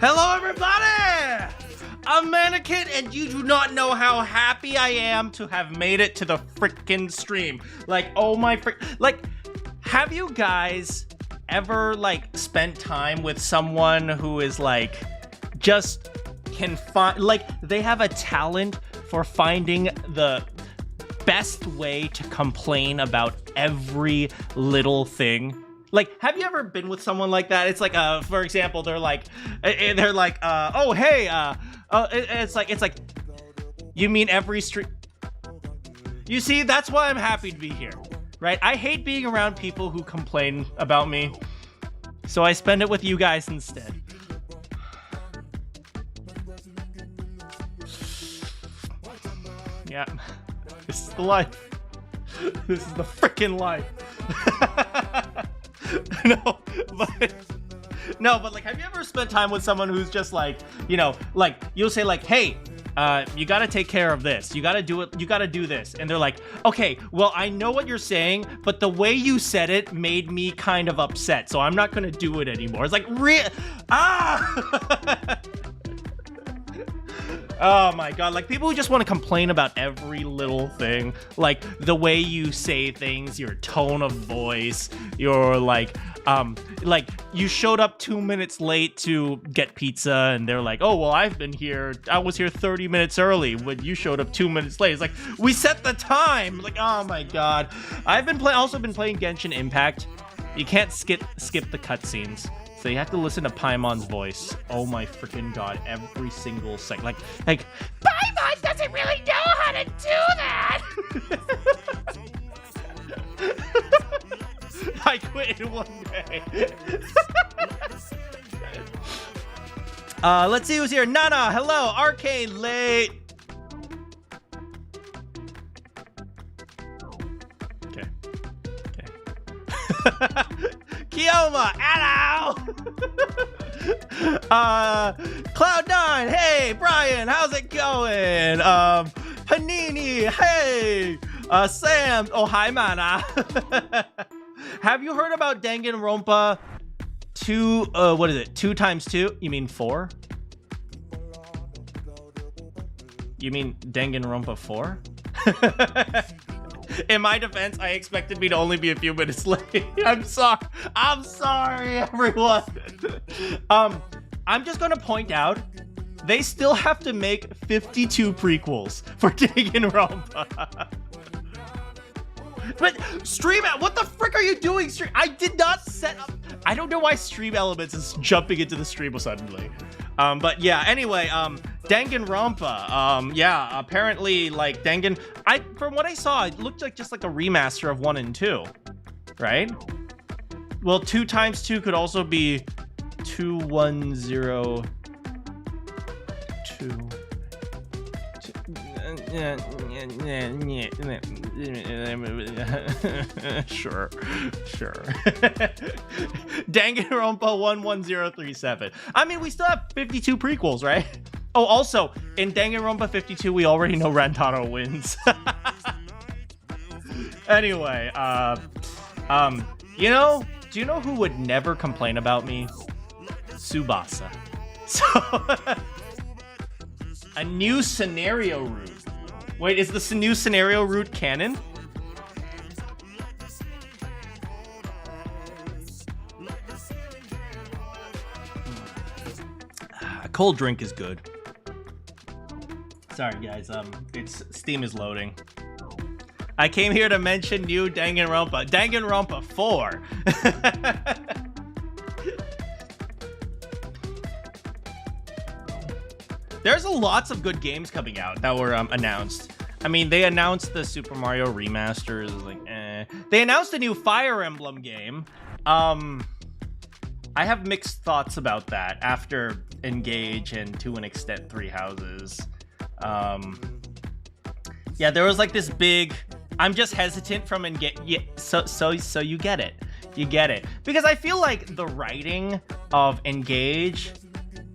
Hello, everybody! I'm Manakyn, and you do not know how happy I am to have made it to the frickin' stream. Like, oh my like, have you guys ever, like, spent time with someone who is, like, just can find, like, they have a talent for finding the best way to complain about every little thing? Like, have you ever been with someone like that? It's like, for example, they're like, oh, hey, it's like, you mean every street? You see, that's why I'm happy to be here, right? I hate being around people who complain about me, so I spend it with you guys instead. Yeah, this is the life. This is the freaking life. No, but like, have you ever spent time with someone who's just like, you know, like, you'll say like, hey, you gotta take care of this, you gotta do it, you gotta do this, and they're like, okay, well, I know what you're saying, but the way you said it made me kind of upset, so I'm not gonna do it anymore. It's like, oh my god, like, people who just want to complain about every little thing, like the way you say things, your tone of voice, your like you showed up 2 minutes late to get pizza, and they're like, oh, well, I was here 30 minutes early when you showed up 2 minutes late. It's like, we set the time. Like, oh my god. I've been also been playing Genshin Impact. You can't skip the cutscenes. So you have to listen to Paimon's voice. Oh my freaking god, every single second. Like, Paimon doesn't really know how to do that! I quit in one day. Let's see who's here. Nana, hello, Arcade late. Okay. Kioma, hello! Cloud9, hey! Brian, how's it going? Panini, hey! Sam, oh, hi, mana. Have you heard about Danganronpa 2, what is it, 2 times 2? You mean 4? You mean Danganronpa 4? In my defense, I expected me to only be a few minutes late. I'm sorry, everyone. I'm just gonna point out, they still have to make 52 prequels for Danganronpa. But Stream, what the frick are you doing, Stream? I did not set up. I don't know why Stream Elements is jumping into the stream suddenly. But yeah, anyway, Danganronpa, yeah, apparently, like, from what I saw, it looked like just like a remaster of 1 and 2, right? Well, 2 times 2 could also be 2102. Sure. Danganronpa 11037. I mean, we still have 52 prequels, right? Oh, also, in Danganronpa 52, we already know Rantaro wins. Anyway, you know, do you know who would never complain about me? Tsubasa. So, a new scenario route. Wait, is the new scenario route canon? A cold drink is good. Sorry, guys. Steam is loading. I came here to mention new Danganronpa. Danganronpa 4. There's lots of good games coming out that were announced. I mean, they announced the Super Mario remasters. Like, They announced a new Fire Emblem game. I have mixed thoughts about that after Engage and to an extent Three Houses. Yeah, there was like this big. I'm just hesitant from Engage. Yeah, so you get it. You get it. Because I feel like the writing of Engage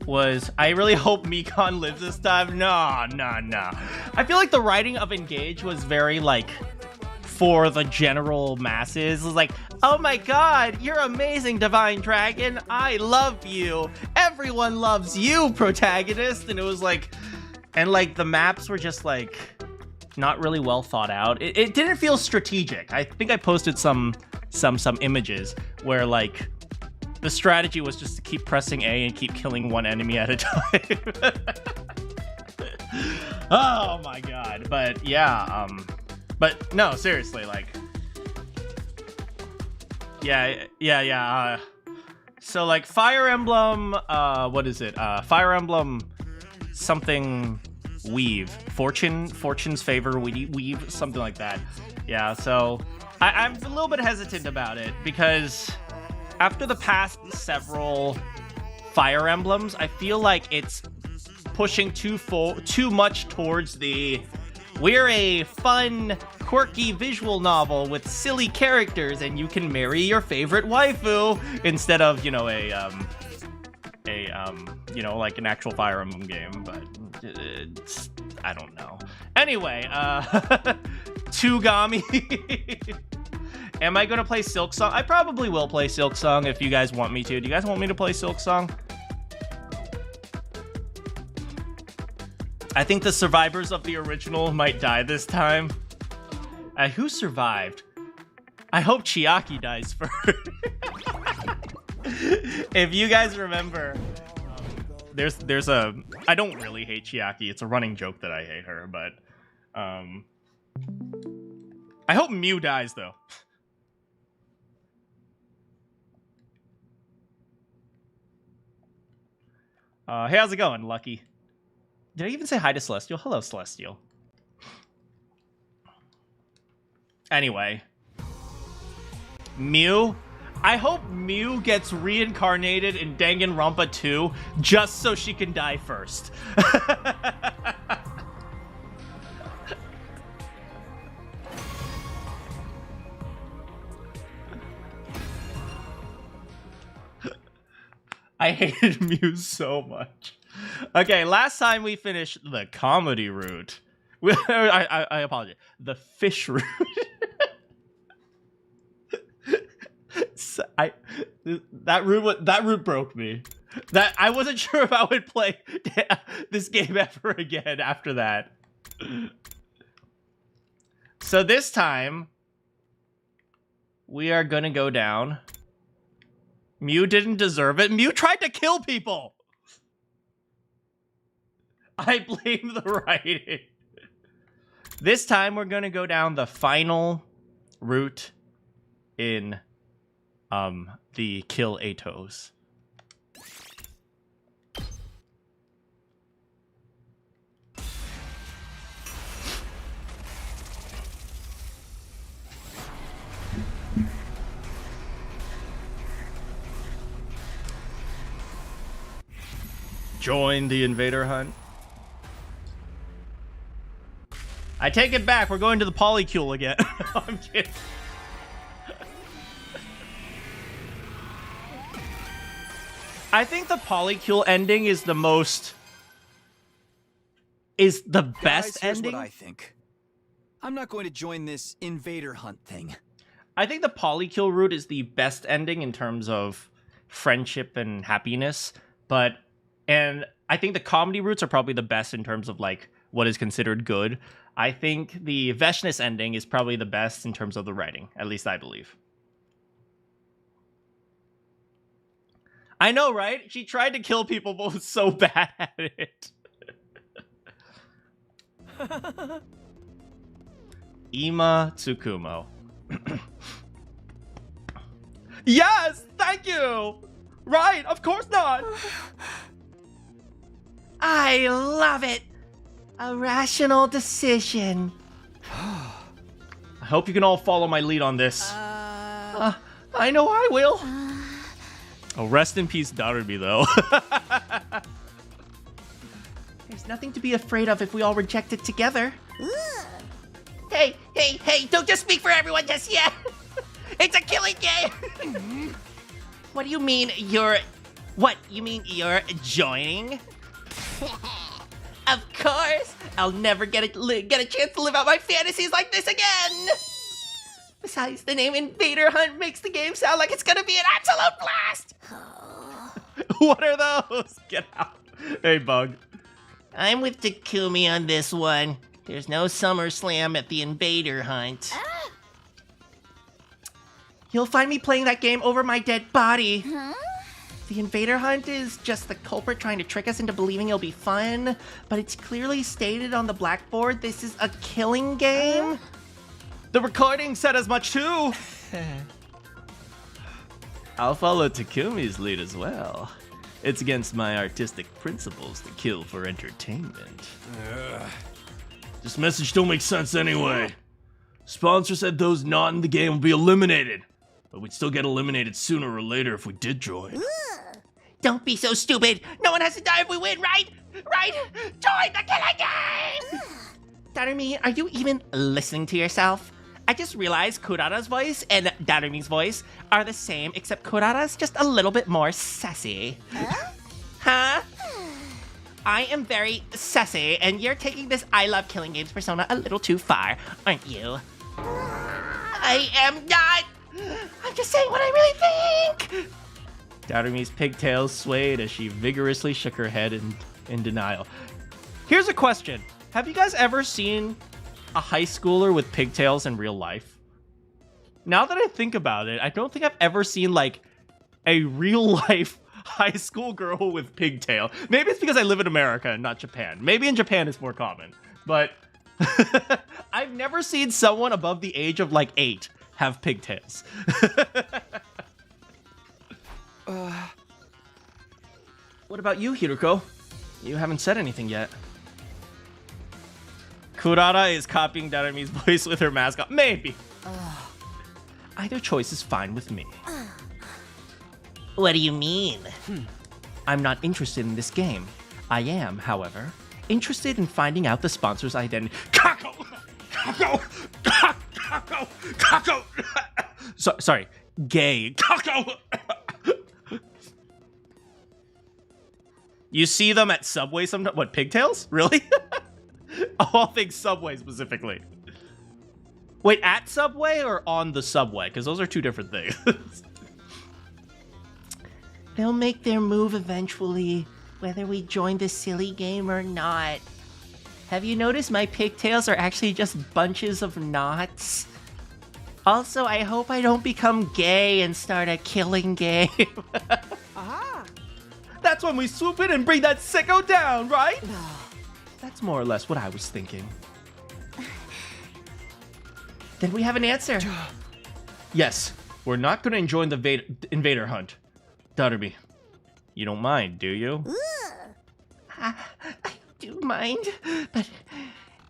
was, I really hope Mikan lives this time. No. I feel like the writing of Engage was very, like, for the general masses. It's like, oh my god, you're amazing, Divine Dragon. I love you. Everyone loves you, protagonist. And it was like, and like the maps were just like not really well thought out. It didn't feel strategic. I think I posted some images where like the strategy was just to keep pressing A and keep killing one enemy at a time. Oh my god. But yeah, but no, seriously, like, yeah. So like Fire Emblem, what is it? Fire Emblem something weave. Fortune's favor weave, something like that. Yeah, so I'm a little bit hesitant about it because after the past several Fire Emblems, I feel like it's pushing too much towards the we're a fun, quirky visual novel with silly characters and you can marry your favorite waifu instead of, you know, you know, like an actual Fire Emblem game, but it's, I don't know. Anyway, Tugami. Am I gonna play Silksong? I probably will play Silksong if you guys want me to. Do you guys want me to play Silksong? I think the survivors of the original might die this time. Who survived? I hope Chiaki dies first. If you guys remember, there's a... I don't really hate Chiaki. It's a running joke that I hate her, but... I hope Mew dies, though. Hey, how's it going, Lucky? Did I even say hi to Celestial? Hello, Celestial. Anyway. Mew? I hope Mew gets reincarnated in Danganronpa 2 just so she can die first. I hated Mew so much. Okay, last time we finished the comedy route. I apologize. The fish route. So that route broke me. That I wasn't sure if I would play this game ever again after that. So this time we are gonna go down. Mew didn't deserve it. Mew tried to kill people. I blame the writing. This time we're gonna go down the final route in the Kill Atos. Join the invader hunt. I take it back. We're going to the polycule again. I'm kidding. I think the polycule ending is the most... is the best here's ending. What I think. I'm not going to join this invader hunt thing. I think the polycule route is the best ending in terms of friendship and happiness, and I think the comedy routes are probably the best in terms of like what is considered good. I think the Veshness ending is probably the best in terms of the writing, at least I believe. I know, right? She tried to kill people, but was so bad at it. Ima Tsukumo. Yes! Thank you! Right, of course not! I love it! A rational decision. I hope you can all follow my lead on this. I know I will. Oh, rest in peace, Darubi, though. There's nothing to be afraid of if we all reject it together. Hey, don't just speak for everyone just yet. It's a killing game. What do you mean you're... What, you mean you're joining? Of course. I'll never get a chance to live out my fantasies like this again. Besides, the name Invader Hunt makes the game sound like it's gonna be an absolute blast! What are those? Get out. Hey, Bug. I'm with Takumi on this one. There's no SummerSlam at the Invader Hunt. You'll find me playing that game over my dead body. The Invader Hunt is just the culprit trying to trick us into believing it'll be fun, but it's clearly stated on the blackboard this is a killing game. The recording said as much too. I'll follow Takumi's lead as well. It's against my artistic principles to kill for entertainment. This message don't make sense anyway. Sponsor said those not in the game will be eliminated, but we'd still get eliminated sooner or later if we did join. Don't be so stupid. No one has to die if we win, right? Right? Join the killing game! Darumi, are you even listening to yourself? I just realized Kurara's voice and Darumi's voice are the same, except Kurara's just a little bit more sassy. Huh? I am very sassy, and you're taking this I love killing games persona a little too far, aren't you? I am not. I'm just saying what I really think! Darumi's pigtails swayed as she vigorously shook her head in denial. Here's a question. Have you guys ever seen a high schooler with pigtails in real life? Now that I think about it, I don't think I've ever seen like a real life high school girl with pigtail. Maybe it's because I live in America and not Japan. Maybe in Japan it's more common, but I've never seen someone above the age of like 8 have pigtails. What about you, Hiruko? You haven't said anything yet. Kurara is copying Darumi's voice with her mask on. Maybe. Either choice is fine with me. What do you mean? I'm not interested in this game. I am, however, interested in finding out the sponsor's identity. Kako! Kako! Kako! Kako! Sorry, gay. Kako! You see them at Subway sometimes? What, pigtails? Really? All things Subway specifically. Wait, at Subway or on the Subway? Because those are two different things. They'll make their move eventually, whether we join this silly game or not. Have you noticed my pigtails are actually just bunches of knots? Also, I hope I don't become gay and start a killing game. That's when we swoop in and bring that sicko down, right? That's more or less what I was thinking. Then we have an answer. Yes, we're not going to join the Invader Hunt. Darumi, you don't mind, do you? I do mind, but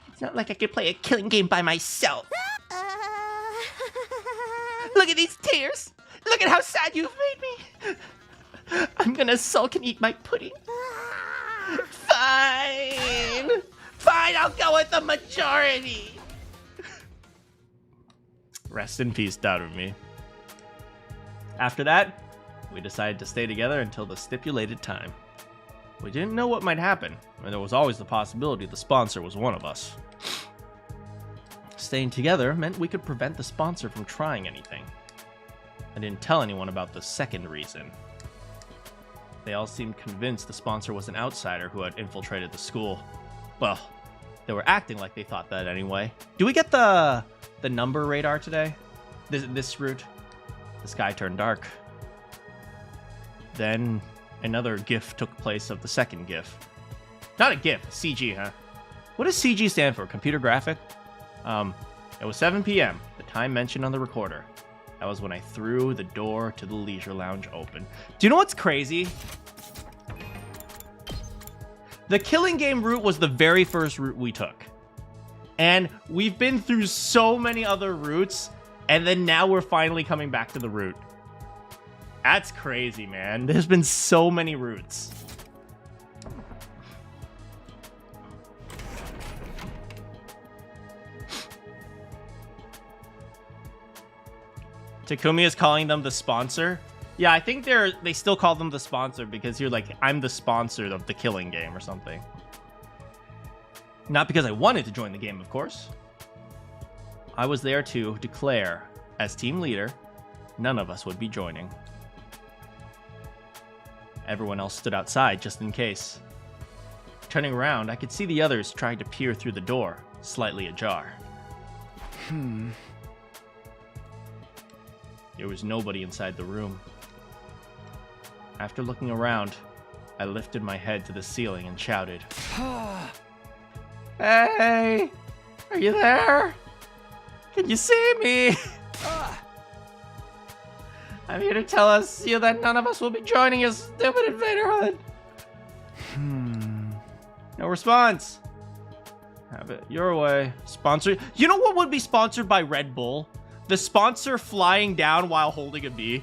it's not like I could play a killing game by myself. Look at these tears. Look at how sad you've made me. I'm gonna sulk and eat my pudding. Fine. Fine, I'll go with the majority. Rest in peace, Darumi. After that, we decided to stay together until the stipulated time. We didn't know what might happen, and there was always the possibility the sponsor was one of us. Staying together meant we could prevent the sponsor from trying anything. I didn't tell anyone about the second reason. They all seemed convinced the sponsor was an outsider who had infiltrated the school. Well, they were acting like they thought that anyway. Do we get the number radar today? This route? The sky turned dark. Then another GIF took place of the second GIF. Not a GIF, CG, huh? What does CG stand for? Computer graphic? It was 7 p.m., the time mentioned on the recorder. That was when I threw the door to the leisure lounge open. Do you know what's crazy? The killing game route was the very first route we took. And we've been through so many other routes, and then now we're finally coming back to the route. That's crazy, man. There's been so many routes. Takumi is calling them the sponsor. Yeah, I think they still call them the sponsor because you're like, I'm the sponsor of the killing game or something. Not because I wanted to join the game, of course. I was there to declare As team leader, none of us would be joining. Everyone else stood outside just in case. Turning around, I could see the others trying to peer through the door, slightly ajar. There was nobody inside the room. After looking around, I lifted my head to the ceiling and shouted, "Hey! Are you there? Can you see me? I'm here to tell you that none of us will be joining your stupid invaderhood." No response. Have it your way. Sponsor. You know what would be sponsored by Red Bull? The sponsor flying down while holding a bee.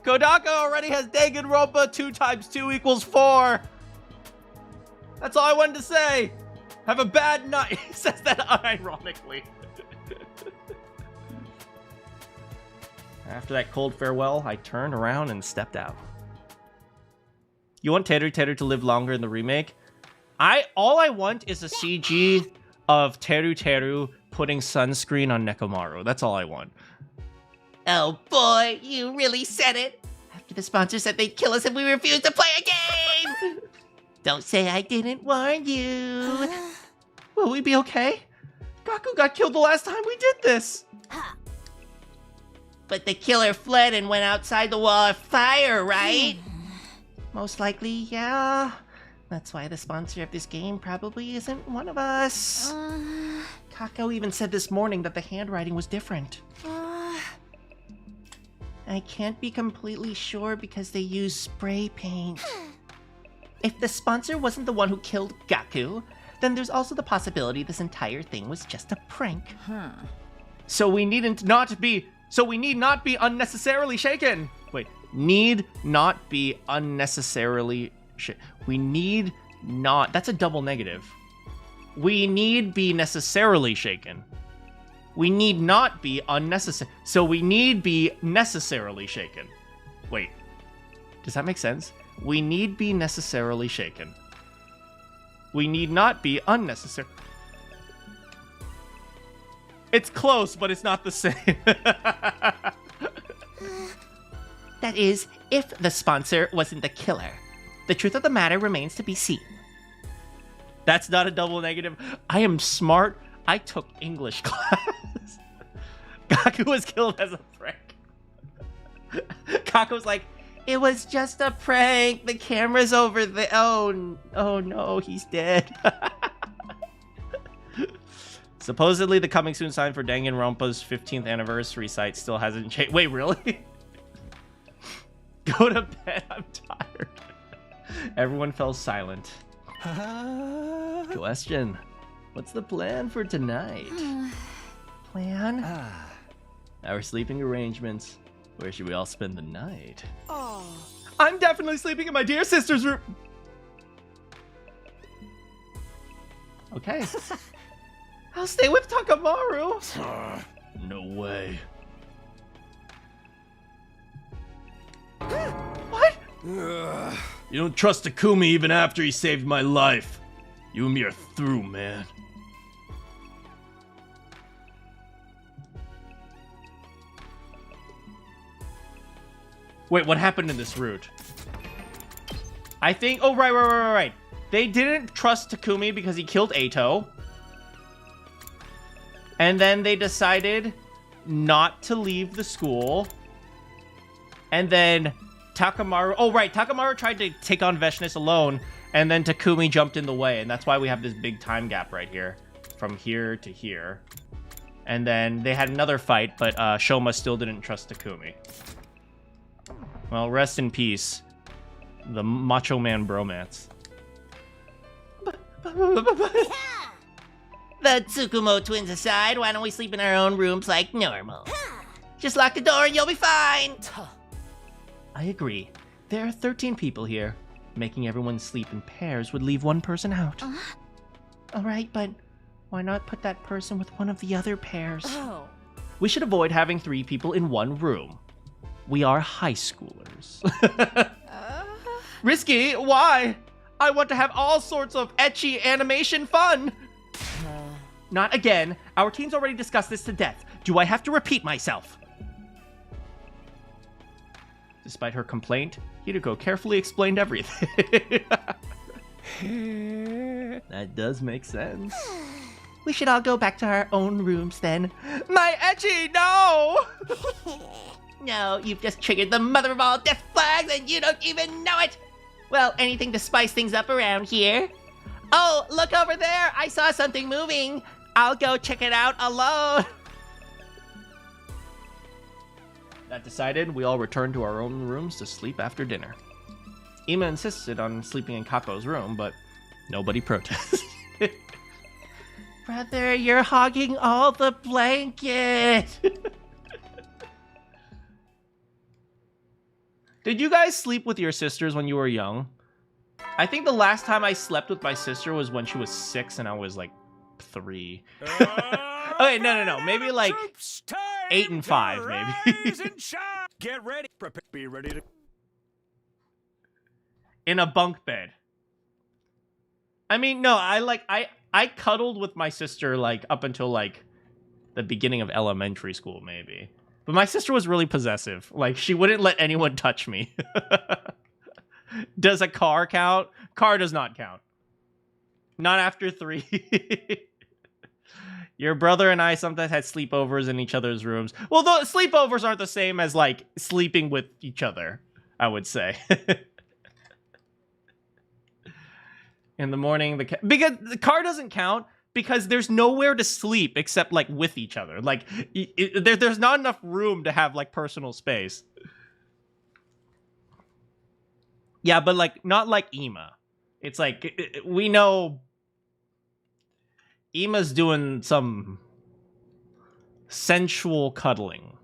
Kodaka already has Danganronpa 2 times 2 equals 4. That's all I wanted to say. Have a bad night. He says that unironically. After that cold farewell, I turned around and stepped out. You want Teru Teru to live longer in the remake? All I want is a CG of Teru Teru putting sunscreen on Nekomaru. That's all I want. Oh boy, you really said it. After the sponsor said they'd kill us if we refused to play a game. Don't say I didn't warn you. Will we be okay? Gaku got killed the last time we did this. But the killer fled and went outside the wall of fire, right? Most likely, yeah. That's why the sponsor of this game probably isn't one of us. Kako even said this morning that the handwriting was different. I can't be completely sure because they use spray paint. If the sponsor wasn't the one who killed Gaku, then there's also the possibility this entire thing was just a prank. So we need not be unnecessarily shaken. Wait, need not be unnecessarily shaken. We need not. That's a double negative. We need be necessarily shaken. We need not be unnecessary. So we need be necessarily shaken. Wait, does that make sense? We need be necessarily shaken. We need not be unnecessary. It's close, but it's not the same. That is, if the sponsor wasn't the killer. The truth of the matter remains to be seen. That's not a double negative. I am smart. I took English class. Gaku was killed as a prank. Kaku's like, it was just a prank. The camera's over there. Oh no, he's dead. Supposedly, the coming soon sign for Danganronpa's 15th anniversary site still hasn't changed. Wait, really? Go to bed. I'm tired. Everyone fell silent. Question. What's the plan for tonight? Plan? Our sleeping arrangements. Where should we all spend the night? I'm definitely sleeping in my dear sister's room. Okay. I'll stay with Takamaru. No way. What? You don't trust Takumi even after he saved my life. You and me are through, man. Wait, what happened in this route? I think... Oh, right. They didn't trust Takumi because he killed Eito. And then they decided not to leave the school. And then Takamaru... Oh, right. Takamaru tried to take on Veshness alone. And then Takumi jumped in the way. And that's why we have this big time gap right here. From here to here. And then they had another fight, but Shoma still didn't trust Takumi. Well, rest in peace. The Macho Man bromance. The Tsukumo twins aside, why don't we sleep in our own rooms like normal? Just lock the door and you'll be fine. I agree. There are 13 people here. Making everyone sleep in pairs would leave one person out. All right, but why not put that person with one of the other pairs? We should avoid having 3 people in one room. We are high schoolers. Risky? Why? I want to have all sorts of ecchi animation fun. Not again. Our team's already discussed this to death. Do I have to repeat myself? Despite her complaint, Hideko carefully explained everything. That does make sense. We should all go back to our own rooms then. My ecchi, no! No, you've just triggered the mother of all death flags and you don't even know it! Well, anything to spice things up around here? Oh, look over there! I saw something moving! I'll go check it out alone! That decided, we all returned to our own rooms to sleep after dinner. Ima insisted on sleeping in Kako's room, but nobody protested. Brother, you're hogging all the blanket! Did you guys sleep with your sisters when you were young? I think the last time I slept with my sister was when she was 6 and I was like 3. Okay, no. Maybe like 8 and 5, maybe. Get ready. Be ready to... In a bunk bed. I mean, no, I cuddled with my sister like up until like the beginning of elementary school, maybe. But my sister was really possessive. Like, she wouldn't let anyone touch me. Does a car count? Car does not count. Not after 3. Your brother and I sometimes had sleepovers in each other's rooms. Well, the sleepovers aren't the same as, like, sleeping with each other, I would say. In the morning, because the car doesn't count because there's nowhere to sleep except, like, with each other. Like, there's not enough room to have, like, personal space. Yeah, but, like, not like Ima. It's like, we know Ima's doing some sensual cuddling.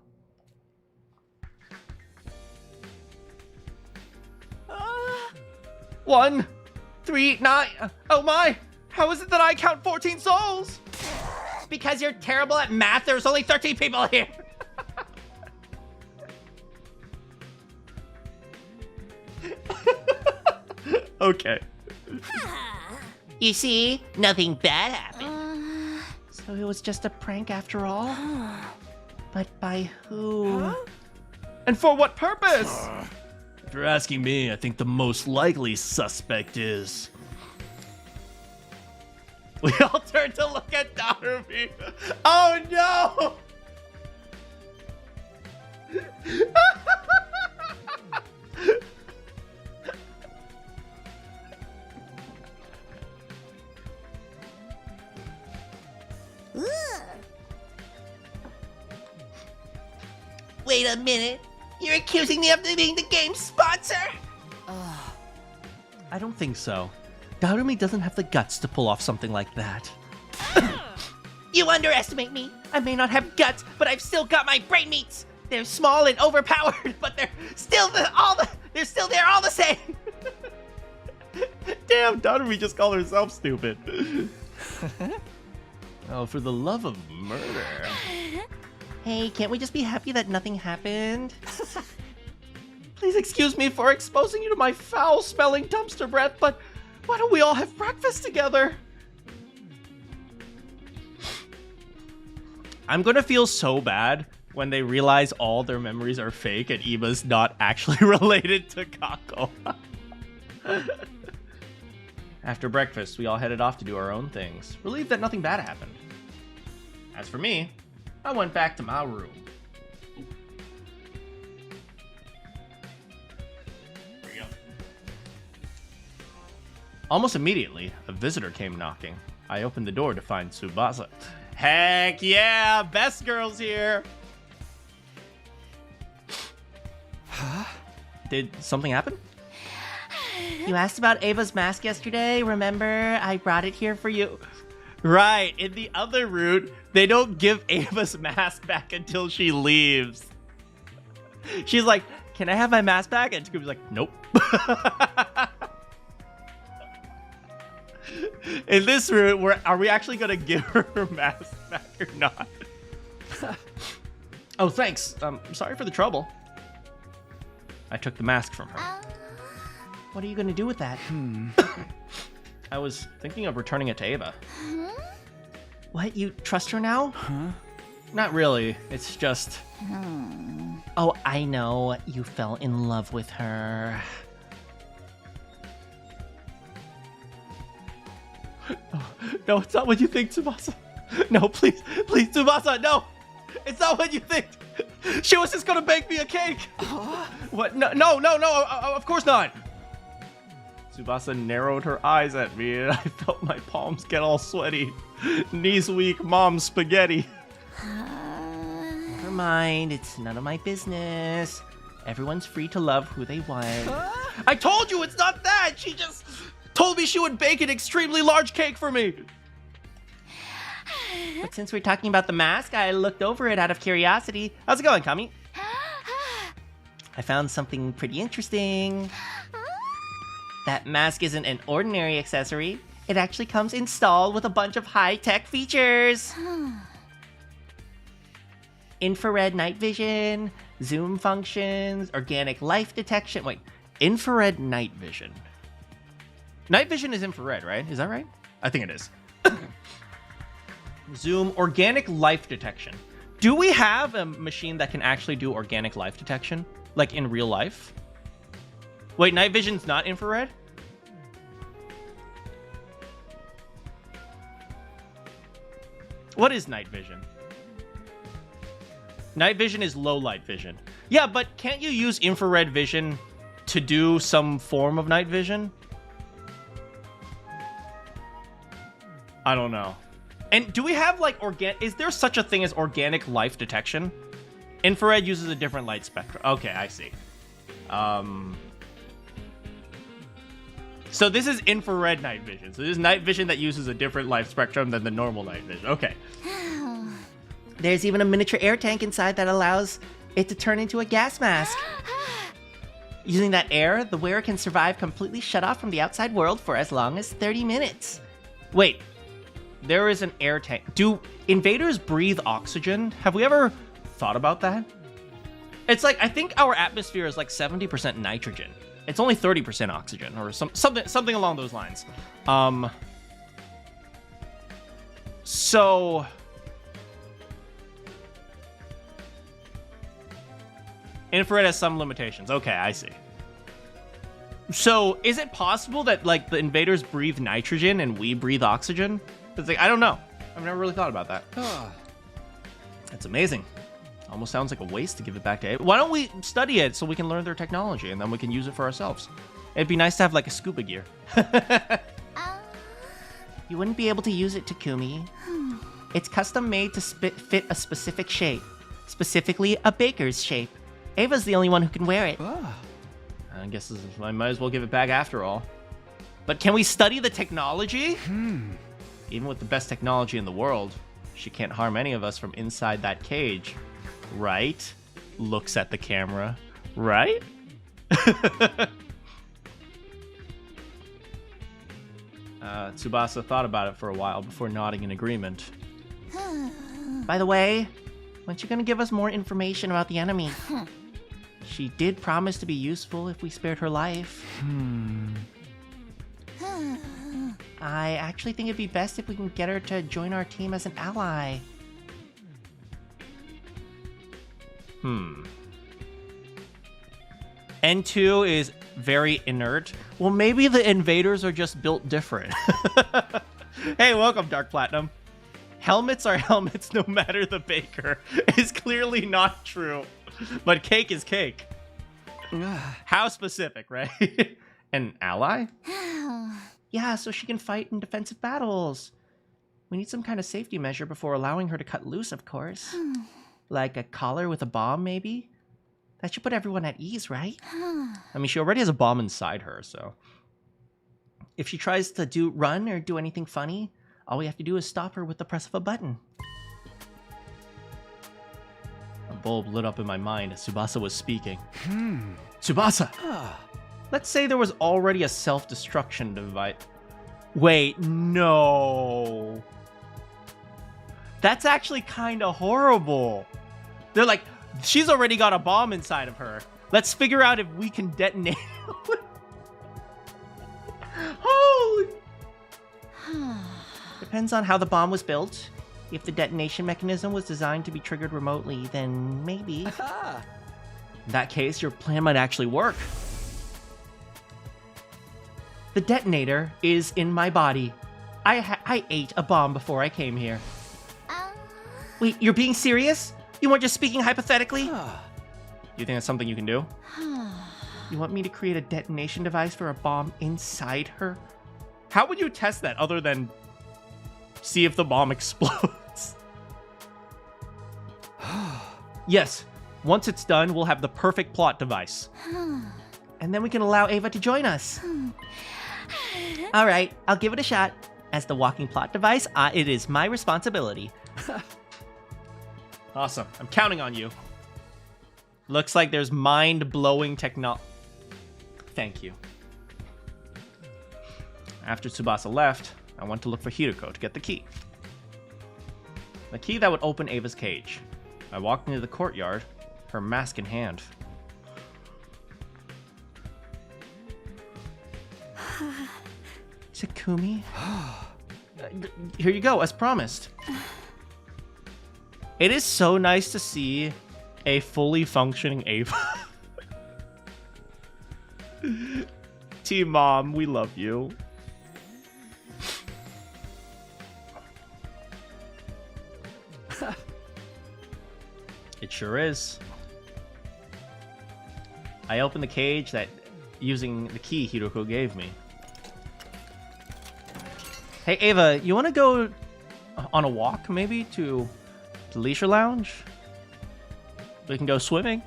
1, 3, 9. Oh my! How is it that I count 14 souls? It's because you're terrible at math. There's only 13 people here. Okay. You see, nothing bad happened. So it was just a prank after all? But by who? Huh? And for what purpose? If you're asking me, I think the most likely suspect is... We all turned to look at Takumi. Oh no! Wait a minute. You're accusing me of being the game's sponsor? I don't think so. Takumi doesn't have the guts to pull off something like that. You underestimate me. I may not have guts, but I've still got my brain meats. They're small and overpowered, but they're still there all the same. Damn, Takumi just called herself stupid. Oh, for the love of murder. Hey, can't we just be happy that nothing happened? Please excuse me for exposing you to my foul-smelling dumpster breath, but why don't we all have breakfast together? I'm gonna feel so bad when they realize all their memories are fake and Ima's not actually related to Kako. After breakfast, we all headed off to do our own things, relieved that nothing bad happened. As for me, I went back to my room. There you go. Almost immediately, a visitor came knocking. I opened the door to find Tsubasa. Heck yeah, best girl's here. Huh? Did something happen? You asked about Ava's mask yesterday, remember? I brought it here for you. Right, in the other route, they don't give Ava's mask back until she leaves. She's like, can I have my mask back? And Takumi's like, nope. In this route, are we actually going to give her mask back or not? Oh, thanks. Sorry for the trouble. I took the mask from her. What are you going to do with that? I was thinking of returning it to Ava. What, you trust her now? Huh? Not really. It's just... Oh, I know. You fell in love with her. No, it's not what you think, Tsubasa. No, please, please, Tsubasa, no. It's not what you think. She was just gonna bake me a cake. What? No, of course not. Tsubasa narrowed her eyes at me, and I felt my palms get all sweaty. Knees weak, mom spaghetti. Never mind, it's none of my business. Everyone's free to love who they want. I told you it's not that. She just told me she would bake an extremely large cake for me. But since we're talking about the mask, I looked over it out of curiosity. How's it going, Kami? I found something pretty interesting. That mask isn't an ordinary accessory. It actually comes installed with a bunch of high-tech features. Infrared night vision, zoom functions, organic life detection. Wait, infrared night vision. Night vision is infrared, right? Is that right? I think it is. Zoom, organic life detection. Do we have a machine that can actually do organic life detection? Like in real life? Wait, night vision's not infrared? What is night vision? Night vision is low light vision. Yeah, but can't you use infrared vision to do some form of night vision? I don't know. And do we have like is there such a thing as organic life detection? Infrared uses a different light spectrum. Okay, I see. So this is infrared night vision. So this is night vision that uses a different light spectrum than the normal night vision. Okay. There's even a miniature air tank inside that allows it to turn into a gas mask. Using that air, the wearer can survive completely shut off from the outside world for as long as 30 minutes. Wait, there is an air tank. Do invaders breathe oxygen? Have we ever thought about that? It's like, I think our atmosphere is like 70% nitrogen. It's only 30% oxygen, or something along those lines. So infrared has some limitations. Okay, I see. So is it possible that like the invaders breathe nitrogen and we breathe oxygen? It's like, I don't know. I've never really thought about that. That's amazing. Almost sounds like a waste to give it back to. Why don't we study it so we can learn their technology and then we can use it for ourselves? It'd be nice to have like a scuba gear. You wouldn't be able to use it, Takumi. It's custom made to fit a specific shape, specifically a baker's shape. Ava's the only one who can wear it. I guess I might as well give it back after all. But can we study the technology? Even with the best technology in the world, she can't harm any of us from inside that cage. Right? Looks at the camera. Right? Tsubasa thought about it for a while before nodding in agreement. By the way, aren't you gonna give us more information about the enemy? She did promise to be useful if we spared her life. I actually think it'd be best if we can get her to join our team as an ally. N2 is very inert. Well, maybe the invaders are just built different. Hey, welcome, Dark Platinum. Helmets are helmets no matter the baker is clearly not true. But cake is cake. How specific, right? An ally? Yeah, so she can fight in defensive battles. We need some kind of safety measure before allowing her to cut loose, of course. Like a collar with a bomb, maybe? That should put everyone at ease, right? I mean, she already has a bomb inside her, so... If she tries to run or do anything funny, all we have to do is stop her with the press of a button. A bulb lit up in my mind as Tsubasa was speaking. Tsubasa! Let's say there was already a self-destruction device. Wait, no. That's actually kind of horrible. They're like, she's already got a bomb inside of her. Let's figure out if we can detonate it. Holy! Depends on how the bomb was built. If the detonation mechanism was designed to be triggered remotely, then maybe. Ah. In that case, your plan might actually work. The detonator is in my body. I ate a bomb before I came here. Wait, you're being serious? You weren't just speaking hypothetically? You think that's something you can do? You want me to create a detonation device for a bomb inside her? How would you test that other than see if the bomb explodes? Yes, once it's done, we'll have the perfect plot device. And then we can allow Ava to join us. All right, I'll give it a shot. As the walking plot device, it is my responsibility. Awesome. I'm counting on you. Looks like there's mind-blowing technology. Thank you. After Tsubasa left, I went to look for Hiroko to get the key. The key that would open Ava's cage. I walked into the courtyard, her mask in hand. Takumi? Here you go, as promised. It is so nice to see a fully functioning Ava. Team Mom, we love you. It sure is. I opened the cage using the key Hiroko gave me. Hey Ava, you want to go on a walk maybe to the leisure lounge? We can go swimming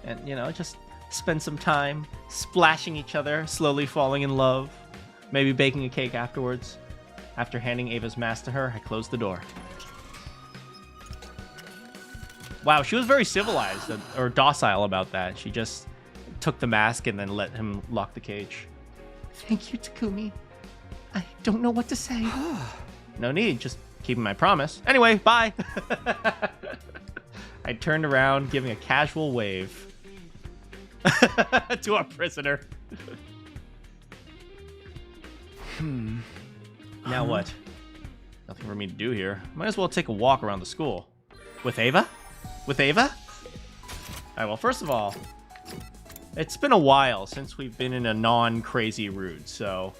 and, you know, just spend some time splashing each other, slowly falling in love, maybe baking a cake afterwards. After handing Ava's mask to her, I closed the door. Wow, she was very civilized or docile about that. She just took the mask and then let him lock the cage. Thank you, Takumi. I don't know what to say. No need, just keeping my promise. Anyway, bye. I turned around, giving a casual wave to our prisoner. Now what? Nothing for me to do here. Might as well take a walk around the school. With Ava? With Ava? Alright, well, first of all, it's been a while since we've been in a non-crazy route, so...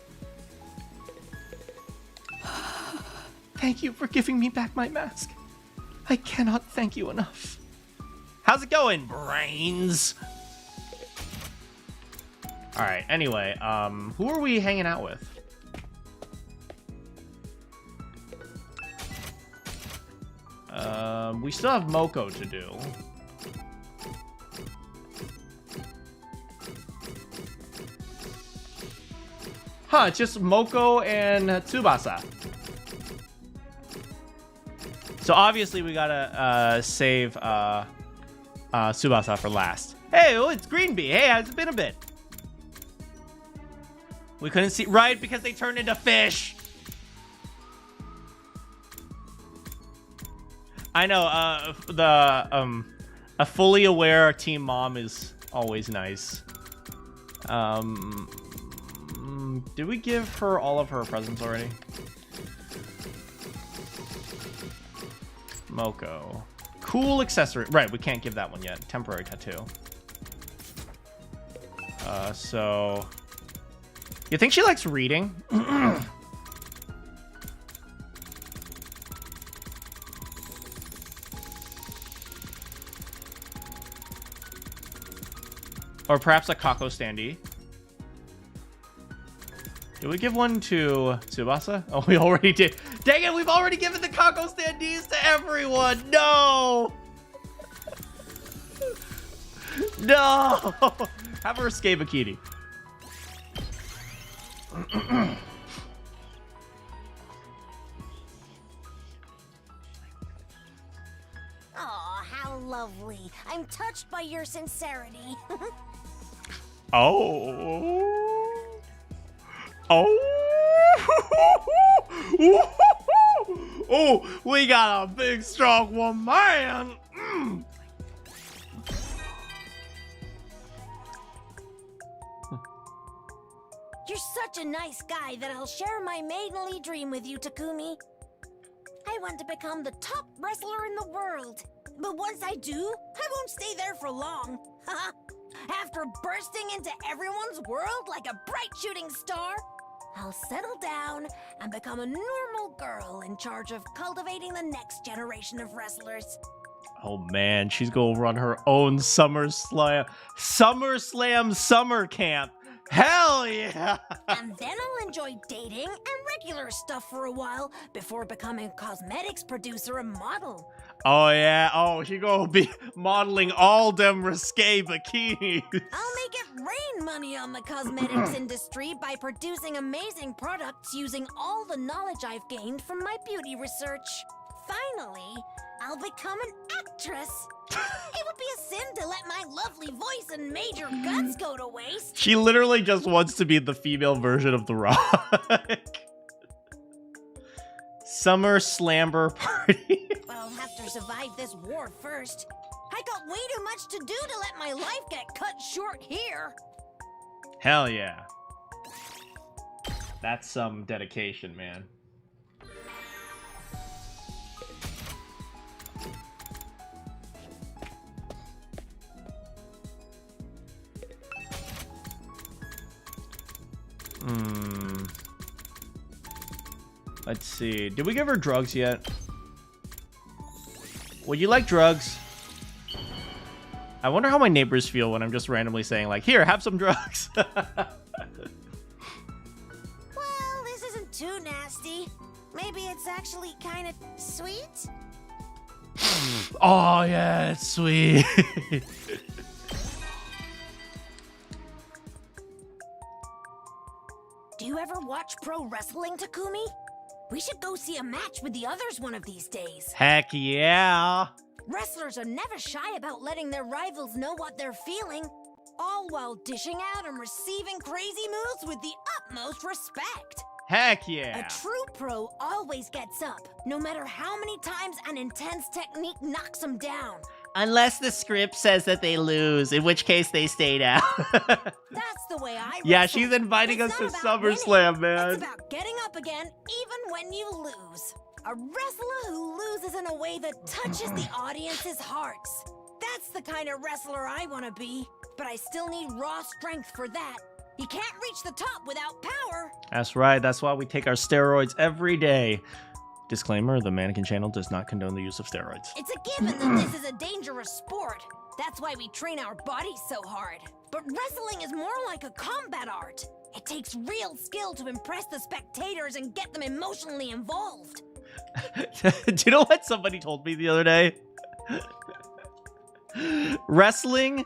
Thank you for giving me back my mask. I cannot thank you enough. How's it going, brains? Alright, anyway, who are we hanging out with? We still have Moko to do. Huh, it's just Moko and Tsubasa. So obviously we gotta save Tsubasa for last. Hey, oh, it's Greenbee. Hey, how's it been a bit? We couldn't see, right? Because they turned into fish. I know, a fully aware Team Mom is always nice. Did we give her all of her presents already? Moko. Cool accessory. Right, we can't give that one yet. Temporary tattoo. So... You think she likes reading? Or perhaps a Kako standee. Did we give one to Tsubasa? Oh, we already did. Dang it, we've already given the Kako standees to everyone. No! No! Have her escape Akiti. Oh, how lovely. I'm touched by your sincerity. Oh. Oh. Oh, we got a big, strong one, man. You're such a nice guy that I'll share my maidenly dream with you, Takumi. I want to become the top wrestler in the world. But once I do, I won't stay there for long. After bursting into everyone's world like a bright shooting star, I'll settle down and become a normal girl in charge of cultivating the next generation of wrestlers. Oh man, she's gonna run her own SummerSlam summer camp. Hell yeah! And then I'll enjoy dating and regular stuff for a while before becoming a cosmetics producer and model. Oh yeah, oh, she gonna be modeling all them risque bikinis. I'll make it rain money on the cosmetics industry by producing amazing products using all the knowledge I've gained from my beauty research. Finally, I'll become an actress. It would be a sin to let my lovely voice and major guts go to waste. She literally just wants to be the female version of The Rock. Summer Slamber Party. But I'll have to survive this war first. I got way too much to do to let my life get cut short here. Hell yeah. That's some dedication, man. Let's see. Did we give her drugs yet? Would you like drugs? I wonder how my neighbors feel when I'm just randomly saying, like, here, have some drugs. Well, this isn't too nasty. Maybe it's actually kind of sweet? Oh, yeah, it's sweet. Do you ever watch pro wrestling, Takumi? We should go see a match with the others one of these days. Heck yeah. Wrestlers are never shy about letting their rivals know what they're feeling, all while dishing out and receiving crazy moves with the utmost respect. Heck yeah. A true pro always gets up, no matter how many times an intense technique knocks them down. Unless the script says that they lose, in which case they stay down. That's the way I Yeah, wrestle. she's inviting It's us to not about SummerSlam, winning. man. It's about getting up again, even when you lose. A wrestler who loses in a way that touches the audience's hearts. That's the kind of wrestler I want to be, but I still need raw strength for that. You can't reach the top without power. That's right. That's why we take our steroids every day. Disclaimer, the Manakyn channel does not condone the use of steroids. It's a given that this is a dangerous sport. That's why we train our bodies so hard. But wrestling is more like a combat art. It takes real skill to impress the spectators and get them emotionally involved. Do you know what somebody told me the other day? Wrestling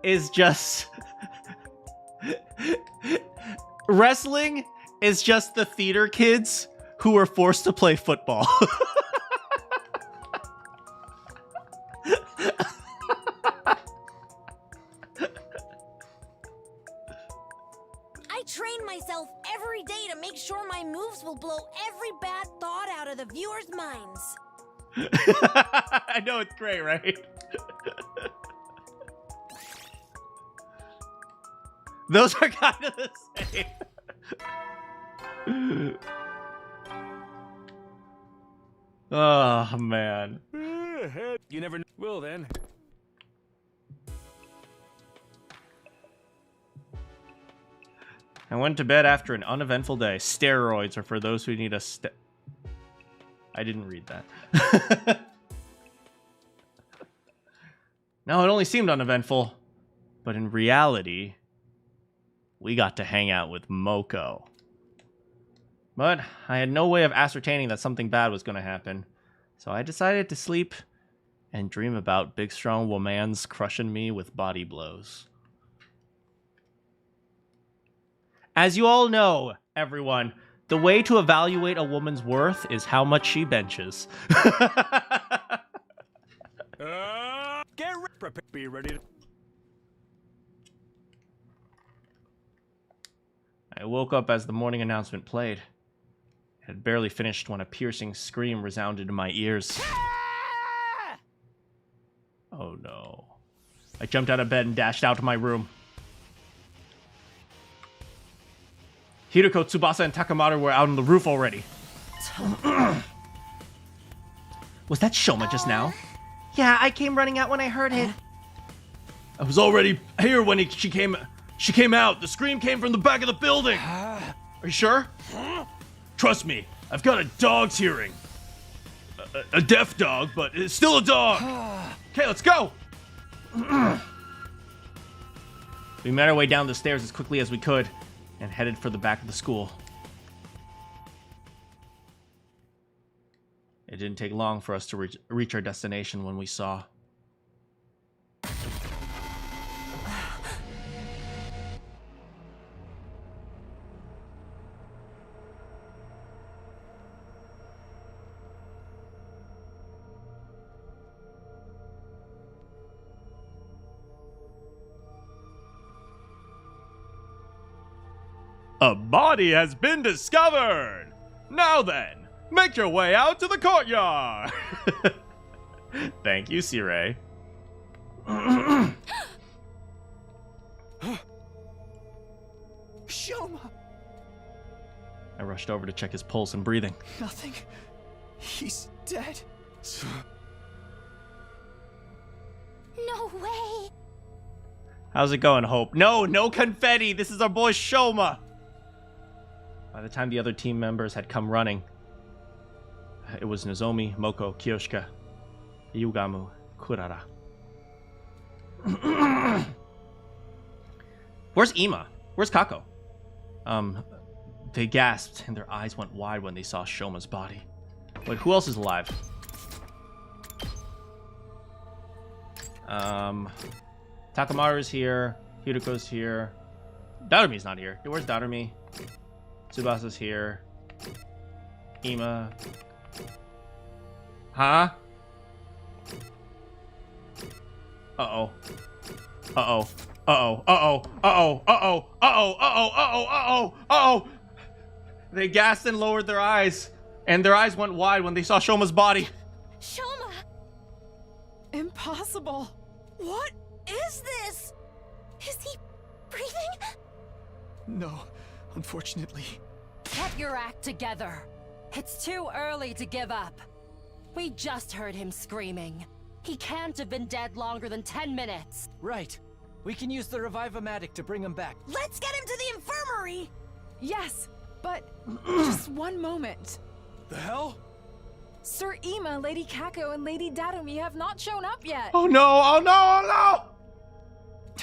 is just... Wrestling is just the theater kids who were forced to play football. I train myself every day to make sure my moves will blow every bad thought out of the viewers' minds. I know, it's great, right? Those are kind of the same. Oh, man. You never know. Well, then. I went to bed after an uneventful day. Steroids are for those who need a I didn't read that. No, it only seemed uneventful. But in reality, we got to hang out with Moko. But I had no way of ascertaining that something bad was going to happen. So I decided to sleep and dream about big strong womans crushing me with body blows. As you all know, everyone, the way to evaluate a woman's worth is how much she benches. Get ready. Be ready. I woke up as the morning announcement played. It had barely finished when a piercing scream resounded in my ears. Oh no. I jumped out of bed and dashed out to my room. Hiroko, Tsubasa, and Takamaru were out on the roof already. Was that Shoma just now? Yeah, I came running out when I heard it. I was already here when she came out. The scream came from the back of the building. Are you sure? Trust me, I've got a dog's hearing. A deaf dog, but it's still a dog. Okay, let's go. We made our way down the stairs as quickly as we could and headed for the back of the school. It didn't take long for us to reach our destination when we saw... A body has been discovered! Now then, make your way out to the courtyard! Thank you, Sirei. Shoma! I rushed over to check his pulse and breathing. Nothing. He's dead. No way! How's it going, Hope? No confetti! This is our boy Shoma! By the time the other team members had come running, it was Nozomi, Moko, Kyoshika, Yugamu, Kurara. Where's Ima? Where's Kako? They gasped and their eyes went wide when they saw Shoma's body. Wait, who else is alive? Takamaru's here. Hiruko's here. Darumi's not here. Where's Darumi? Tsubasa's here. Ima. Huh? Uh-oh. Uh-oh. Uh-oh. Uh-oh. Uh-oh. Uh-oh. Uh-oh. Uh-oh. Uh-oh. Uh-oh. Uh-oh. They gasped and lowered their eyes. And their eyes went wide when they saw Shoma's body. Shoma! Impossible. What is this? Is he breathing? No, unfortunately. Get your act together. It's too early to give up. We just heard him screaming. He can't have been dead longer than 10 minutes. Right. We can use the revive-o-matic to bring him back. Let's get him to the infirmary! Yes, but just one moment. The hell? Sir Ima, Lady Kako, and Lady Darumi have not shown up yet. Oh no! Oh no! Oh no!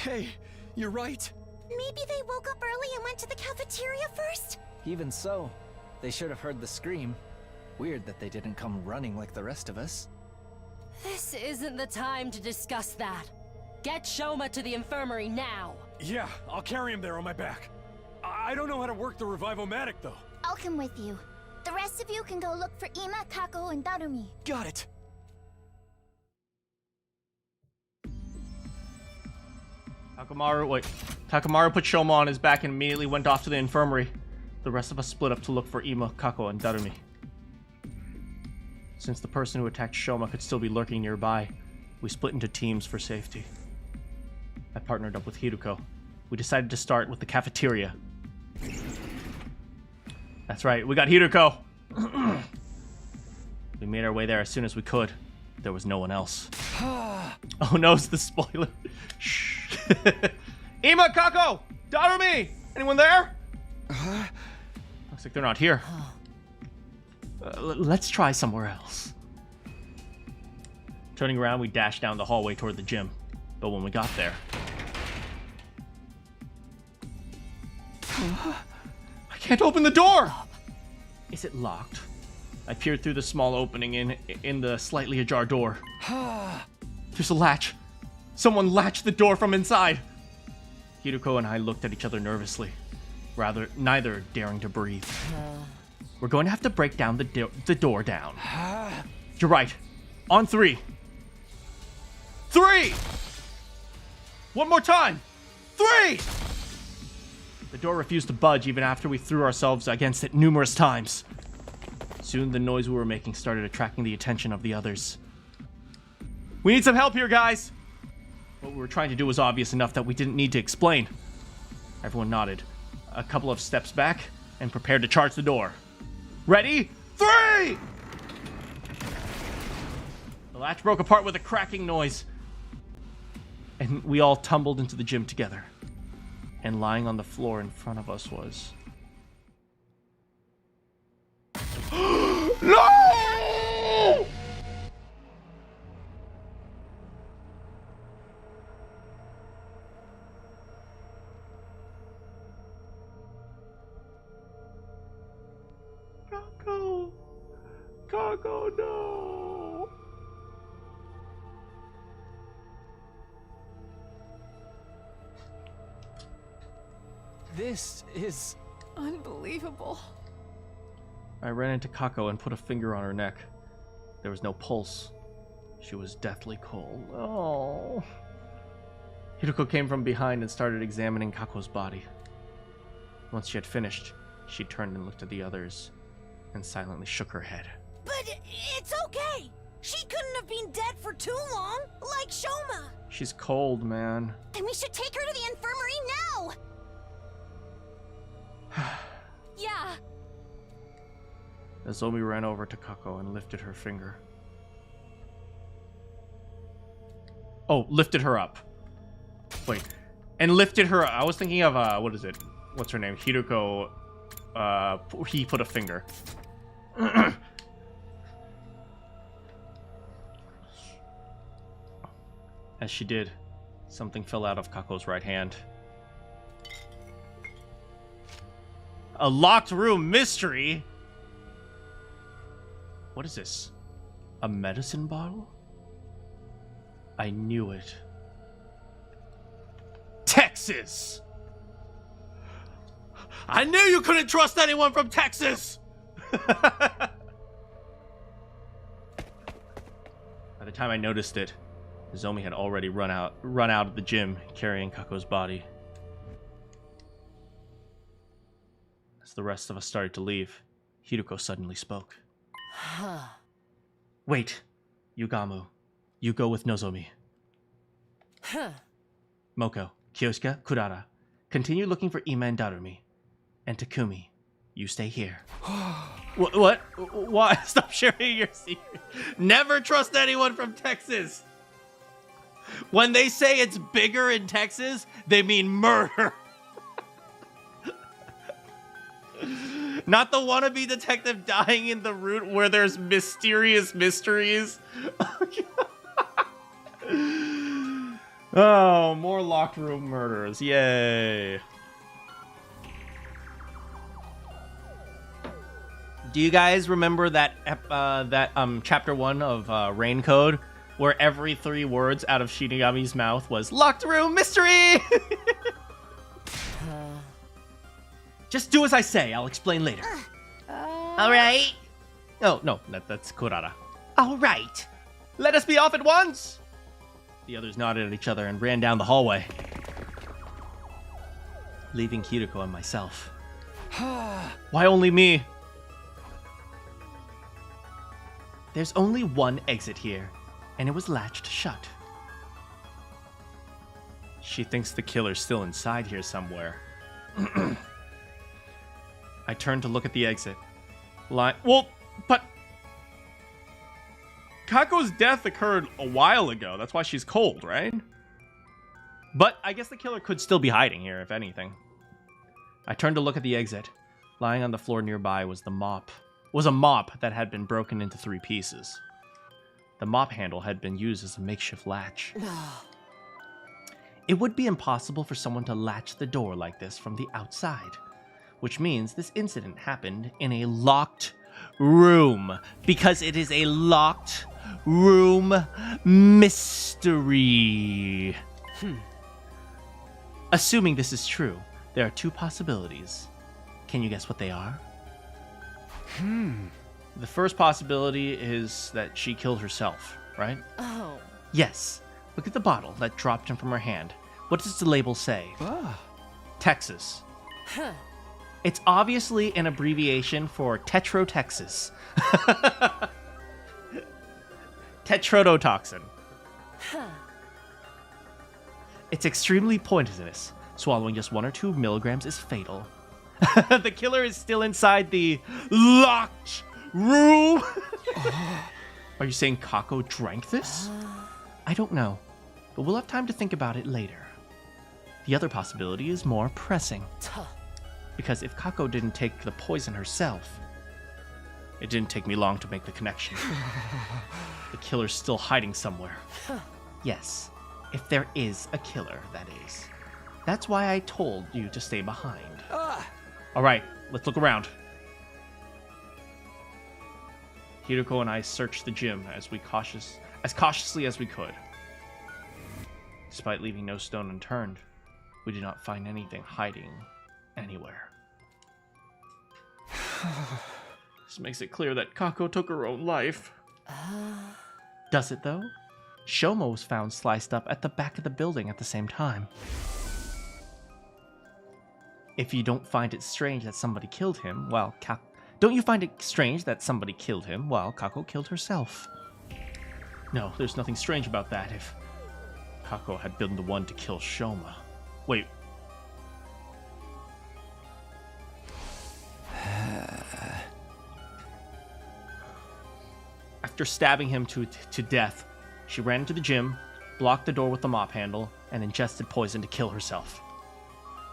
Hey, you're right. Maybe they woke up early and went to the cafeteria first? Even so, they should have heard the scream. Weird that they didn't come running like the rest of us. This isn't the time to discuss that. Get Shoma to the infirmary now. Yeah, I'll carry him there on my back. I don't know how to work the revive-o-matic, though. I'll come with you. The rest of you can go look for Ima, Kako, and Darumi. Got it. Takamaru put Shoma on his back and immediately went off to the infirmary. The rest of us split up to look for Ima, Kako, and Darumi. Since the person who attacked Shoma could still be lurking nearby, we split into teams for safety. I partnered up with Hiruko. We decided to start with the cafeteria. That's right, we got Hiruko! We made our way there as soon as we could. There was no one else. Oh no, it's the spoiler. Shh. Ima, Kako! Darumi! Anyone there? Looks like they're not here. Let's try somewhere else. Turning around, we dashed down the hallway toward the gym. But when we got there... I can't open the door! Is it locked? I peered through the small opening in the slightly ajar door. There's a latch. Someone latched the door from inside. Hiruko and I looked at each other nervously, neither daring to breathe. We're going to have to break down the door down. You're right. On 3. 3! One more time. 3! The door refused to budge even after we threw ourselves against it numerous times. Soon the noise we were making started attracting the attention of the others. We need some help here, guys! What we were trying to do was obvious enough that we didn't need to explain. Everyone nodded, a couple of steps back, and prepared to charge the door. Ready? 3! The latch broke apart with a cracking noise, and we all tumbled into the gym together. And lying on the floor in front of us was... No! Kako, no! This is... Unbelievable. I ran into Kako and put a finger on her neck. There was no pulse. She was deathly cold. Oh. Hiroko came from behind and started examining Kako's body. Once she had finished, she turned and looked at the others and silently shook her head. But it's okay. She couldn't have been dead for too long, like Shoma. She's cold, man. Then we should take her to the infirmary now. Yeah. Nozomi ran over to Kako and lifted her finger. Oh, lifted her up. Wait. And lifted her up. I was thinking of, what is it? What's her name? Hiroko. He put a finger. As she did, something fell out of Kako's right hand. A locked room mystery? What is this? A medicine bottle? I knew it. Texas! I knew you couldn't trust anyone from Texas! By the time I noticed it, Nozomi had already run out of the gym, carrying Kako's body. As the rest of us started to leave, Hiroko suddenly spoke. Wait, Yugamu. You go with Nozomi. Moko, Kyosuke, Kurara, continue looking for Ima and Darumi. And Takumi, you stay here. What? Why? Stop sharing your secret. Never trust anyone from Texas. When they say it's bigger in Texas, they mean murder. Not the wannabe detective dying in the route where there's mysterious mysteries. Oh, more locked room murders. Yay. Do you guys remember that chapter 1 of Rain Code, where every 3 words out of Shinigami's mouth was locked room mystery? Just do as I say. I'll explain later. All right. Oh, no, that's Kurara. All right. Let us be off at once! The others nodded at each other and ran down the hallway, leaving Hiroko and myself. Why only me? There's only one exit here, and it was latched shut. She thinks the killer's still inside here somewhere. I turned to look at the exit. Well, but Kako's death occurred a while ago. That's why she's cold, right? But I guess the killer could still be hiding here, if anything. I turned to look at the exit. Lying on the floor nearby was a mop that had been broken into 3 pieces. The mop handle had been used as a makeshift latch. It would be impossible for someone to latch the door like this from the outside, which means this incident happened in a locked room, because it is a locked room mystery. Assuming this is true, there are 2 possibilities. Can you guess what they are? The first possibility is that she killed herself, right? Oh. Yes. Look at the bottle that dropped from her hand. What does the label say? Texas. Huh. It's obviously an abbreviation for Tetro Texas. Tetrodotoxin. Huh. It's extremely poisonous. Swallowing just 1 or 2 milligrams is fatal. The killer is still inside the locked room. Are you saying Kako drank this? I don't know, but we'll have time to think about it later. The other possibility is more pressing. Because if Kako didn't take the poison herself, it didn't take me long to make the connection. The killer's still hiding somewhere. Yes, if there is a killer, that is. That's why I told you to stay behind. All right, let's look around. Hiroko and I searched the gym as cautiously as we could. Despite leaving no stone unturned, we did not find anything hiding anywhere. This makes it clear that Kako took her own life. Does it, though? Shoma was found sliced up at the back of the building at the same time. If you don't find it strange that somebody killed him, well, don't you find it strange that somebody killed him while Kako killed herself? No, there's nothing strange about that if Kako had been the one to kill Shoma. Wait. After stabbing him to death, she ran into the gym, blocked the door with the mop handle, and ingested poison to kill herself.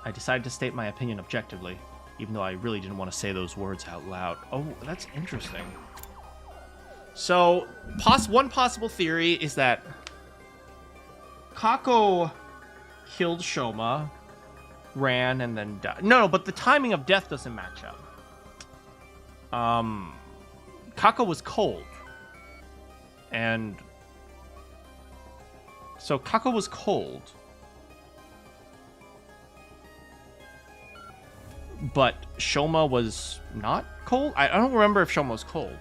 I decided to state my opinion objectively, even though I really didn't want to say those words out loud. Oh, that's interesting. So, one possible theory is that Kako killed Shoma, ran, and then died. No, but the timing of death doesn't match up. Kako was cold. And so Kako was cold. But Shoma was not cold? I don't remember if Shoma was cold.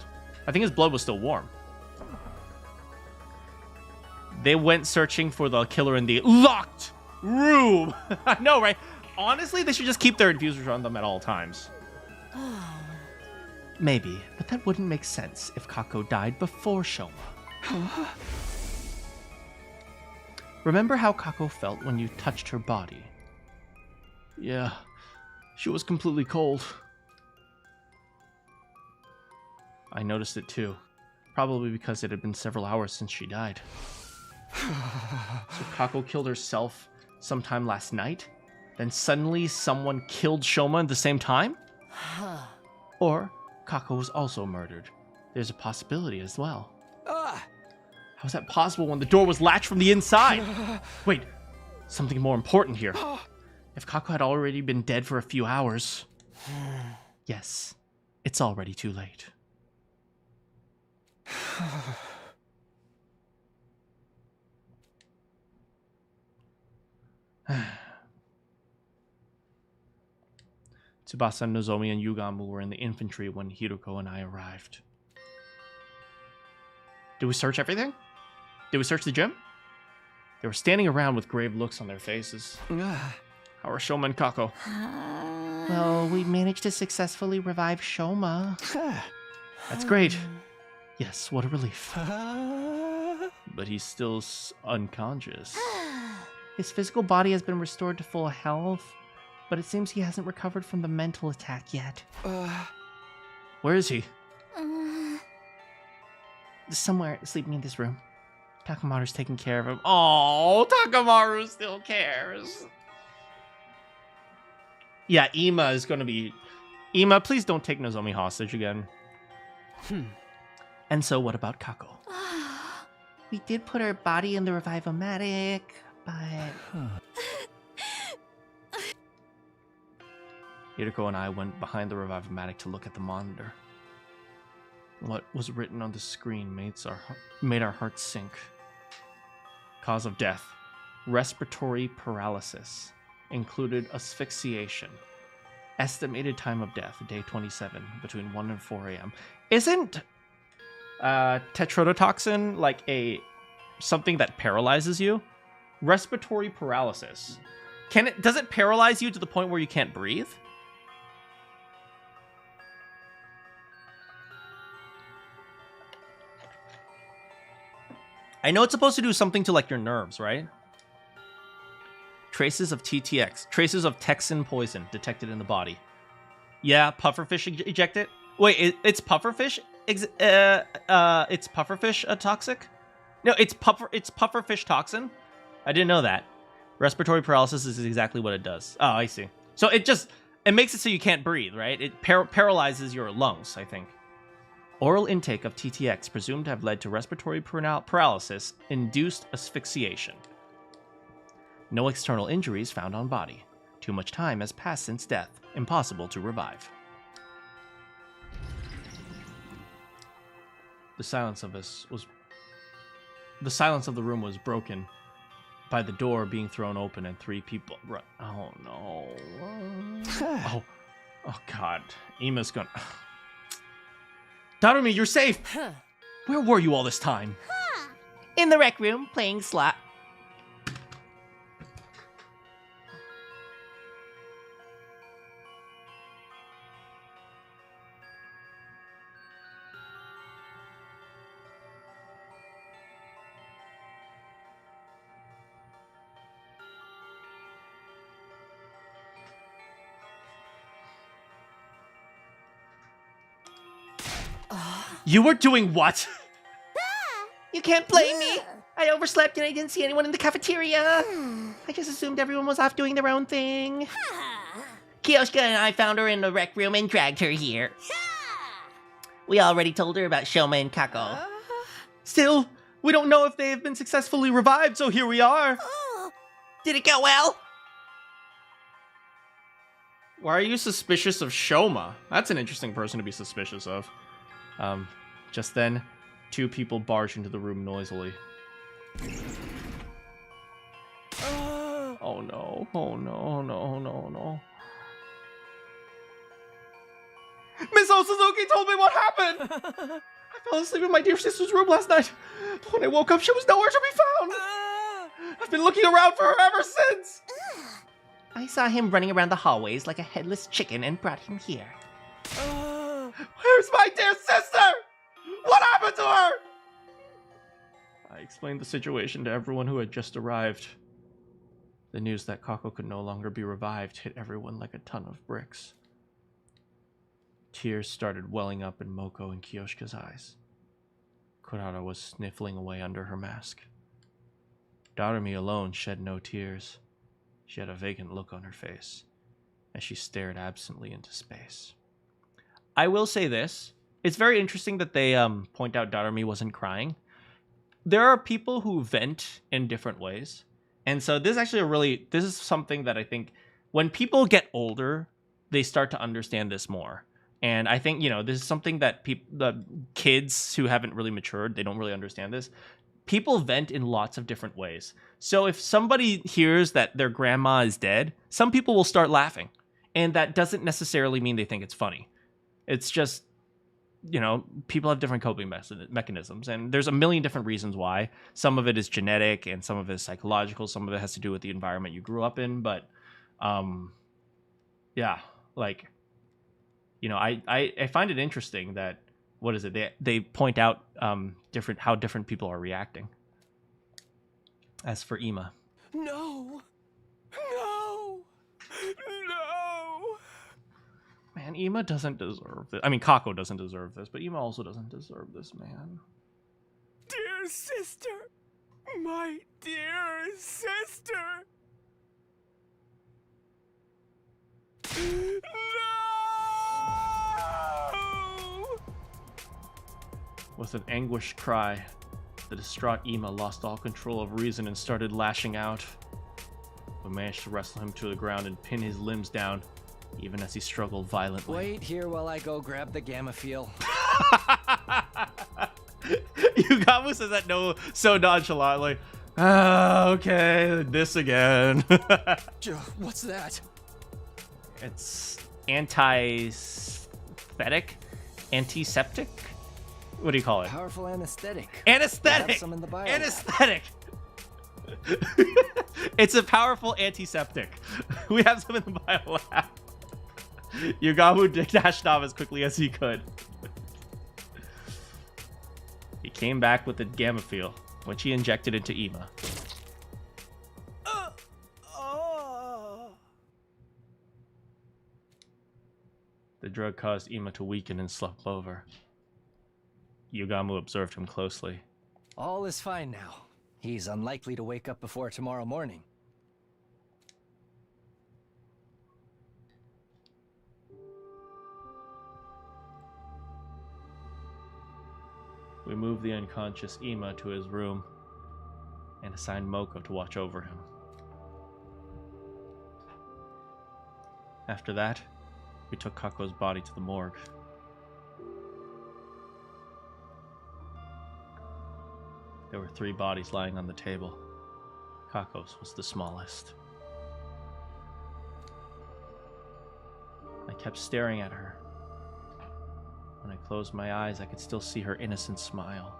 I think his blood was still warm. They went searching for the killer in the locked room. I know, right? Honestly, they should just keep their infusers on them at all times. Maybe, but that wouldn't make sense if Kako died before Shoma. Remember how Kako felt when you touched her body? Yeah, she was completely cold. I noticed it too. Probably because it had been several hours since she died. So Kako killed herself sometime last night? Then suddenly someone killed Shoma at the same time? Or Kako was also murdered. There's a possibility as well. How is that possible when the door was latched from the inside? Wait, something more important here. If Kako had already been dead for a few hours... Yes, it's already too late. Tsubasa, Nozomi, and Yugamu were in the infantry when Hiroko and I arrived. Did we search everything? Did we search the gym? They were standing around with grave looks on their faces. How are Shoma and Kako? Well, we managed to successfully revive Shoma. That's great. Yes, what a relief. But he's still unconscious. His physical body has been restored to full health, but it seems he hasn't recovered from the mental attack yet. Where is he? Somewhere sleeping in this room. Takamaru's taking care of him. Oh, Takamaru still cares. Yeah, Ima is going to be... Ima, please don't take Nozomi hostage again. And so what about Kako? We did put her body in the Revivomatic, but... Hiroko and I went behind the Revivomatic to look at the monitor. What was written on the screen made our hearts sink. Cause of death: respiratory paralysis. Included asphyxiation. Estimated time of death: day 27, between 1 and 4 a.m. Isn't tetrodotoxin like something that paralyzes you? Respiratory paralysis. Does it paralyze you to the point where you can't breathe? I know it's supposed to do something to like your nerves, right? Traces of TTX. Traces of Texan poison detected in the body. Yeah, pufferfish ejected. Wait, it's pufferfish it's pufferfish toxic? No, it's pufferfish toxin. I didn't know that. Respiratory paralysis is exactly what it does. Oh, I see. So it makes it so you can't breathe, right? It paralyzes your lungs, I think. Oral intake of TTX presumed to have led to respiratory paralysis, induced asphyxiation. No external injuries found on body. Too much time has passed since death. Impossible to revive. The silence of the room was broken by the door being thrown open and 3 people. Oh no! oh God! Ima's gone. Darumi, you're safe. Where were you all this time? In the rec room, playing slot. You were doing what? You can't blame me. I overslept and I didn't see anyone in the cafeteria. I just assumed everyone was off doing their own thing. Kyoshka and I found her in the rec room and dragged her here. We already told her about Shoma and Kako. Still, we don't know if they have been successfully revived, so here we are. Did it go well? Why are you suspicious of Shoma? That's an interesting person to be suspicious of. Just then, 2 people barged into the room noisily. Oh no, oh no, oh no, oh no, oh no. Miss Osuzuki told me what happened! I fell asleep in my dear sister's room last night. When I woke up, she was nowhere to be found. I've been looking around for her ever since. I saw him running around the hallways like a headless chicken and brought him here. Where's my dear sister? What happened to her? I explained the situation to everyone who had just arrived. The news that Kako could no longer be revived hit everyone like a ton of bricks. Tears started welling up in Moko and Kyoshika's eyes. Kurara was sniffling away under her mask. Darumi alone shed no tears. She had a vacant look on her face as she stared absently into space. I will say this. It's very interesting that they point out Darumi wasn't crying. There are people who vent in different ways. And so this is actually this is something that I think when people get older, they start to understand this more. And I think, this is something that the kids who haven't really matured, they don't really understand this. People vent in lots of different ways. So if somebody hears that their grandma is dead, some people will start laughing. And that doesn't necessarily mean they think it's funny. It's just, people have different coping mechanisms. And there's a million different reasons why. Some of it is genetic and some of it is psychological. Some of it has to do with the environment you grew up in. But, yeah, like, I find it interesting that, what is it? They point out how different people are reacting. As for Ima. No! Man, Ima doesn't deserve this. I mean, Kako doesn't deserve this, but Ima also doesn't deserve this, man. Dear sister! My dear sister! No! With an anguished cry, the distraught Ima lost all control of reason and started lashing out, but managed to wrestle him to the ground and pin his limbs down, even as he struggled violently. Wait here while I go grab the gamma fuel. Yugamu says that so nonchalantly. Okay, this again. What's that? It's antiseptic? What do you call it? Powerful anesthetic. Anesthetic! Have some in the bio Anesthetic! It's a powerful antiseptic. We have some in the bio lab. Yugamu dashed off as quickly as he could. He came back with the gamma fuel, which he injected into Ima. The drug caused Ima to weaken and slump over. Yugamu observed him closely. All is fine now. He's unlikely to wake up before tomorrow morning. We moved the unconscious Ima to his room and assigned Moko to watch over him. After that, we took Kako's body to the morgue. There were 3 bodies lying on the table. Kako's was the smallest. I kept staring at her. When I closed my eyes, I could still see her innocent smile.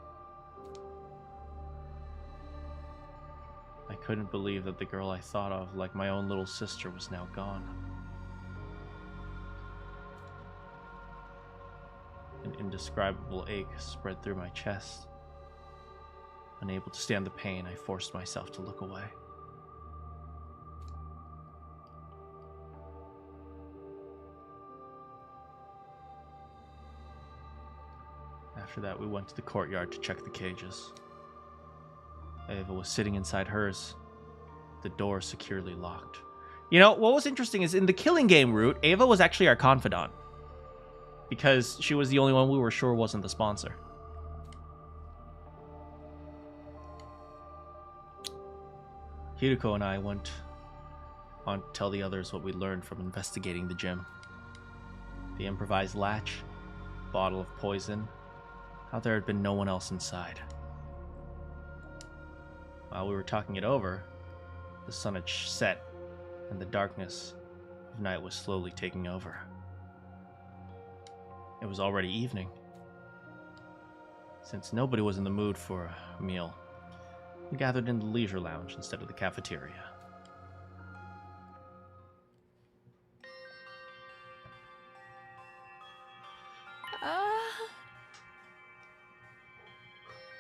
I couldn't believe that the girl I thought of like my own little sister was now gone. An indescribable ache spread through my chest. Unable to stand the pain, I forced myself to look away. After that, we went to the courtyard to check the cages. Ava was sitting inside hers, the door securely locked. You know, what was interesting is in the killing game route, Ava was actually our confidant. Because she was the only one we were sure wasn't the sponsor. Hiriko and I went on to tell the others what we learned from investigating the gym. The improvised latch, bottle of poison, how there had been no one else inside. While we were talking it over, the sun had set and the darkness of night was slowly taking over. It was already evening. Since nobody was in the mood for a meal, we gathered in the leisure lounge instead of the cafeteria.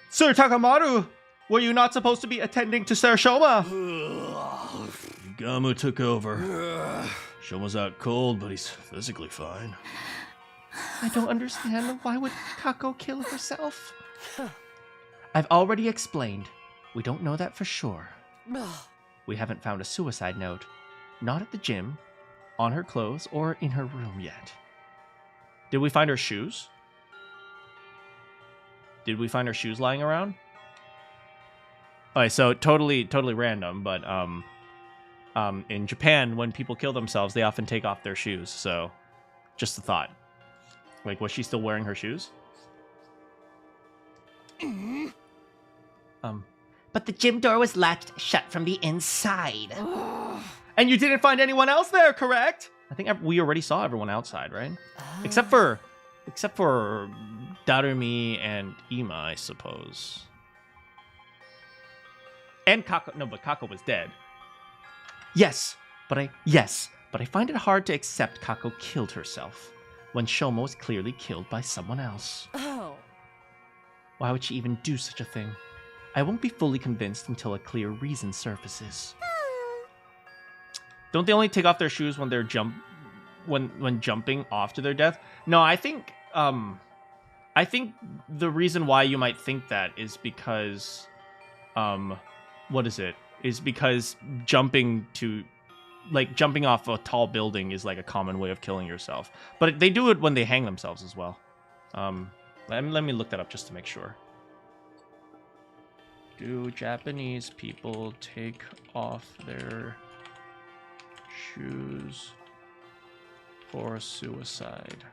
Sir Takamaru, were you not supposed to be attending to Sir Shoma? Gamu took over. Shoma's out cold, but he's physically fine. I don't understand. Why would Kako kill herself? I've already explained. We don't know that for sure. We haven't found a suicide note. Not at the gym, on her clothes, or in her room yet. Did we find her shoes? Did we find her shoes lying around? Alright, so totally random, but in Japan, when people kill themselves, they often take off their shoes, so just a thought. Like, was she still wearing her shoes? But the gym door was latched shut from the inside. And you didn't find anyone else there, correct? I think we already saw everyone outside, right? Except for Darumi and Ima, I suppose. And Kako. No, but Kako was dead. Yes, but I find it hard to accept Kako killed herself when Shoma was clearly killed by someone else. Oh. Why would she even do such a thing? I won't be fully convinced until a clear reason surfaces. Don't they only take off their shoes when they're when jumping off to their death? No, I think the reason why you might think that is because is because jumping off a tall building is like a common way of killing yourself. But they do it when they hang themselves as well. Let me look that up just to make sure. Do Japanese people take off their shoes for suicide?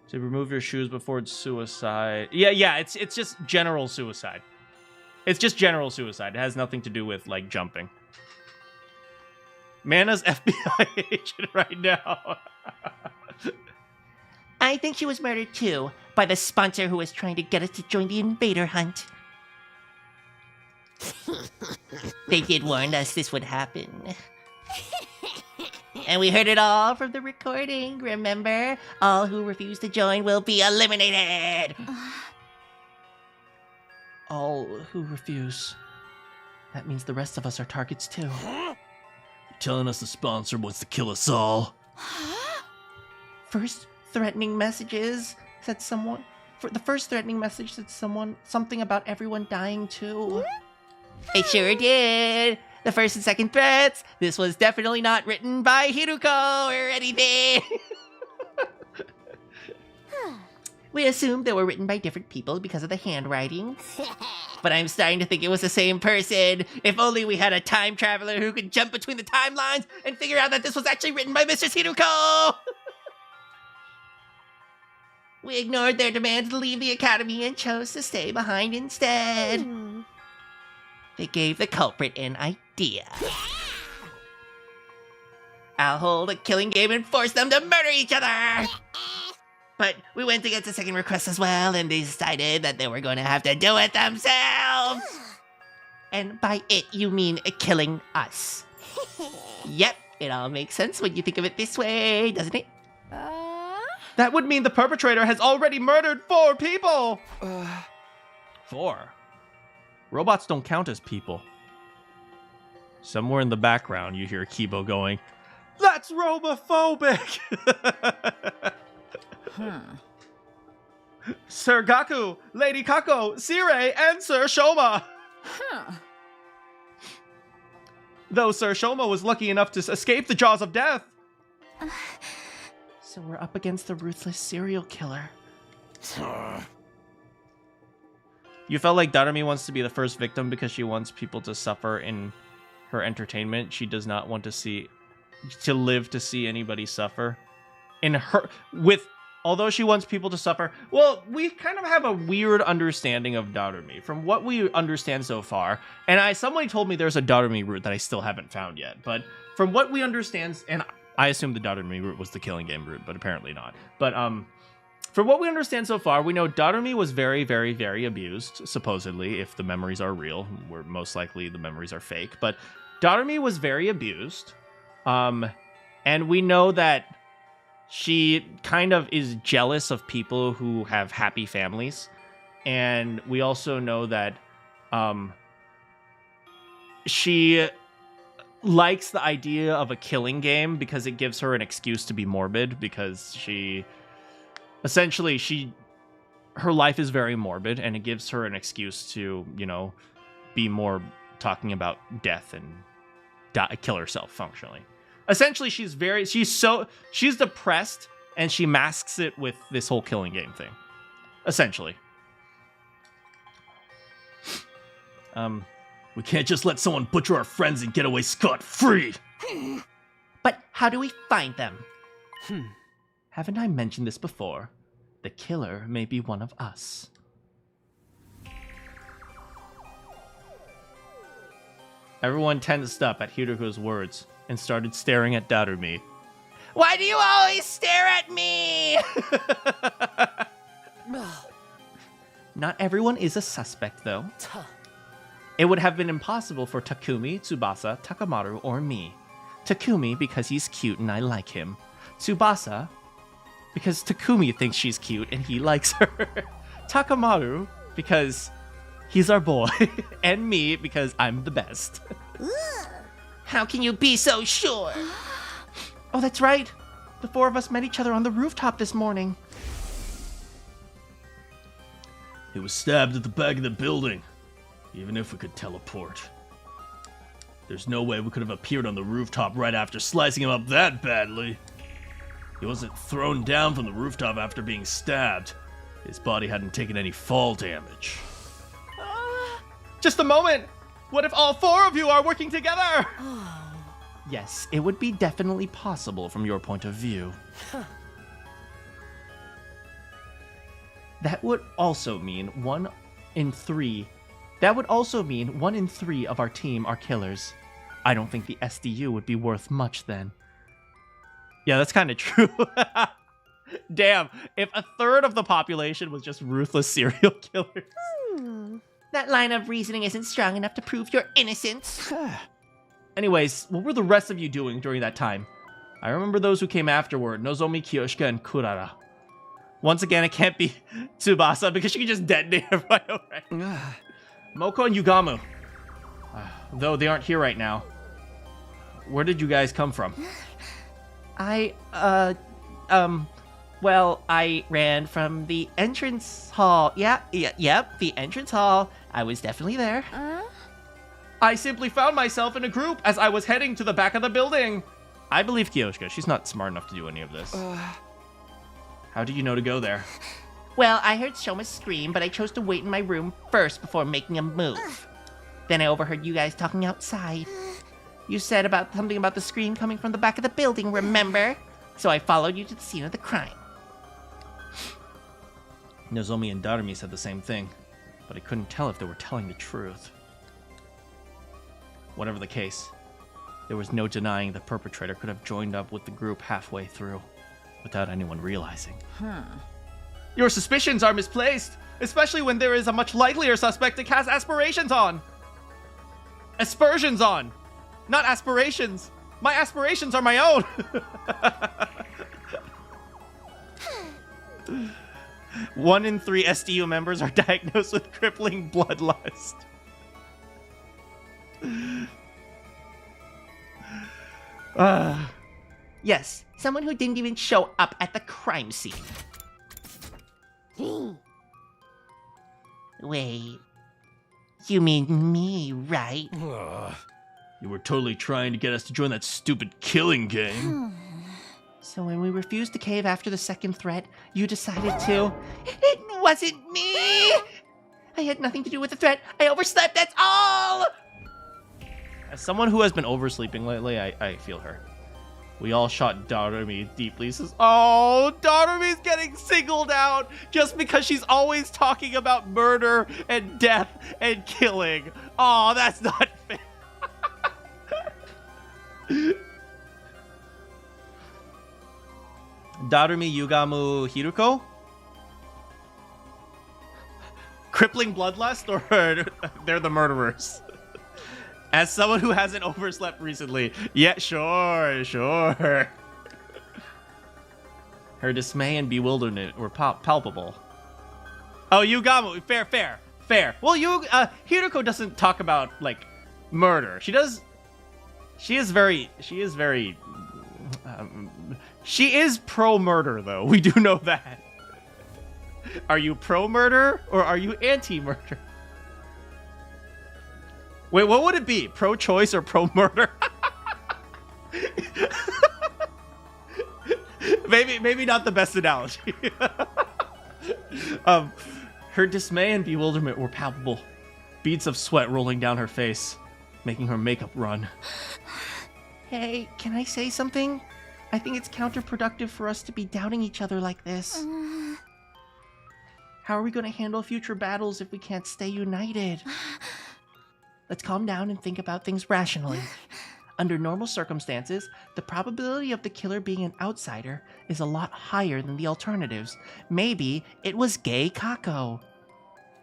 To remove your shoes before suicide. Yeah, it's just general suicide. It's just general suicide. It has nothing to do with like jumping. Mana's FBI agent right now. I think she was murdered too, by the sponsor who was trying to get us to join the invader hunt. They did warn us this would happen. And we heard it all from the recording, remember? All who refuse to join will be eliminated! All who refuse. That means the rest of us are targets too. Telling us the sponsor wants to kill us all. First threatening messages said someone. The first threatening message said something about everyone dying too. It sure did. The first and second threats. This was definitely not written by Hiruko or anything. We assumed they were written by different people because of the handwriting. But I'm starting to think it was the same person. If only we had a time traveler who could jump between the timelines and figure out that this was actually written by Mr. Hiruko. We ignored their demand to leave the academy and chose to stay behind instead. They gave the culprit an idea. I'll hold a killing game and force them to murder each other. But we went against the second request as well, and they decided that they were going to have to do it themselves. And by it, you mean killing us. Yep, it all makes sense when you think of it this way, doesn't it? That would mean the perpetrator has already murdered 4 people! 4? Robots don't count as people. Somewhere in the background, you hear Kibo going, "That's robophobic!" Sir Gaku, Lady Kako, Sirei, and Sir Shoma. Though Sir Shoma was lucky enough to escape the jaws of death. So we're up against the ruthless serial killer. You felt like Darumi wants to be the first victim because she wants people to suffer in her entertainment. She does not want to live to see anybody suffer. Although she wants people to suffer, well, we kind of have a weird understanding of Darumi from what we understand so far. And somebody told me there's a Darumi route that I still haven't found yet. But from what we understand, and I assume the Darumi route was the killing game route, but apparently not. But from what we understand so far, we know Darumi was very, very, very abused, supposedly, if the memories are real. Where most likely the memories are fake. But Darumi was very abused. And we know that she kind of is jealous of people who have happy families. And we also know that she likes the idea of a killing game because it gives her an excuse to be morbid, because her life is very morbid, and it gives her an excuse to, be more talking about death and kill herself functionally. Essentially, she's depressed, and she masks it with this whole killing game thing. Essentially. We can't just let someone butcher our friends and get away scot-free! But how do we find them? Haven't I mentioned this before? The killer may be one of us. Everyone tensed up at Hiruko's words and started staring at Darumi. Why do you always stare at me? Not everyone is a suspect, though. It would have been impossible for Takumi, Tsubasa, Takamaru, or me. Takumi, because he's cute and I like him. Tsubasa, because Takumi thinks she's cute and he likes her. Takamaru, because he's our boy. And me, because I'm the best. How can you be so sure? Oh, that's right. The 4 of us met each other on the rooftop this morning. He was stabbed at the back of the building. Even if we could teleport. There's no way we could have appeared on the rooftop right after slicing him up that badly. He wasn't thrown down from the rooftop after being stabbed. His body hadn't taken any fall damage. Just a moment! What if all 4 of you are working together? Yes, it would be definitely possible from your point of view. That would also mean 1 in 3 of our team are killers. I don't think the SDU would be worth much then. Yeah, that's kind of true. Damn, if a third of the population was just ruthless serial killers. That line of reasoning isn't strong enough to prove your innocence. Anyways, what were the rest of you doing during that time? I remember those who came afterward, Nozomi, Kiyoshika, and Kurara. Once again, it can't be Tsubasa because she can just detonate her right away. Moko and Yugamu. Though they aren't here right now. Where did you guys come from? Well, I ran from the entrance hall. Yep, the entrance hall. I was definitely there. I simply found myself in a group as I was heading to the back of the building. I believe Kyoshka. She's not smart enough to do any of this. How do you know to go there? Well, I heard Shoma scream, but I chose to wait in my room first before making a move. Then I overheard you guys talking outside. You said something about the scream coming from the back of the building, remember? So I followed you to the scene of the crime. Nozomi and Darumi said the same thing, but I couldn't tell if they were telling the truth. Whatever the case, there was no denying the perpetrator could have joined up with the group halfway through, without anyone realizing. Your suspicions are misplaced, especially when there is a much likelier suspect to cast aspersions on. Aspersions on, not aspirations. My aspirations are my own. 1 in 3 SDU members are diagnosed with crippling bloodlust. Yes, someone who didn't even show up at the crime scene. Wait, you mean me, right? You were totally trying to get us to join that stupid killing game. So when we refused to cave after the second threat, you decided to... It wasn't me! I had nothing to do with the threat. I overslept, that's all! As someone who has been oversleeping lately, I feel her. We all shot Darumi deeply. Says, oh, Darumi's getting singled out just because she's always talking about murder and death and killing. Oh, that's not fair. Darumi, Yugamu, Hiruko? Crippling bloodlust, or they're the murderers? As someone who hasn't overslept recently, yeah, sure. Her dismay and bewilderment were palpable. Oh, Yugamu, fair. Well, Hiruko doesn't talk about, like, murder. She is pro-murder, though. We do know that. Are you pro-murder, or are you anti-murder? Wait, what would it be? Pro-choice or pro-murder? maybe not the best analogy. Her dismay and bewilderment were palpable. Beads of sweat rolling down her face, making her makeup run. Hey, can I say something? I think it's counterproductive for us to be doubting each other like this. How are we going to handle future battles if we can't stay united? Let's calm down and think about things rationally. Under normal circumstances, the probability of the killer being an outsider is a lot higher than the alternatives. Maybe it was gay Kako.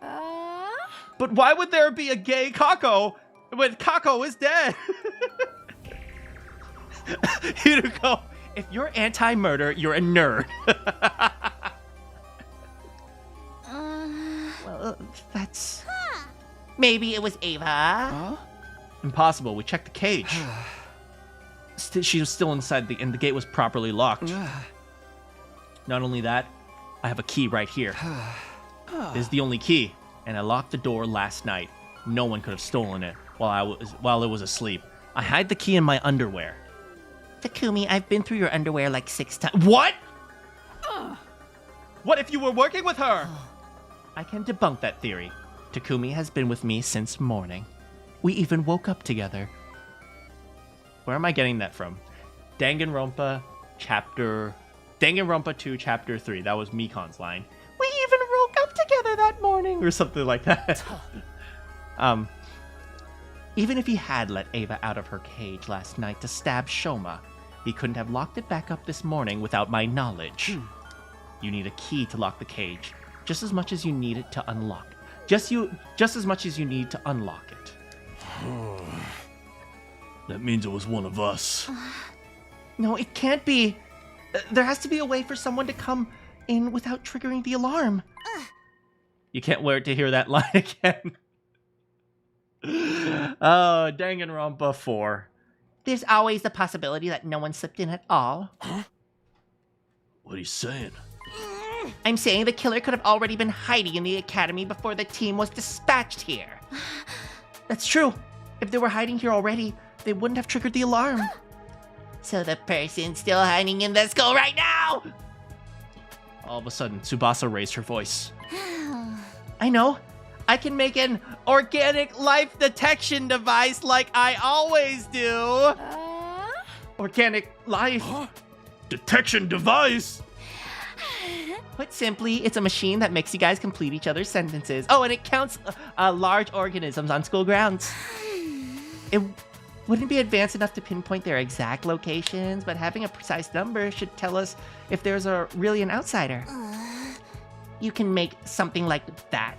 But why would there be a gay Kako when Kako is dead? Hiruko, if you're anti-murder, you're a nerd. Well, that's... Maybe it was Ava. Impossible. We checked the cage. She was still inside, and the gate was properly locked. Not only that, I have a key right here. This is the only key, and I locked the door last night. No one could have stolen it while it was asleep. I hide the key in my underwear. Takumi, I've been through your underwear like 6 times. What? What if you were working with her? I can debunk that theory. Takumi has been with me since morning. We even woke up together. Where am I getting that from? Danganronpa 2, Chapter 3. That was Mikon's line. We even woke up together that morning, or something like that. Even if he had let Ava out of her cage last night to stab Shoma, he couldn't have locked it back up this morning without my knowledge. You need a key to lock the cage, just as much as you need it to unlock. Just as much as you need to unlock it. That means it was one of us. No, it can't be. There has to be a way for someone to come in without triggering the alarm. You can't wait to hear that line again. Oh, Danganronpa 4. There's always the possibility that no one slipped in at all. What are you saying? I'm saying the killer could have already been hiding in the academy before the team was dispatched here. That's true. If they were hiding here already, they wouldn't have triggered the alarm. So the person's still hiding in the school right now! All of a sudden, Tsubasa raised her voice. I know. I can make an organic life detection device like I always do. Organic life Detection device? Put simply, it's a machine that makes you guys complete each other's sentences. Oh, and it counts large organisms on school grounds. It wouldn't be advanced enough to pinpoint their exact locations, but having a precise number should tell us if there's really an outsider. You can make something like that.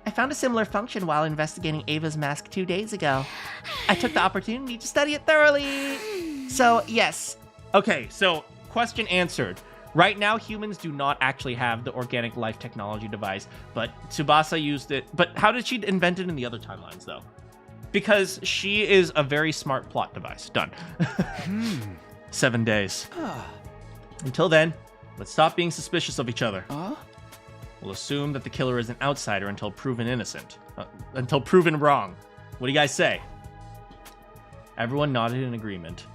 I found a similar function while investigating Ava's mask 2 days ago. I took the opportunity to study it thoroughly. So, yes. Okay, so question answered. Right now, humans do not actually have the organic life technology device, but Tsubasa used it. But how did she invent it in the other timelines, though? Because she is a very smart plot device. Done. 7 days. Until then, let's stop being suspicious of each other. We'll assume that the killer is an outsider until proven innocent. Until proven wrong. What do you guys say? Everyone nodded in agreement.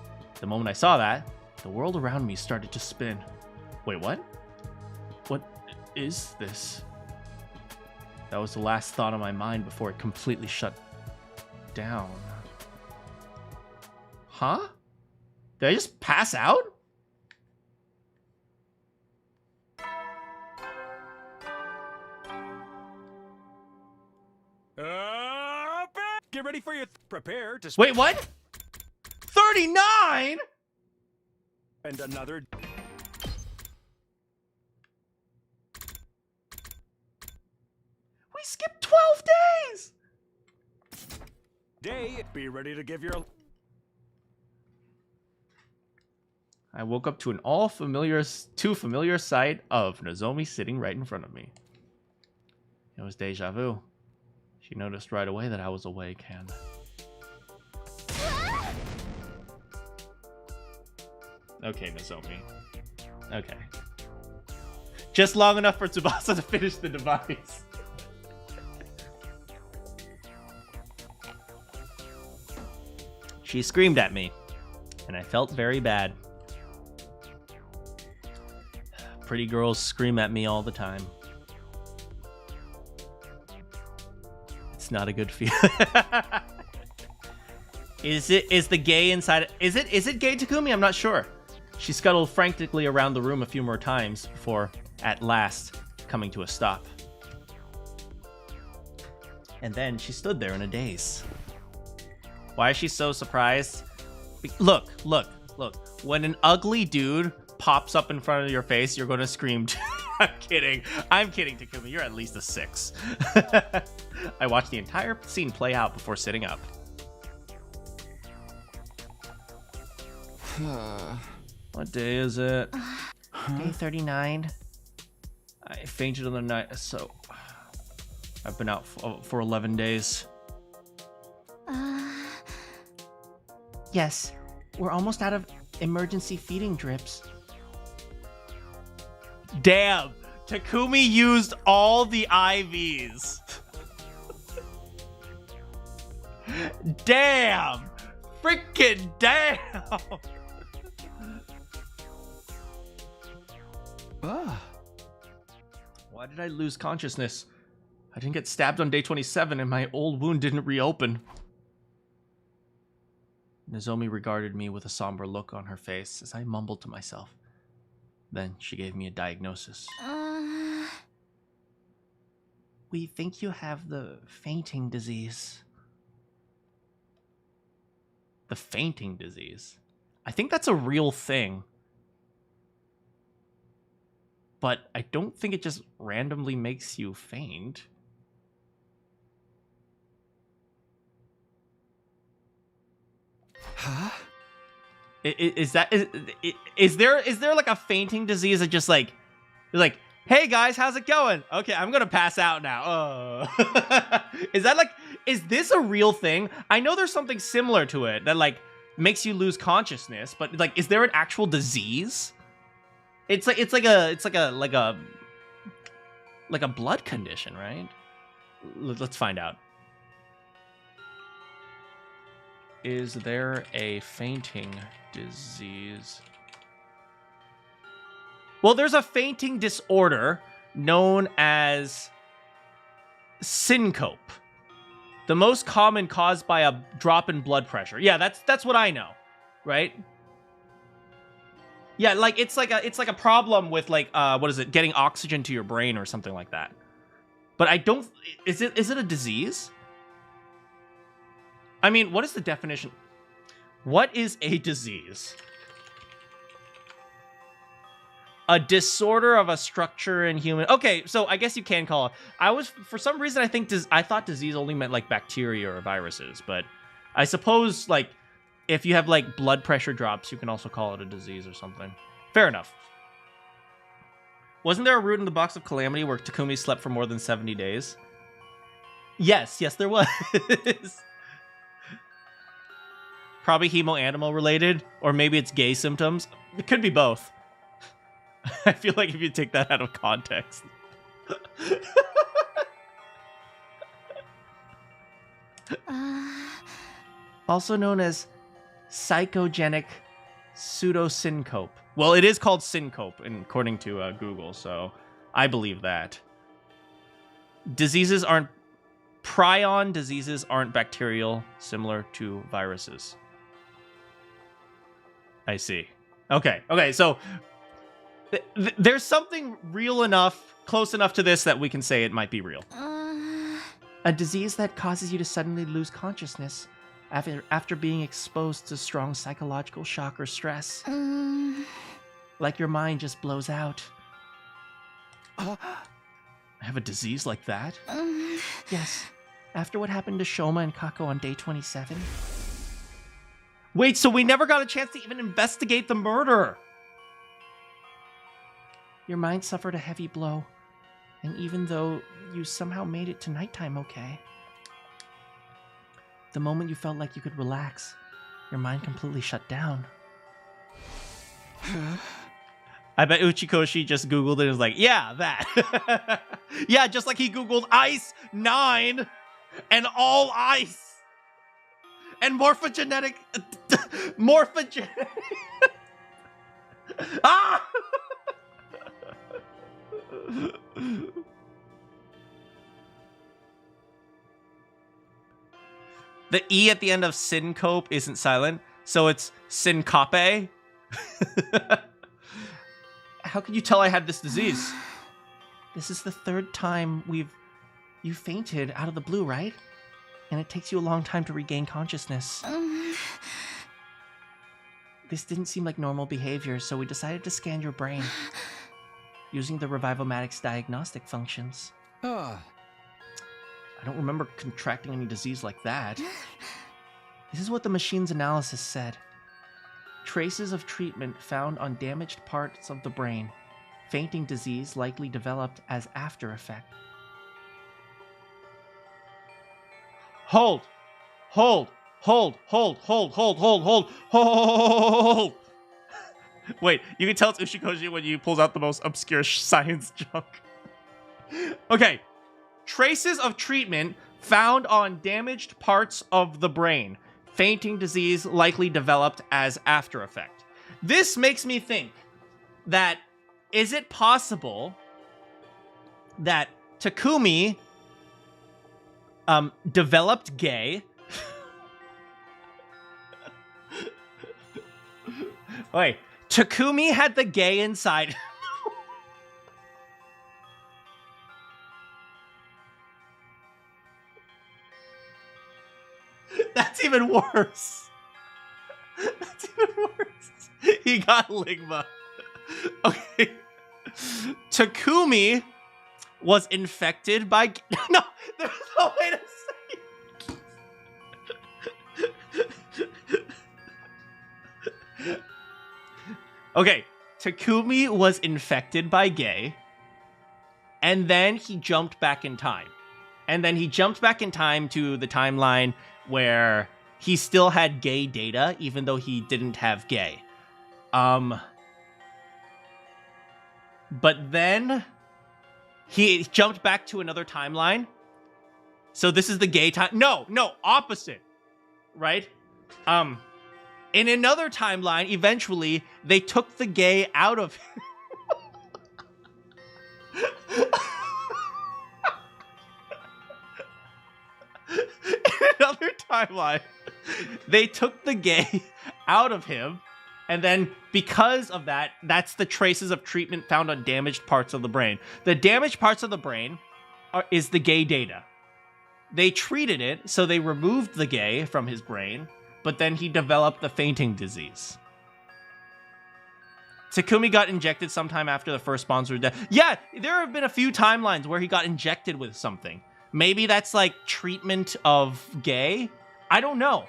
The moment I saw that, the world around me started to spin. Wait, what? What is this? That was the last thought on my mind before it completely shut down. Huh? Did I just pass out? Get ready for your prepare to Wait, what? 39? and another We skipped 12 days! day. Be ready to give your I woke up to an too familiar sight of Nozomi sitting right in front of me. It was deja vu. She noticed right away that I was awake, and... Okay, Nozomi. Okay. Just long enough for Tsubasa to finish the device. She screamed at me, and I felt very bad. Pretty girls scream at me all the time. It's not a good feeling. Is the gay inside? Is it gay, Takumi? I'm not sure. She scuttled frantically around the room a few more times before, at last, coming to a stop. And then she stood there in a daze. Why is she so surprised? Look. When an ugly dude pops up in front of your face, you're gonna scream. I'm kidding, Takumi. You're at least a 6. I watched the entire scene play out before sitting up. What day is it? Day 39. I fainted on the night, so I've been out for 11 days. Yes, we're almost out of emergency feeding drips. Damn, Takumi used all the IVs. Damn, freaking damn. Why did I lose consciousness? I didn't get stabbed on day 27 and my old wound didn't reopen. Nozomi regarded me with a somber look on her face as I mumbled to myself. Then she gave me a diagnosis. We think you have the fainting disease. The fainting disease? I think that's a real thing. But I don't think it just randomly makes you faint. Huh? Is there like a fainting disease that just like, you're like, hey guys, how's it going? Okay, I'm gonna pass out now. Oh. Is this a real thing? I know there's something similar to it that like makes you lose consciousness, but like, is there an actual disease? It's like a blood condition, right? Let's find out. Is there a fainting disease? Well, there's a fainting disorder known as syncope. The most common caused by a drop in blood pressure. Yeah, that's what I know, right? Yeah, like it's like a problem with like what is it? Getting oxygen to your brain or something like that. But I don't. Is it a disease? I mean, what is the definition? What is a disease? A disorder of a structure in human. Okay, so I guess you can call it. For some reason, I thought disease only meant like bacteria or viruses, but I suppose like if you have like blood pressure drops, you can also call it a disease or something. Fair enough. Wasn't there a root in the Box of Calamity where Takumi slept for more than 70 days? Yes, there was. Probably hemo-animal related, or maybe it's gay symptoms. It could be both. I feel like if you take that out of context. Also known as psychogenic pseudosyncope. Well, it is called syncope, according to Google, so I believe that. Prion diseases aren't bacterial, similar to viruses. I see. Okay, so there's something real enough, close enough to this that we can say it might be real. A disease that causes you to suddenly lose consciousness after being exposed to strong psychological shock or stress. Like your mind just blows out. I have a disease like that? Yes. After what happened to Shoma and Kako on day 27. Wait, so we never got a chance to even investigate the murder? Your mind suffered a heavy blow. And even though you somehow made it to nighttime okay, the moment you felt like you could relax, your mind completely shut down. I bet Uchikoshi just Googled it and was like, yeah, that. Yeah, just like he Googled Ice 9 and all ice. And morphogenetic. Ah! The E at the end of syncope isn't silent, so it's syncope. How can you tell I had this disease? This is the third time you fainted out of the blue, right? And it takes you a long time to regain consciousness. This didn't seem like normal behavior, so we decided to scan your brain using the Revivomatics diagnostic functions. Ah. I don't remember contracting any disease like that. This is what the machine's analysis said. Traces of treatment found on damaged parts of the brain. Fainting disease likely developed as after effect. Hold. Wait, you can tell it's Ushikoshi when you pulls out the most obscure science junk. Okay. Traces of treatment found on damaged parts of the brain. Fainting disease likely developed as after effect. This makes me think that is it possible that Takumi developed gay? Wait, Takumi had the gay inside. That's even worse. That's even worse. He got Ligma. Okay. Takumi was infected by... No, there's no way to say it. Okay, Takumi was infected by gay, and then he jumped back in time. And then he jumped back in time to the timeline where he still had gay data, even though he didn't have gay. But then he jumped back to another timeline. So this is the gay time. No, opposite. Right? In another timeline, eventually, they took the gay out of him. In another timeline, they took the gay out of him. And then because of that, that's the traces of treatment found on damaged parts of the brain. The damaged parts of the brain is the gay data. They treated it, so they removed the gay from his brain, but then he developed the fainting disease. Takumi got injected sometime after the first sponsor death. Yeah, there have been a few timelines where he got injected with something. Maybe that's like treatment of gay? I don't know.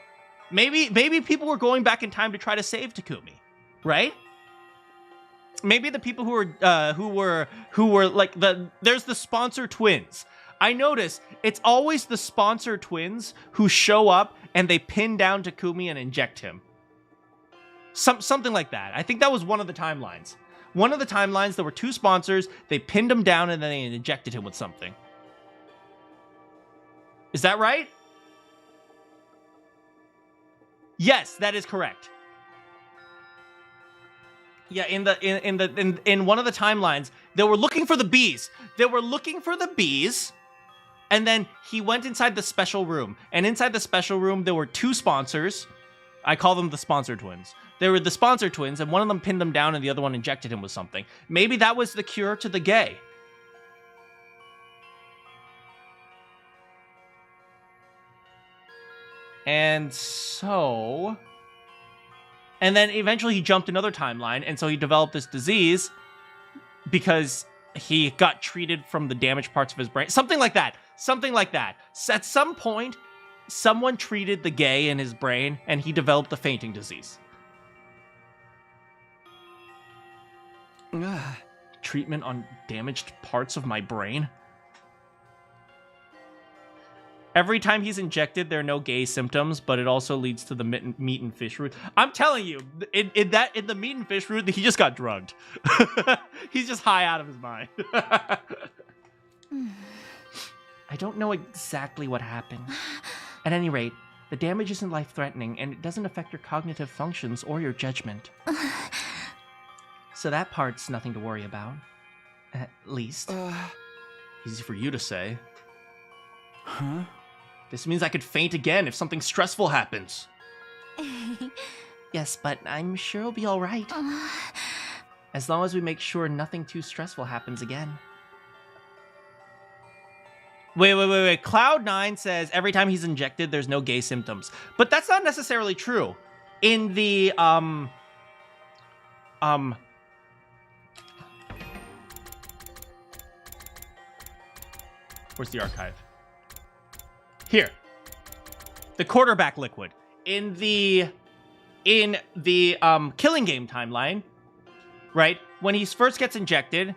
Maybe people were going back in time to try to save Takumi, right? Maybe the people who were like there's the sponsor twins. I notice it's always the sponsor twins who show up and they pin down Takumi and inject him. Something like that. I think that was one of the timelines. One of the timelines, there were two sponsors, they pinned him down and then they injected him with something. Is that right? Yes, that is correct. Yeah, in one of the timelines, they were looking for the bees. And then he went inside the special room. And inside the special room, there were two sponsors. I call them the sponsor twins. They were the sponsor twins, and one of them pinned them down and the other one injected him with something. Maybe that was the cure to the gay. And then eventually he jumped another timeline, and so he developed this disease because he got treated from the damaged parts of his brain. Something like that. At some point, someone treated the gay in his brain, and he developed the fainting disease. Treatment on damaged parts of my brain? Every time he's injected, there are no gay symptoms, but it also leads to the meat and fish root. I'm telling you, in the meat and fish root, he just got drugged. He's just high out of his mind. I don't know exactly what happened. At any rate, the damage isn't life-threatening, and it doesn't affect your cognitive functions or your judgment. So that part's nothing to worry about. At least. Easy for you to say. Huh? This means I could faint again if something stressful happens. Yes, but I'm sure it'll be alright. As long as we make sure nothing too stressful happens again. Wait. Cloud9 says every time he's injected, there's no gay symptoms. But that's not necessarily true. In the, where's the archive? Here. The quarterback liquid. In the Killing Game timeline, right? When he first gets injected,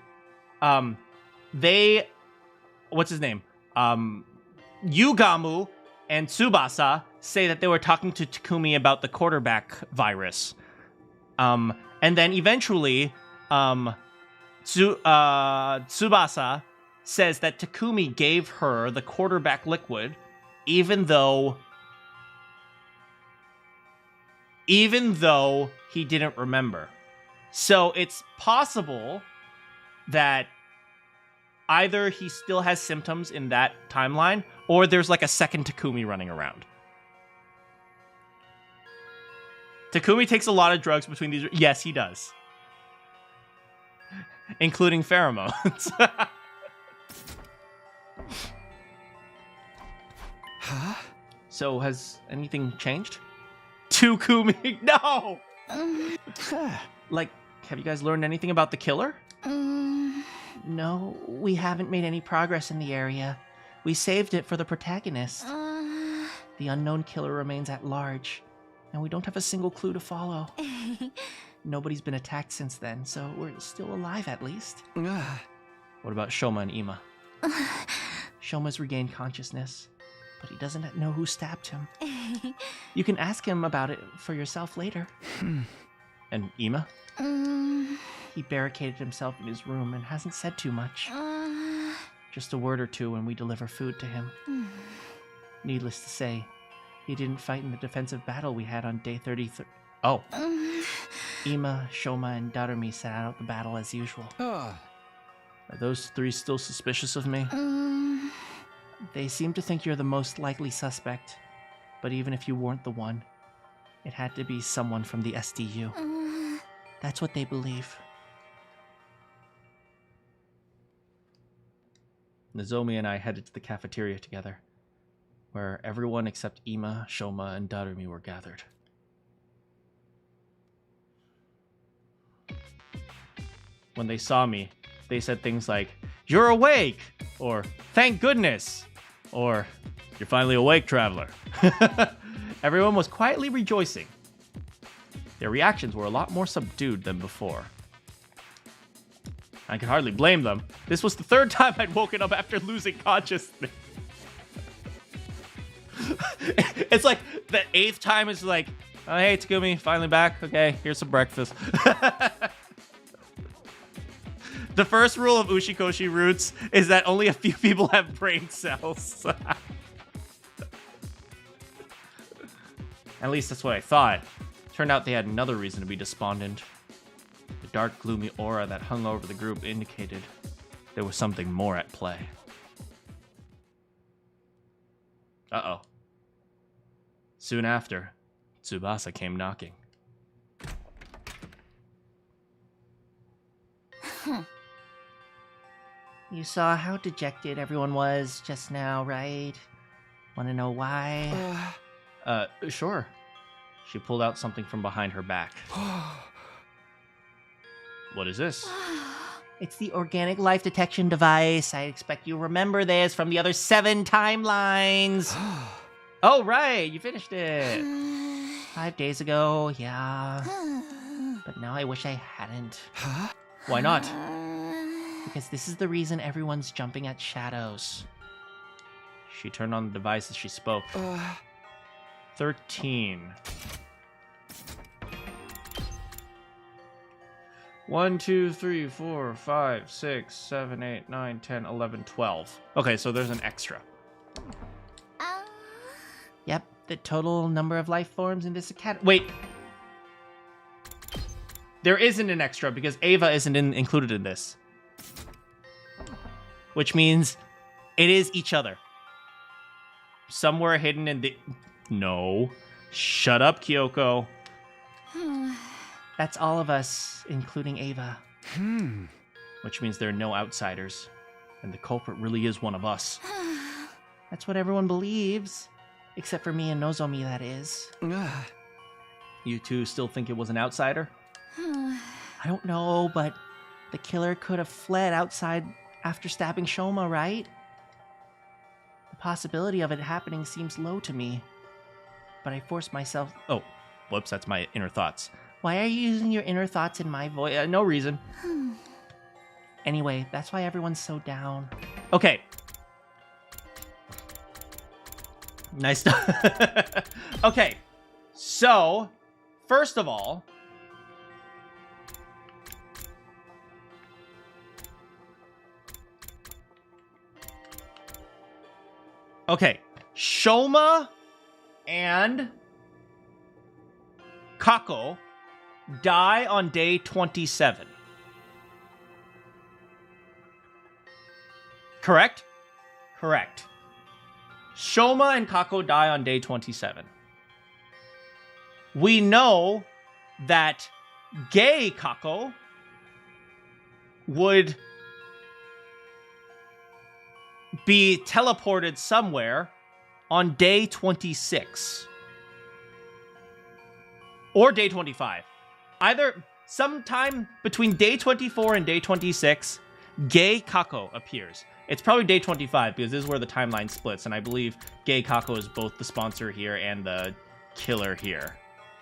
what's his name? Yugamu and Tsubasa say that they were talking to Takumi about the quarterback virus. And then eventually, Tsubasa says that Takumi gave her the quarterback liquid, even though he didn't remember. So it's possible that either he still has symptoms in that timeline, or there's like a second Takumi running around. Takumi takes a lot of drugs between these. Yes, he does. Including pheromones. Huh? So has anything changed? Takumi, no! Like, have you guys learned anything about the killer? No, we haven't made any progress in the area. We saved it for the protagonist. The unknown killer remains at large, and we don't have a single clue to follow. Nobody's been attacked since then, so we're still alive at least. What about Shoma and Ima? Shoma's regained consciousness. but he doesn't know who stabbed him. You can ask him about it for yourself later. And Ima? He barricaded himself in his room and hasn't said too much. Just a word or two when we deliver food to him. Needless to say, he didn't fight in the defensive battle we had on day 33. Oh. Ima, Shoma, and Darumi sat out the battle as usual. Are those three still suspicious of me? They seem to think you're the most likely suspect, but even if you weren't the one, it had to be someone from the SDU. That's what they believe. Nozomi and I headed to the cafeteria together, where everyone except Ima, Shoma, and Darumi were gathered. When they saw me, they said things like, "You're awake!" or "Thank goodness!" or "You're finally awake, traveler." Everyone was quietly rejoicing. Their reactions were a lot more subdued than before. I could hardly blame them. This was the third time I'd woken up after losing consciousness. It's like the 8th time is like, "Oh, hey, Takumi, finally back. Okay, here's some breakfast." The first rule of Ushikoshi roots is that only a few people have brain cells. At least that's what I thought. Turned out they had another reason to be despondent. The dark, gloomy aura that hung over the group indicated there was something more at play. Uh-oh. Soon after, Tsubasa came knocking. You saw how dejected everyone was just now, right? Want to know why? Sure. She pulled out something from behind her back. What is this? It's the organic life detection device. I expect you remember this from the other 7 timelines. Oh, right. You finished it. 5 days ago, yeah. But now I wish I hadn't. Why not? Because this is the reason everyone's jumping at shadows. She turned on the device as she spoke. 13. 1, 2, 3, 4, 5, 6, 7, 8, 9, 10, 11, 12. Okay, so there's an extra. Yep, the total number of life forms in this academy. Wait. There isn't an extra because Ava isn't included in this. Which means it is each other. Somewhere hidden in the... No. Shut up, Kyoko. That's all of us, including Ava. Which means there are no outsiders. And the culprit really is one of us. That's what everyone believes. Except for me and Nozomi, that is. You two still think it was an outsider? I don't know, but the killer could have fled outside after stabbing Shoma, right? The possibility of it happening seems low to me. But I forced myself... Oh, whoops, that's my inner thoughts. Why are you using your inner thoughts in my voice? No reason. Anyway, that's why everyone's so down. Okay. Nice stuff. Okay, so, first of all... Okay, Shoma and Kako die on day 27. Correct? Correct. Shoma and Kako die on day 27. We know that gay Kako would be teleported somewhere on day 26. Or day 25. Either sometime between day 24 and day 26, gay Kako appears. It's probably day 25 because this is where the timeline splits, and I believe gay Kako is both the sponsor here and the killer here.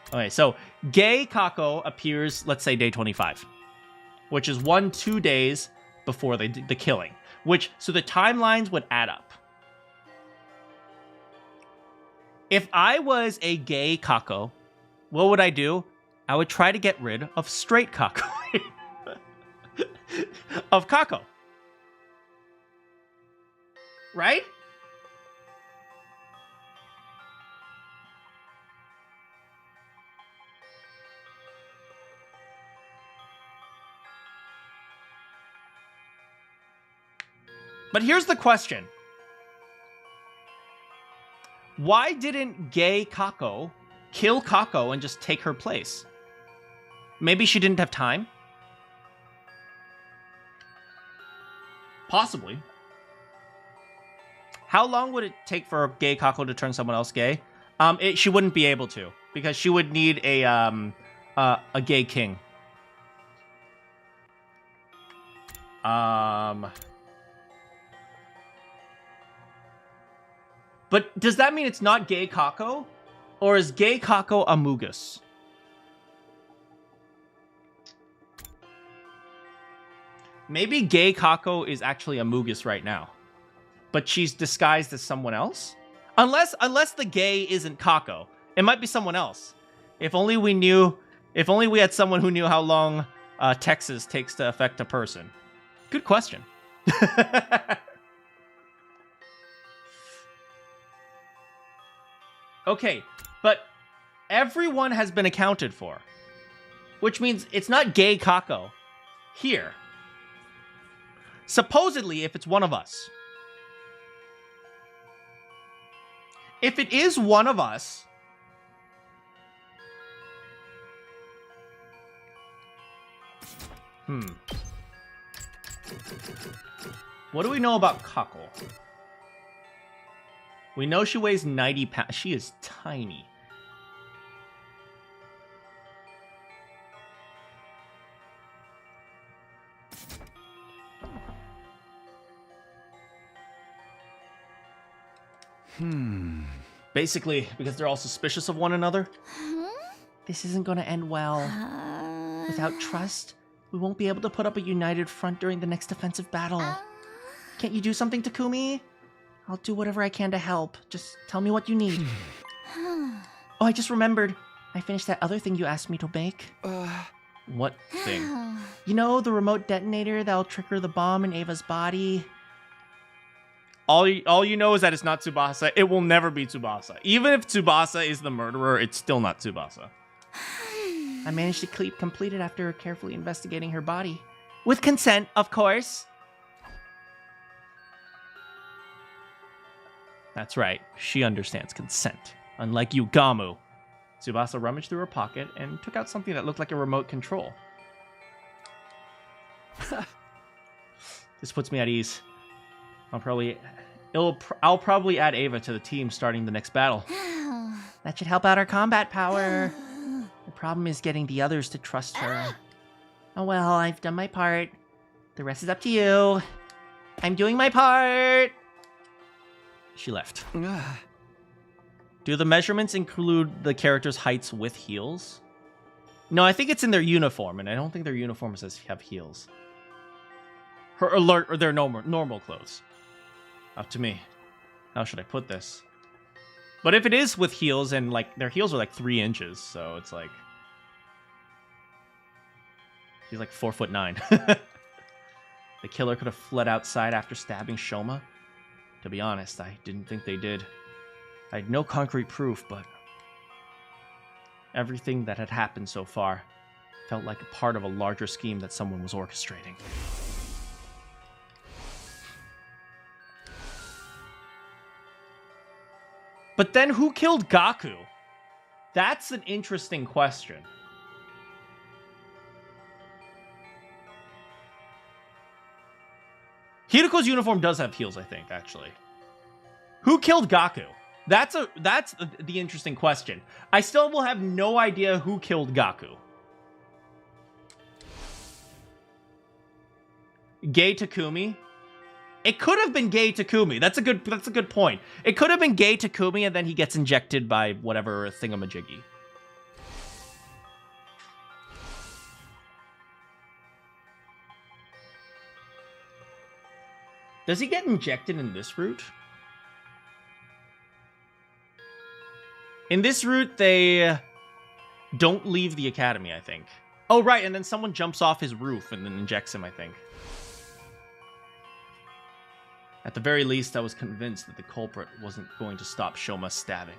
Okay, so gay Kako appears, let's say day 25, which is 1-2 days before the killing. So the timelines would add up. If I was a gay Kako, what would I do? I would try to get rid of straight Kako. Of Kako. Right? But here's the question. Why didn't gay Kako kill Kako and just take her place? Maybe she didn't have time? Possibly. How long would it take for gay Kako to turn someone else gay? She wouldn't be able to, because she would need a gay king. But does that mean it's not gay Kako? Or is gay Kako a Mugus? Maybe gay Kako is actually a Mugus right now. But she's disguised as someone else? Unless the gay isn't Kako. It might be someone else. If only we had someone who knew how long Texas takes to affect a person. Good question. Okay, but everyone has been accounted for. Which means it's not gay Kako here. Supposedly, if it's one of us. If it is one of us, what do we know about Kako? We know she weighs 90 pounds. She is tiny. Basically, because they're all suspicious of one another. This isn't going to end well. Without trust, we won't be able to put up a united front during the next defensive battle. Can't you do something, Takumi? I'll do whatever I can to help. Just tell me what you need. Oh, I just remembered. I finished that other thing you asked me to make. What thing? You know, the remote detonator that'll trigger the bomb in Ava's body? All you know is that it's not Tsubasa. It will never be Tsubasa. Even if Tsubasa is the murderer, it's still not Tsubasa. I managed to complete it after carefully investigating her body. With consent, of course. That's right. She understands consent. Unlike you, Gamu. Tsubasa rummaged through her pocket and took out something that looked like a remote control. This puts me at ease. I'll probably add Ava to the team starting the next battle. That should help out our combat power. The problem is getting the others to trust her. Oh well, I've done my part. The rest is up to you. I'm doing my part. She left. Do the measurements include the characters' heights with heels? No, I think it's in their uniform, and I don't think their uniform says have heels. Her alert or their normal clothes. Up to me. How should I put this? But if it is with heels, and like their heels are like 3 inches, so it's like she's like 4'9". The killer could have fled outside after stabbing Shoma. To be honest, I didn't think they did. I had no concrete proof, but everything that had happened so far felt like a part of a larger scheme that someone was orchestrating. But then who killed Gaku? That's an interesting question. Hiruko's uniform does have heels, I think, actually. Who killed Gaku? That's the interesting question. I still will have no idea who killed Gaku. Gay Takumi? It could have been Gay Takumi. That's a good point. It could have been Gay Takumi and then he gets injected by whatever thingamajiggy. Does he get injected in this route? In this route, they don't leave the academy, I think. Oh, right, and then someone jumps off his roof and then injects him, I think. At the very least, I was convinced that the culprit wasn't going to stop Shoma's stabbing.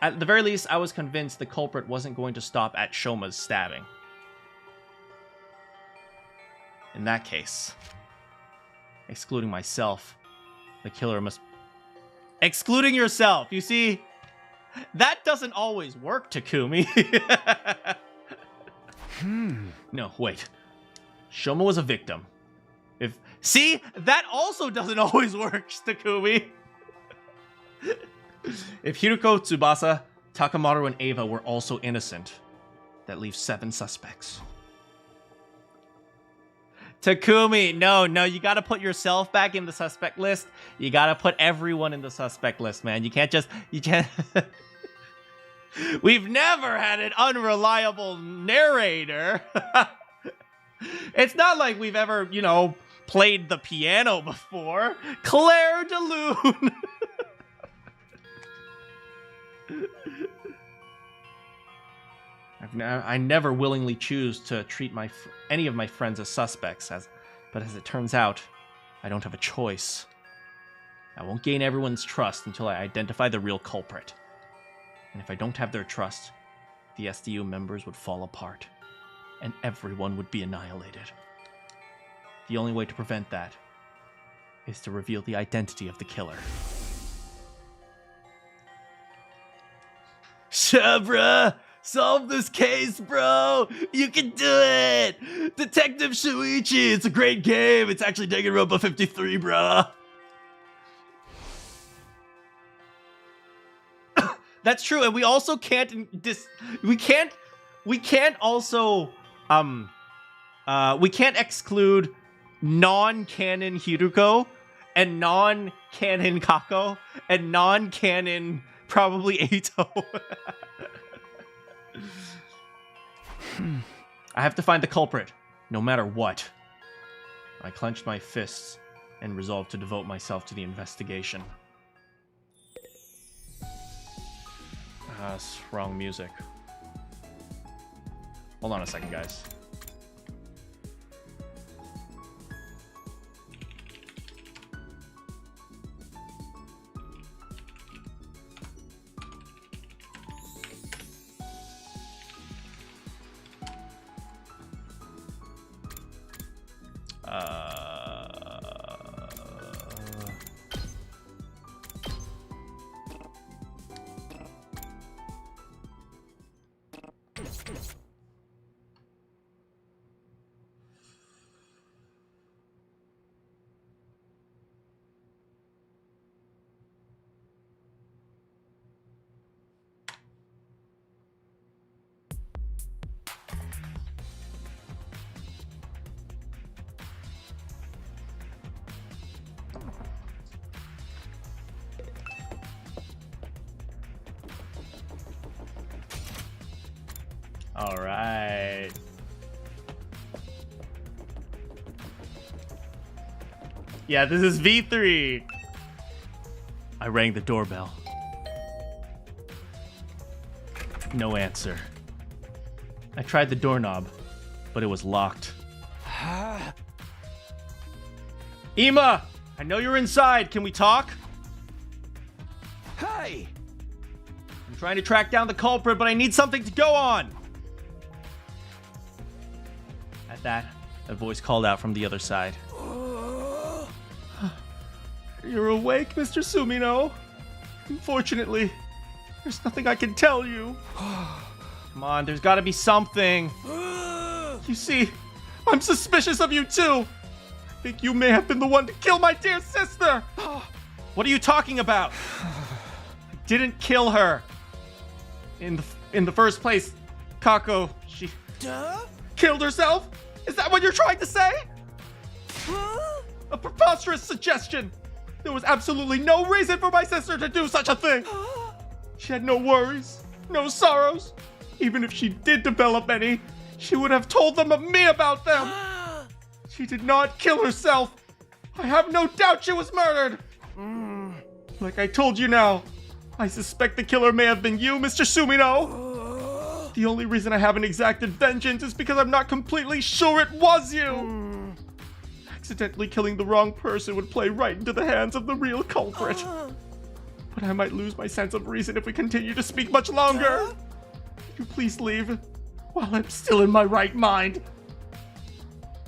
At the very least, I was convinced the culprit wasn't going to stop at Shoma's stabbing. In that case, excluding myself, the killer must... Excluding yourself, you see? That doesn't always work, Takumi. No, wait. Shoma was a victim. See? That also doesn't always work, Takumi. If Hiruko, Tsubasa, Takamaru, and Ava were also innocent, that leaves 7 suspects. Takumi, no, you gotta put yourself back in the suspect list. You gotta put everyone in the suspect list, man. You can't... We've never had an unreliable narrator. It's not like we've ever, you know, played the piano before. Claire de Lune. I never willingly choose to treat any of my friends as suspects, but as it turns out, I don't have a choice. I won't gain everyone's trust until I identify the real culprit. And if I don't have their trust, the SDU members would fall apart, and everyone would be annihilated. The only way to prevent that is to reveal the identity of the killer. Shabra! Solve this case, bro! You can do it! Detective Shuichi, it's a great game! It's actually Danganronpa 53, bro! That's true, and we also can't we can't exclude non-canon Hiruko and non-canon Kako and non-canon probably Eito. I have to find the culprit, no matter what. I clenched my fists and resolved to devote myself to the investigation. That's wrong music. Hold on a second, guys. All right. Yeah, this is V3. I rang the doorbell. No answer. I tried the doorknob, but it was locked. Ima! I know you're inside. Can we talk? Hey! I'm trying to track down the culprit, but I need something to go on. At that, a voice called out from the other side. You're awake, Mr. Sumino. Unfortunately, there's nothing I can tell you. Come on, there's gotta be something. You see, I'm suspicious of you too. I think you may have been the one to kill my dear sister. What are you talking about? I didn't kill her. In the first place, Kako, she killed herself? Is that what you're trying to say? A preposterous suggestion. There was absolutely no reason for my sister to do such a thing. She had no worries, no sorrows. Even if she did develop any, she would have told them of me about them. She did not kill herself. I have no doubt she was murdered. Like I told you now, I suspect the killer may have been you, Mr. Sumino. The only reason I haven't exacted vengeance is because I'm not completely sure it was you. Accidentally killing the wrong person would play right into the hands of the real culprit. But I might lose my sense of reason if we continue to speak much longer. Could you please leave while I'm still in my right mind?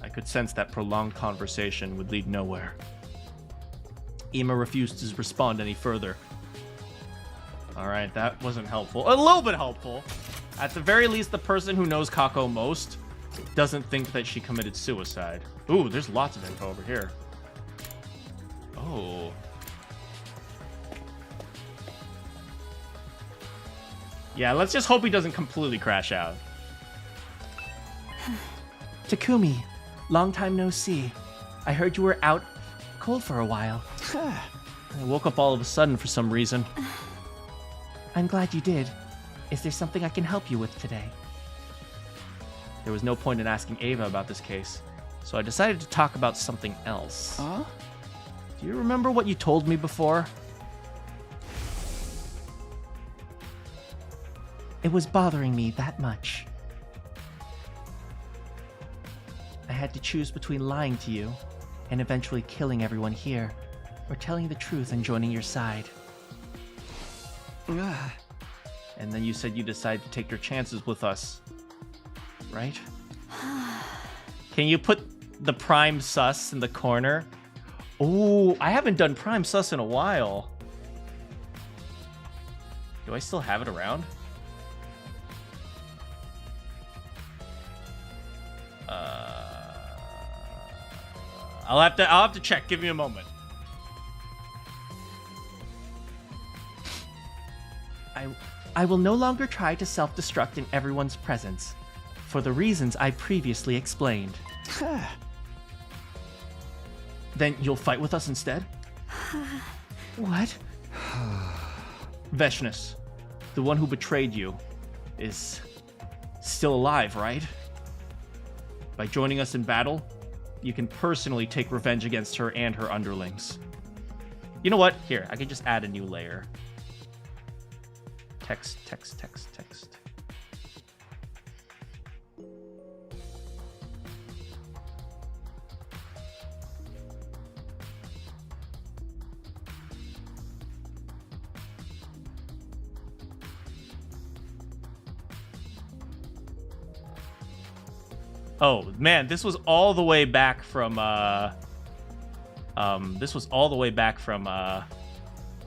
I could sense that prolonged conversation would lead nowhere. Ima refused to respond any further. Alright, that wasn't helpful. A little bit helpful. At the very least, the person who knows Kako most doesn't think that she committed suicide. Ooh, there's lots of info over here. Oh. Yeah, let's just hope he doesn't completely crash out. Takumi, long time no see. I heard you were out cold for a while. I woke up all of a sudden for some reason. I'm glad you did. Is there something I can help you with today? There was no point in asking Ava about this case, so I decided to talk about something else. Huh? Do you remember what you told me before? It was bothering me that much. I had to choose between lying to you and eventually killing everyone here, or telling the truth and joining your side. And then you said you decided to take your chances with us, right? Can you put the prime sus in the corner? Oh, I haven't done prime sus in a while. Do I still have it around? I'll have to check. Give me a moment. I will no longer try to self-destruct in everyone's presence, for the reasons I previously explained. Then you'll fight with us instead? What? Veshness, the one who betrayed you, is still alive, right? By joining us in battle, you can personally take revenge against her and her underlings. You know what? Here, I can just add a new layer. Text. Oh, man, this was all the way back from,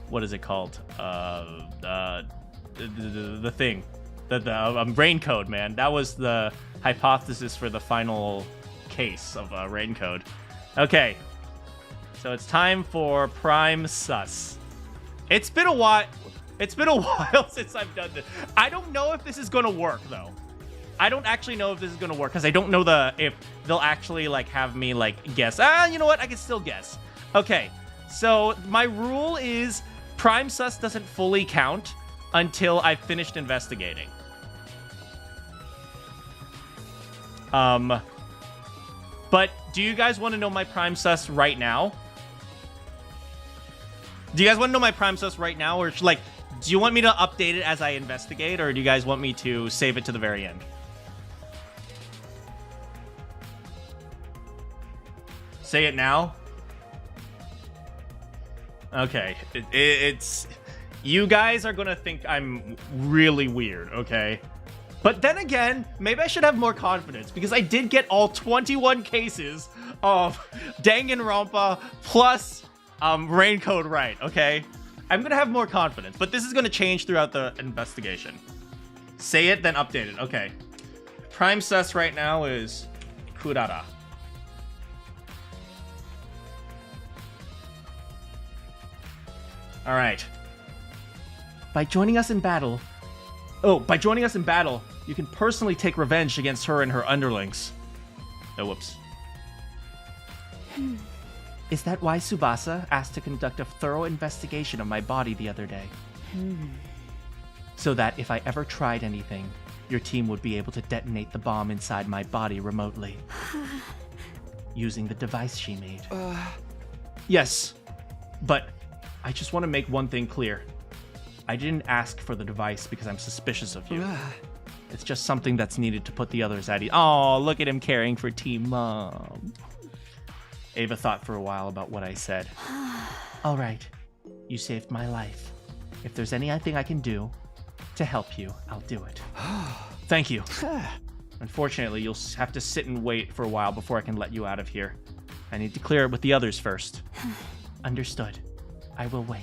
what is it called? The thing. The rain code, man. That was the hypothesis for the final case of rain code. Okay. So it's time for Prime Sus. It's been a while since I've done this. I don't know if this is going to work, though. I don't actually know if this is going to work, because I don't know if they'll actually, like, have me, like, guess. You know what? I can still guess. Okay. So my rule is Prime Sus doesn't fully count until I've finished investigating. But do you guys want to know my Prime Sus right now? Do you guys want to know my Prime Sus right now? Or, like, do you want me to update it as I investigate? Or do you guys want me to save it to the very end? Say it now? Okay. It's... You guys are gonna think I'm really weird, okay? But then again, maybe I should have more confidence, because I did get all 21 cases of Danganronpa plus rain code right, okay? I'm gonna have more confidence, but this is gonna change throughout the investigation. Say it, then update it. Okay. Prime sus right now is Kurara. All right. By joining us in battle, you can personally take revenge against her and her underlings. Oh, whoops. Is that why Tsubasa asked to conduct a thorough investigation of my body the other day? So that if I ever tried anything, your team would be able to detonate the bomb inside my body remotely. Using the device she made. Yes, but I just want to make one thing clear. I didn't ask for the device because I'm suspicious of you. It's just something that's needed to put the others at ease. Oh, look at him caring for Team Mom. Ava thought for a while about what I said. All right. You saved my life. If there's anything I can do to help you, I'll do it. Thank you. Unfortunately, you'll have to sit and wait for a while before I can let you out of here. I need to clear it with the others first. Understood. I will wait.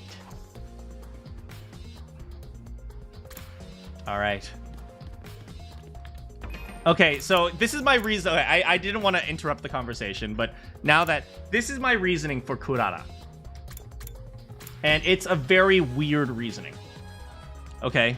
All right. Okay, so this is my reason. I didn't want to interrupt the conversation, but now that this is my reasoning for Kurara. And it's a very weird reasoning. Okay.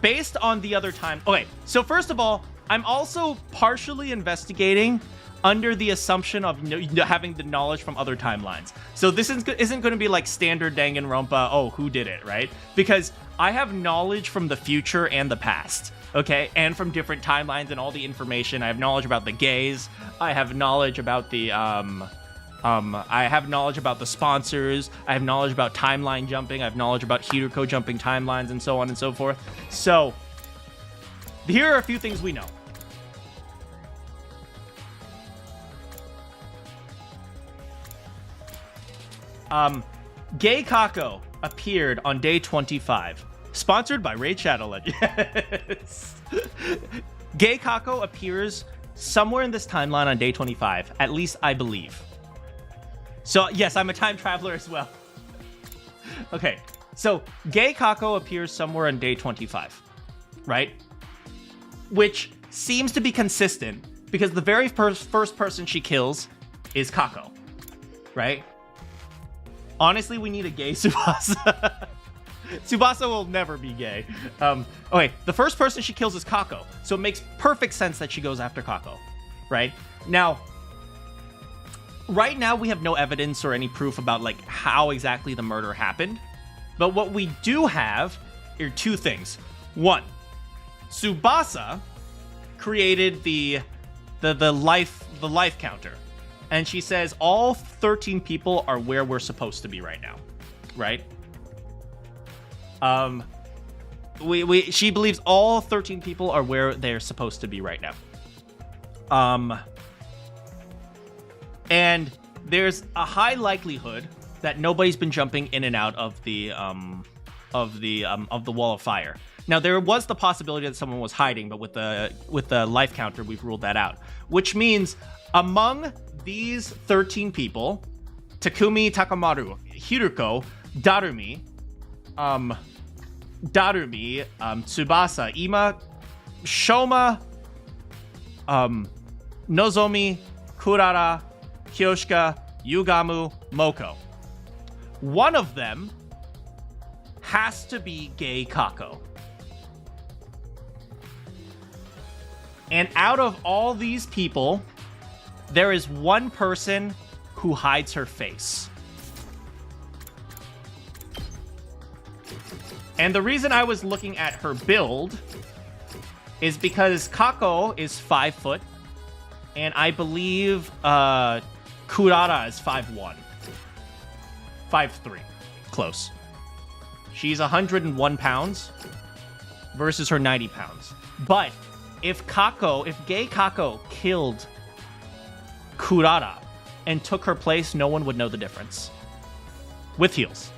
Based on the other time. Okay, so first of all, I'm also partially investigating under the assumption of having the knowledge from other timelines. So this isn't going to be like standard Danganronpa, oh, who did it, right? Because I have knowledge from the future and the past, okay? And from different timelines and all the information. I have knowledge about the gays. I have knowledge about the, I have knowledge about the sponsors. I have knowledge about timeline jumping. I have knowledge about Hiruko jumping timelines and so on and so forth. So, here are a few things we know. Gay Kako appeared on day 25. Sponsored by Raid Shadow Legends. Yes. Gay Kako appears somewhere in this timeline on day 25. At least I believe. So, yes, I'm a time traveler as well. Okay, so Gay Kako appears somewhere on day 25, right? Which seems to be consistent because the very first person she kills is Kako, right? Honestly, we need a gay Tsubasa. Tsubasa will never be gay. Okay, the first person she kills is Kako, so it makes perfect sense that she goes after Kako, right? Now, right now we have no evidence or any proof about like how exactly the murder happened, but what we do have are two things. One, Tsubasa created the life counter. And she says all 13 people are where we're supposed to be right now, right? She believes all 13 people are where they're supposed to be right now. And there's a high likelihood that nobody's been jumping in and out of the wall of fire. Now there was the possibility that someone was hiding, but with the life counter, we've ruled that out. Which means among these 13 people, Takumi, Takamaru, Hiruko, Darumi, Tsubasa, Ima, Shoma, Nozomi, Kurara, Kyoshika, Yugamu, Moko. One of them has to be Gay Kako. And out of all these people, there is one person who hides her face. And the reason I was looking at her build is because Kako is 5 foot, and I believe Kurara is 5'1". 5'3". Close. She's 101 pounds versus her 90 pounds. But if Gay Kako killed Kurara and took her place, no one would know the difference. With heels.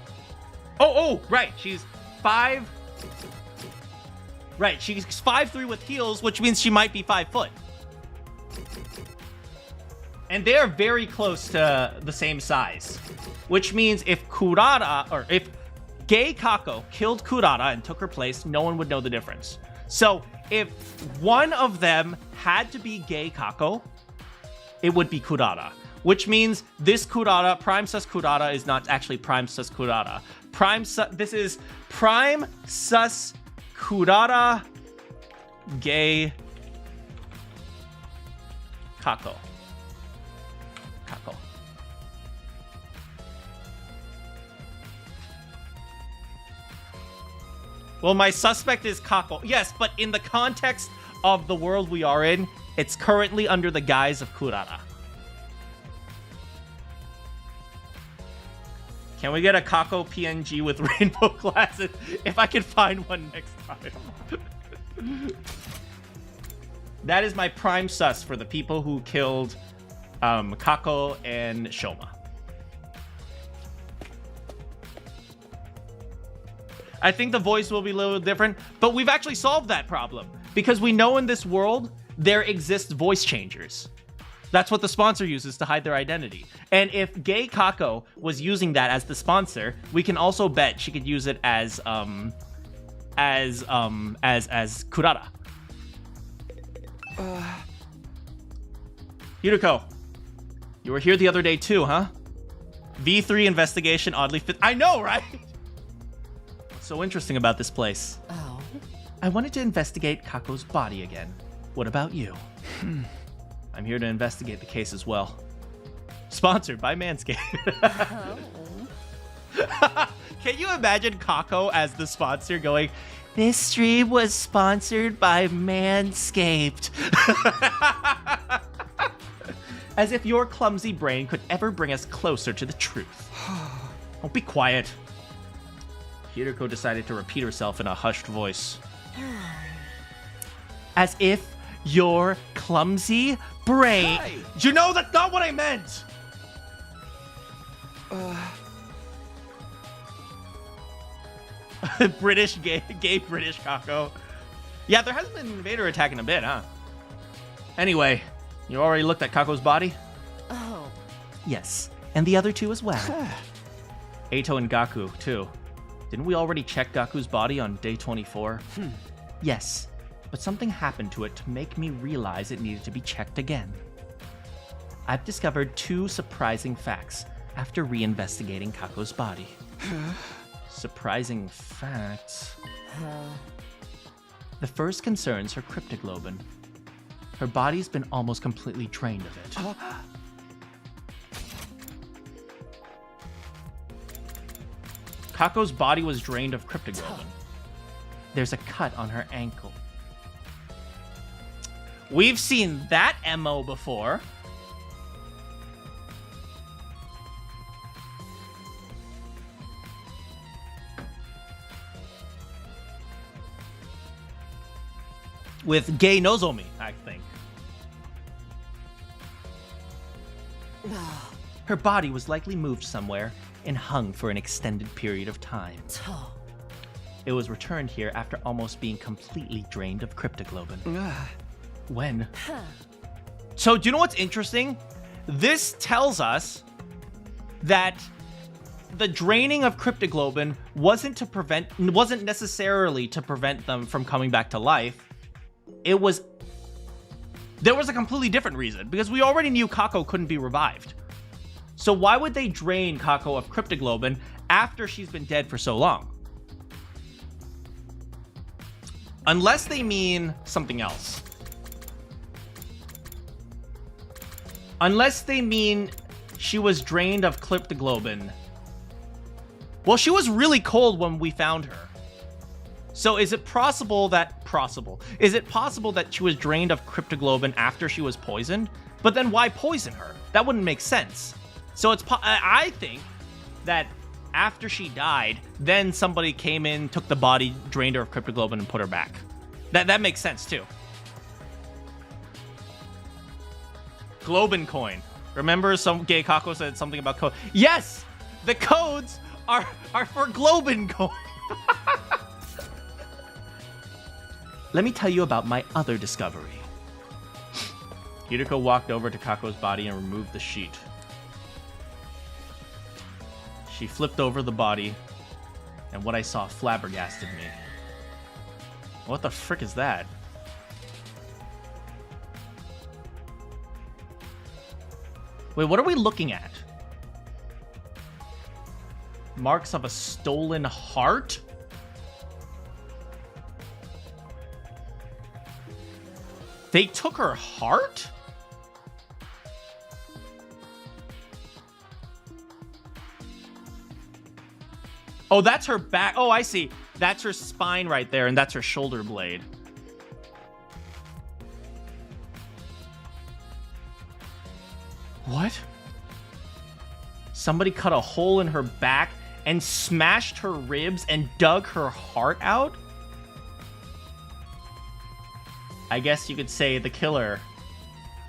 Oh, right. She's 5. Right, she's 5'3" with heels, which means she might be 5 foot. And they are very close to the same size. Which means if Gay Kako killed Kurara and took her place, no one would know the difference. So if one of them had to be Gay Kako, it would be Kurara. Which means this Kurara, Prime Sus Kurara, is not actually Prime Sus Kurara. This is Prime Sus Kurara Gay Kako. Well, my suspect is Kako. Yes, but in the context of the world we are in, it's currently under the guise of Kurara. Can we get a Kako PNG with rainbow glasses? If I can find one next time. That is my prime sus for the people who killed Kako and Shoma. I think the voice will be a little different, but we've actually solved that problem because we know in this world there exist voice changers. That's what the sponsor uses to hide their identity. And if gay Kako was using that as the sponsor, we can also bet she could use it as Kurara. Hiruko, you were here the other day too, huh? V3 investigation oddly fit. I know, right? What's so interesting about this place? Oh. I wanted to investigate Kako's body again. What about you? I'm here to investigate the case as well. Sponsored by Manscaped. Can you imagine Kako as the sponsor going, This stream was sponsored by Manscaped. as if your clumsy brain could ever bring us closer to the truth. Oh, be quiet. Hiruko decided to repeat herself in a hushed voice. As if your clumsy brain... Hey! You know, that's not what I meant! British, gay British Kako. Yeah, there hasn't been an invader attack in a bit, huh? Anyway, you already looked at Kako's body? Oh. Yes, and the other two as well. Eito and Gaku, too. Didn't we already check Gaku's body on day 24? Yes, but something happened to it to make me realize it needed to be checked again. I've discovered two surprising facts after reinvestigating Kako's body. Surprising facts. The first concerns her cryptoglobin. Her body's been almost completely drained of it. Kako's body was drained of cryptoglobin. There's a cut on her ankle. We've seen that MO before. With Gay Nozomi, I think. Her body was likely moved somewhere and hung for an extended period of time. It was returned here after almost being completely drained of cryptoglobin. When? So, do you know what's interesting? This tells that the draining of cryptoglobin wasn't necessarily to prevent them from coming back to life. There was a completely different reason, because we already knew Kako couldn't be revived. So why would they drain Kako of cryptoglobin after she's been dead for so long? Unless they mean something else. Unless they mean she was drained of cryptoglobin. Well, she was really cold when we found her. So is it possible that she was drained of cryptoglobin after she was poisoned? But then why poison her? That wouldn't make sense. So I think that after she died, then somebody came in, took the body, drained her of cryptoglobin, and put her back. That makes sense too. Globin coin. Remember some gay Kako said something about code? Yes! The codes are for Globin coin. Let me tell you about my other discovery. Hiruko walked over to Kako's body and removed the sheet. She flipped over the body, and what I saw flabbergasted me. What the frick is that? Wait, what are we looking at? Marks of a stolen heart? They took her heart? Oh, that's her back. Oh, I see. That's her spine right there, and that's her shoulder blade. What? Somebody cut a hole in her back and smashed her ribs and dug her heart out? I guess you could say the killer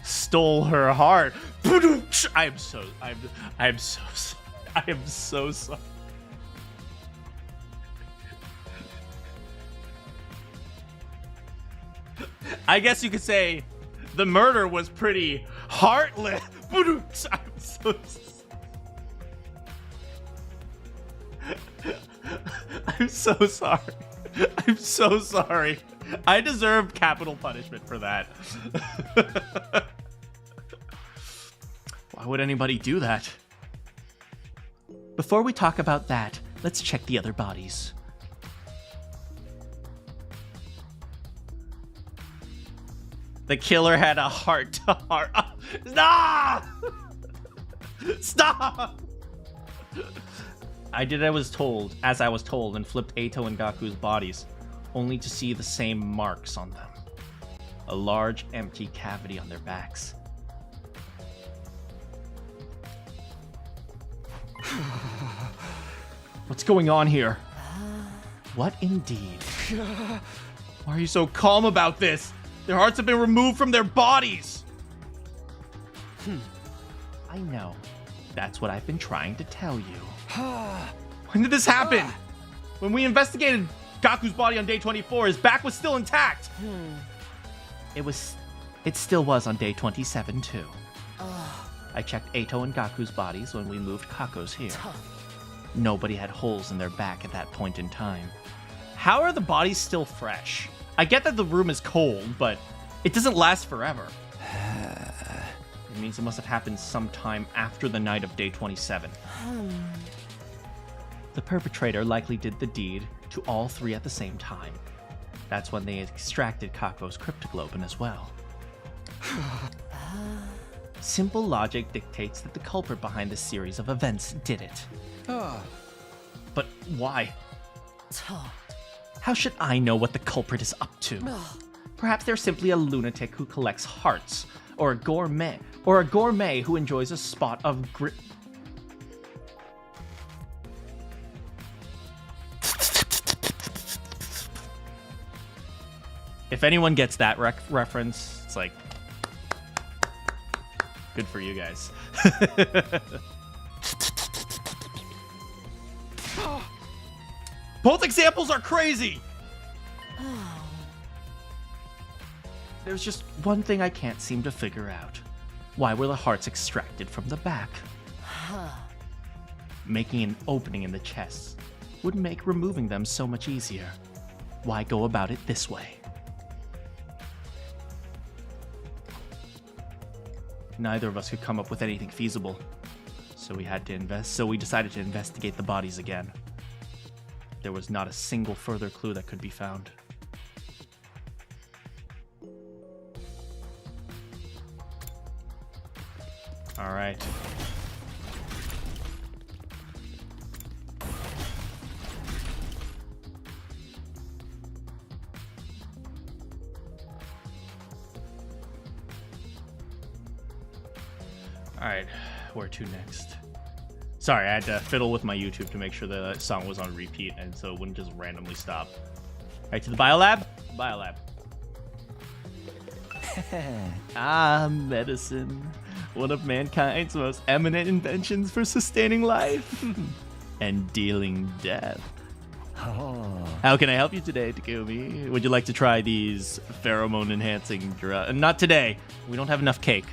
stole her heart. I am so sorry. I guess you could say the murder was pretty heartless. I'm so sorry. I'm so sorry. I deserve capital punishment for that. Why would anybody do that? Before we talk about that, let's check the other bodies. The killer had a heart-to-heart. Stop! Stop! I did as I was told, and flipped Eito and Gaku's bodies, only to see the same marks on them. A large, empty cavity on their backs. What's going on here? What indeed? Why are you so calm about this? Their hearts have been removed from their bodies! I know. That's what I've been trying to tell you. When did this happen? When we investigated Gaku's body on day 24, his back was still intact. It still was on day 27 too. I checked Eito and Gaku's bodies when we moved Kako's here. Nobody had holes in their back at that point in time. How are the bodies still fresh? I get that the room is cold, but it doesn't last forever. It means it must have happened sometime after the night of day 27. The perpetrator likely did the deed to all three at the same time. That's when they extracted Kako's cryptoglobin as well. Simple logic dictates that the culprit behind this series of events did it. But why? How should I know what the culprit is up to? Perhaps they're simply a lunatic who collects hearts, or a gourmet who enjoys a spot of grit. If anyone gets that reference, it's like, good for you guys. Both examples are crazy! There's just one thing I can't seem to figure out. Why were the hearts extracted from the back? Making an opening in the chest would make removing them so much easier. Why go about it this way? Neither of us could come up with anything feasible. So we decided to investigate the bodies again. There was not a single further clue that could be found. All right. All right, where to next? Sorry, I had to fiddle with my YouTube to make sure the song was on repeat and so it wouldn't just randomly stop. All right, to the biolab? Biolab. Medicine. One of mankind's most eminent inventions for sustaining life and dealing death. How can I help you today, Takumi? Would you like to try these pheromone-enhancing drugs? Not today. We don't have enough cake.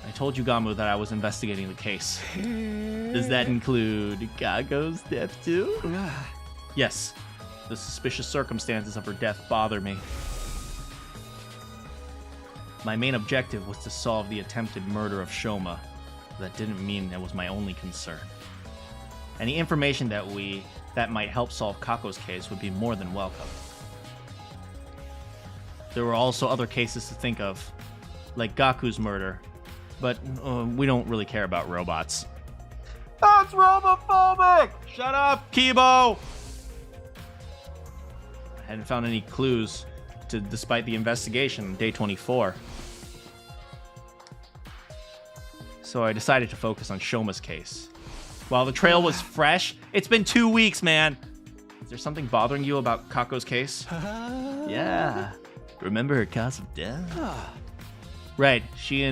I told you, Gamu, that I was investigating the case. Does that include Gago's death too? Yes. The suspicious circumstances of her death bother me. My main objective was to solve the attempted murder of Shoma. That didn't mean it was my only concern. Any information that might help solve Kako's case would be more than welcome. There were also other cases to think of, like Gaku's murder, but we don't really care about robots. That's robophobic! Shut up, Kibo! I hadn't found any clues, despite the investigation on day 24. So I decided to focus on Shoma's case. While the trail was fresh, it's been 2 weeks, man. Is there something bothering you about Kako's case? Yeah. Remember her cause of death? Right, she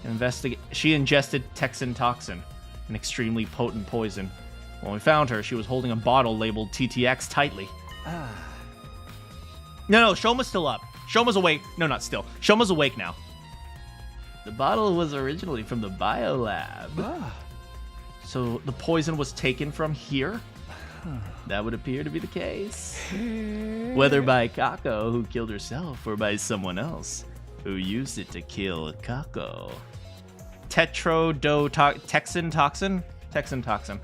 ingested Texan toxin, an extremely potent poison. When we found her, she was holding a bottle labeled TTX tightly. No, Shoma's still up. Shoma's awake. No, not still. Shoma's awake now. The bottle was originally from the biolab. So the poison was taken from here? That would appear to be the case. Whether by Kako, who killed herself, or by someone else who used it to kill Kako. Texan toxin? Texan toxin.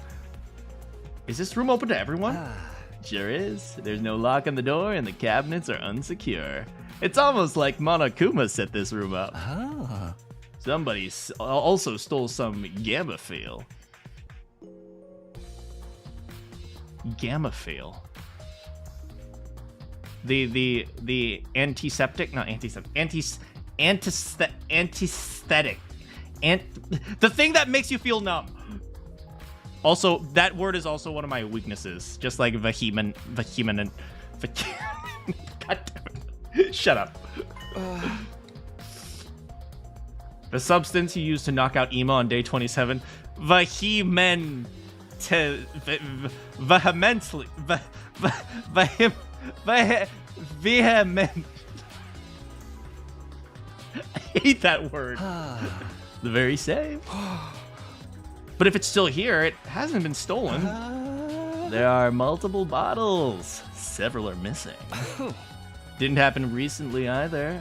Is this room open to everyone? Sure is. There's no lock on the door and the cabinets are unsecure. It's almost like Monokuma set this room up. Somebody also stole some gamma feel. Gammaphil. The antiseptic, not antiseptic, antisthetic. The thing that makes you feel numb. Also, that word is also one of my weaknesses. Just like vehement. God damn it. Shut up. The substance you used to knock out Ema on day 27. Vehemently. Vehement. I hate that word. The very same. But if it's still here, it hasn't been stolen. There are multiple bottles. Several are missing. Didn't happen recently either.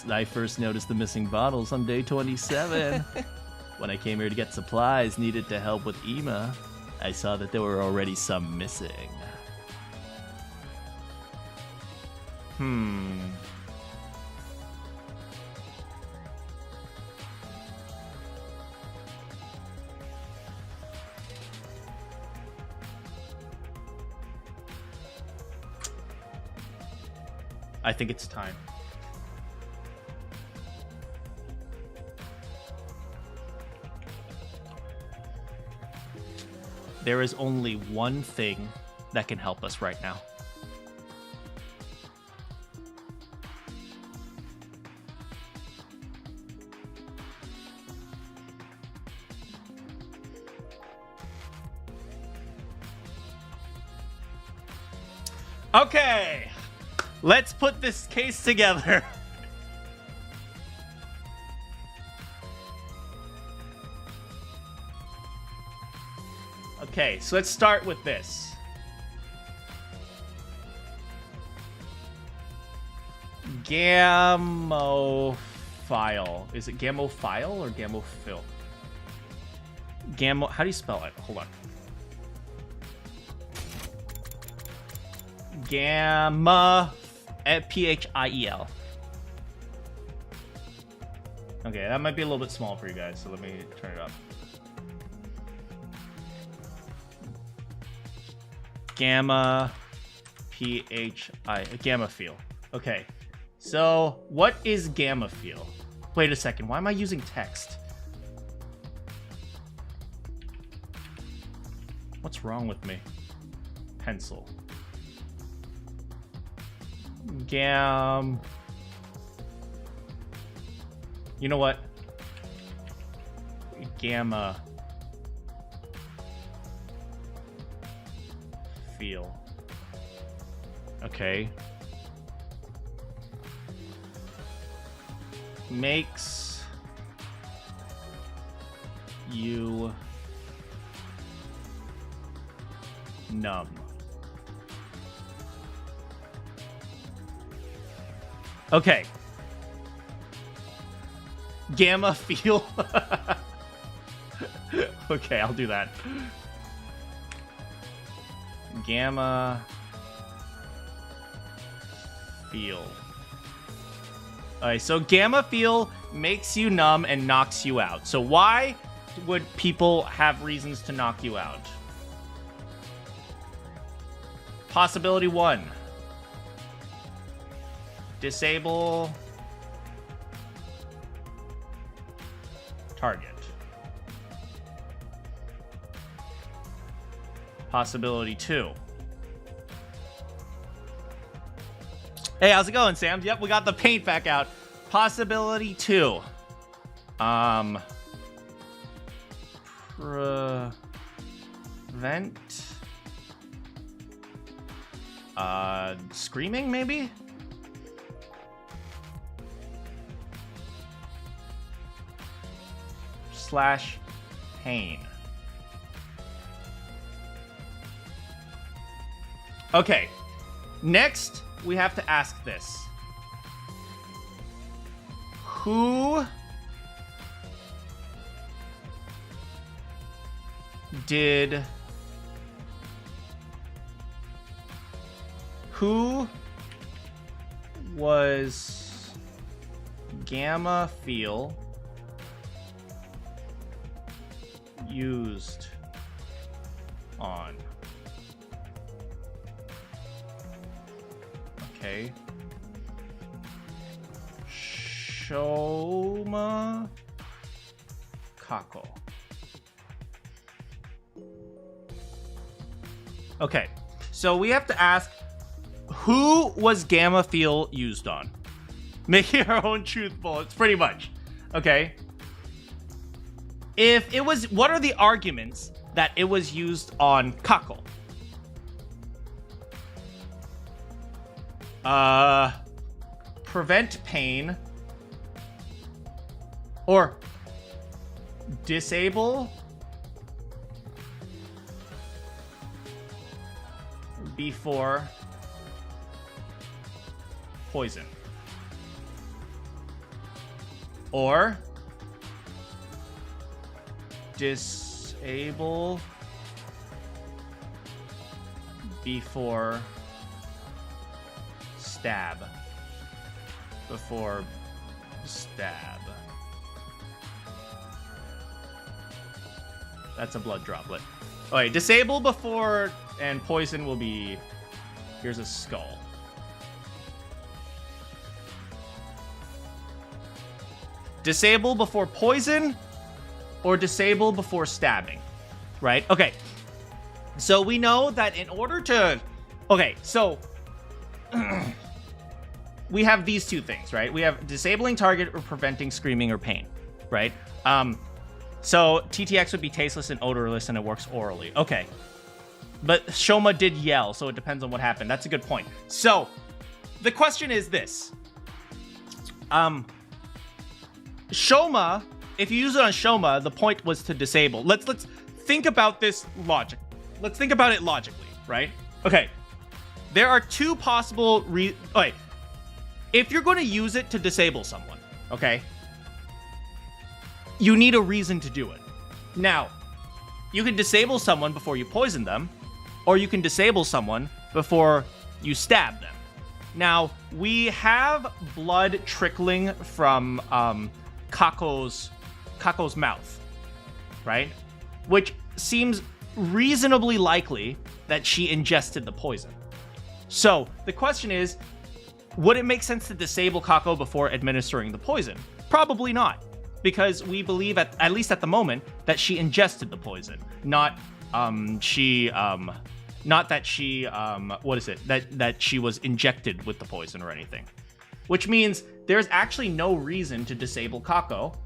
I first noticed the missing bottles on day 27. When I came here to get supplies needed to help with Ema, I saw that there were already some missing. I think it's time. There is only one thing that can help us right now. Okay, let's put this case together. Okay, so let's start with this. Gamophile. Is it gamophile or gamophil? How do you spell it? Hold on. Gamma, Phiel. Okay, that might be a little bit small for you guys, so let me turn it up. Gamma, Gamophile. Okay, so what is Gamophile? Wait a second, why am I using text? What's wrong with me? Pencil. You know what? Gamma. Feel. Okay. Makes you numb. Okay. Gamma feel. Okay, I'll do that. Gamma feel. Alright, so gamma feel makes you numb and knocks you out. So why would people have reasons to knock you out? Possibility 1. Disable target. Possibility 2. Hey, how's it going, Sam? Yep, we got the paint back out. Possibility 2. Prevent screaming, maybe? Slash pain. Okay. Next, we have to ask this. Who was gamma feel used on? Okay. Shoma Kako. Okay, so we have to ask, who was gamma feel used on? Making our own truth bullets, pretty much. Okay. If it was, what are the arguments that it was used on Kako? Prevent pain, or disable before poison, or disable before stab. Before stab. That's a blood droplet. Okay, disable before, and poison will be, here's a skull. Disable before poison, or disable before stabbing, right? Okay, so we know that in order to, okay, so we have these two things, right? We have disabling target or preventing screaming or pain, right? So TTX would be tasteless and odorless, and it works orally. Okay. But Shoma did yell, so it depends on what happened. That's a good point. So the question is this. Shoma, if you use it on Shoma, the point was to disable. Let's think about this logic. Let's think about it logically, right? Okay. There are two possible okay. If you're going to use it to disable someone, okay, you need a reason to do it. Now, you can disable someone before you poison them, or you can disable someone before you stab them. Now, we have blood trickling from Kako's mouth, right? Which seems reasonably likely that she ingested the poison. So, the question is, would it make sense to disable Kako before administering the poison? Probably not, because we believe, at least at the moment, that she ingested the poison, not that she was injected with the poison or anything. Which means there's actually no reason to disable Kako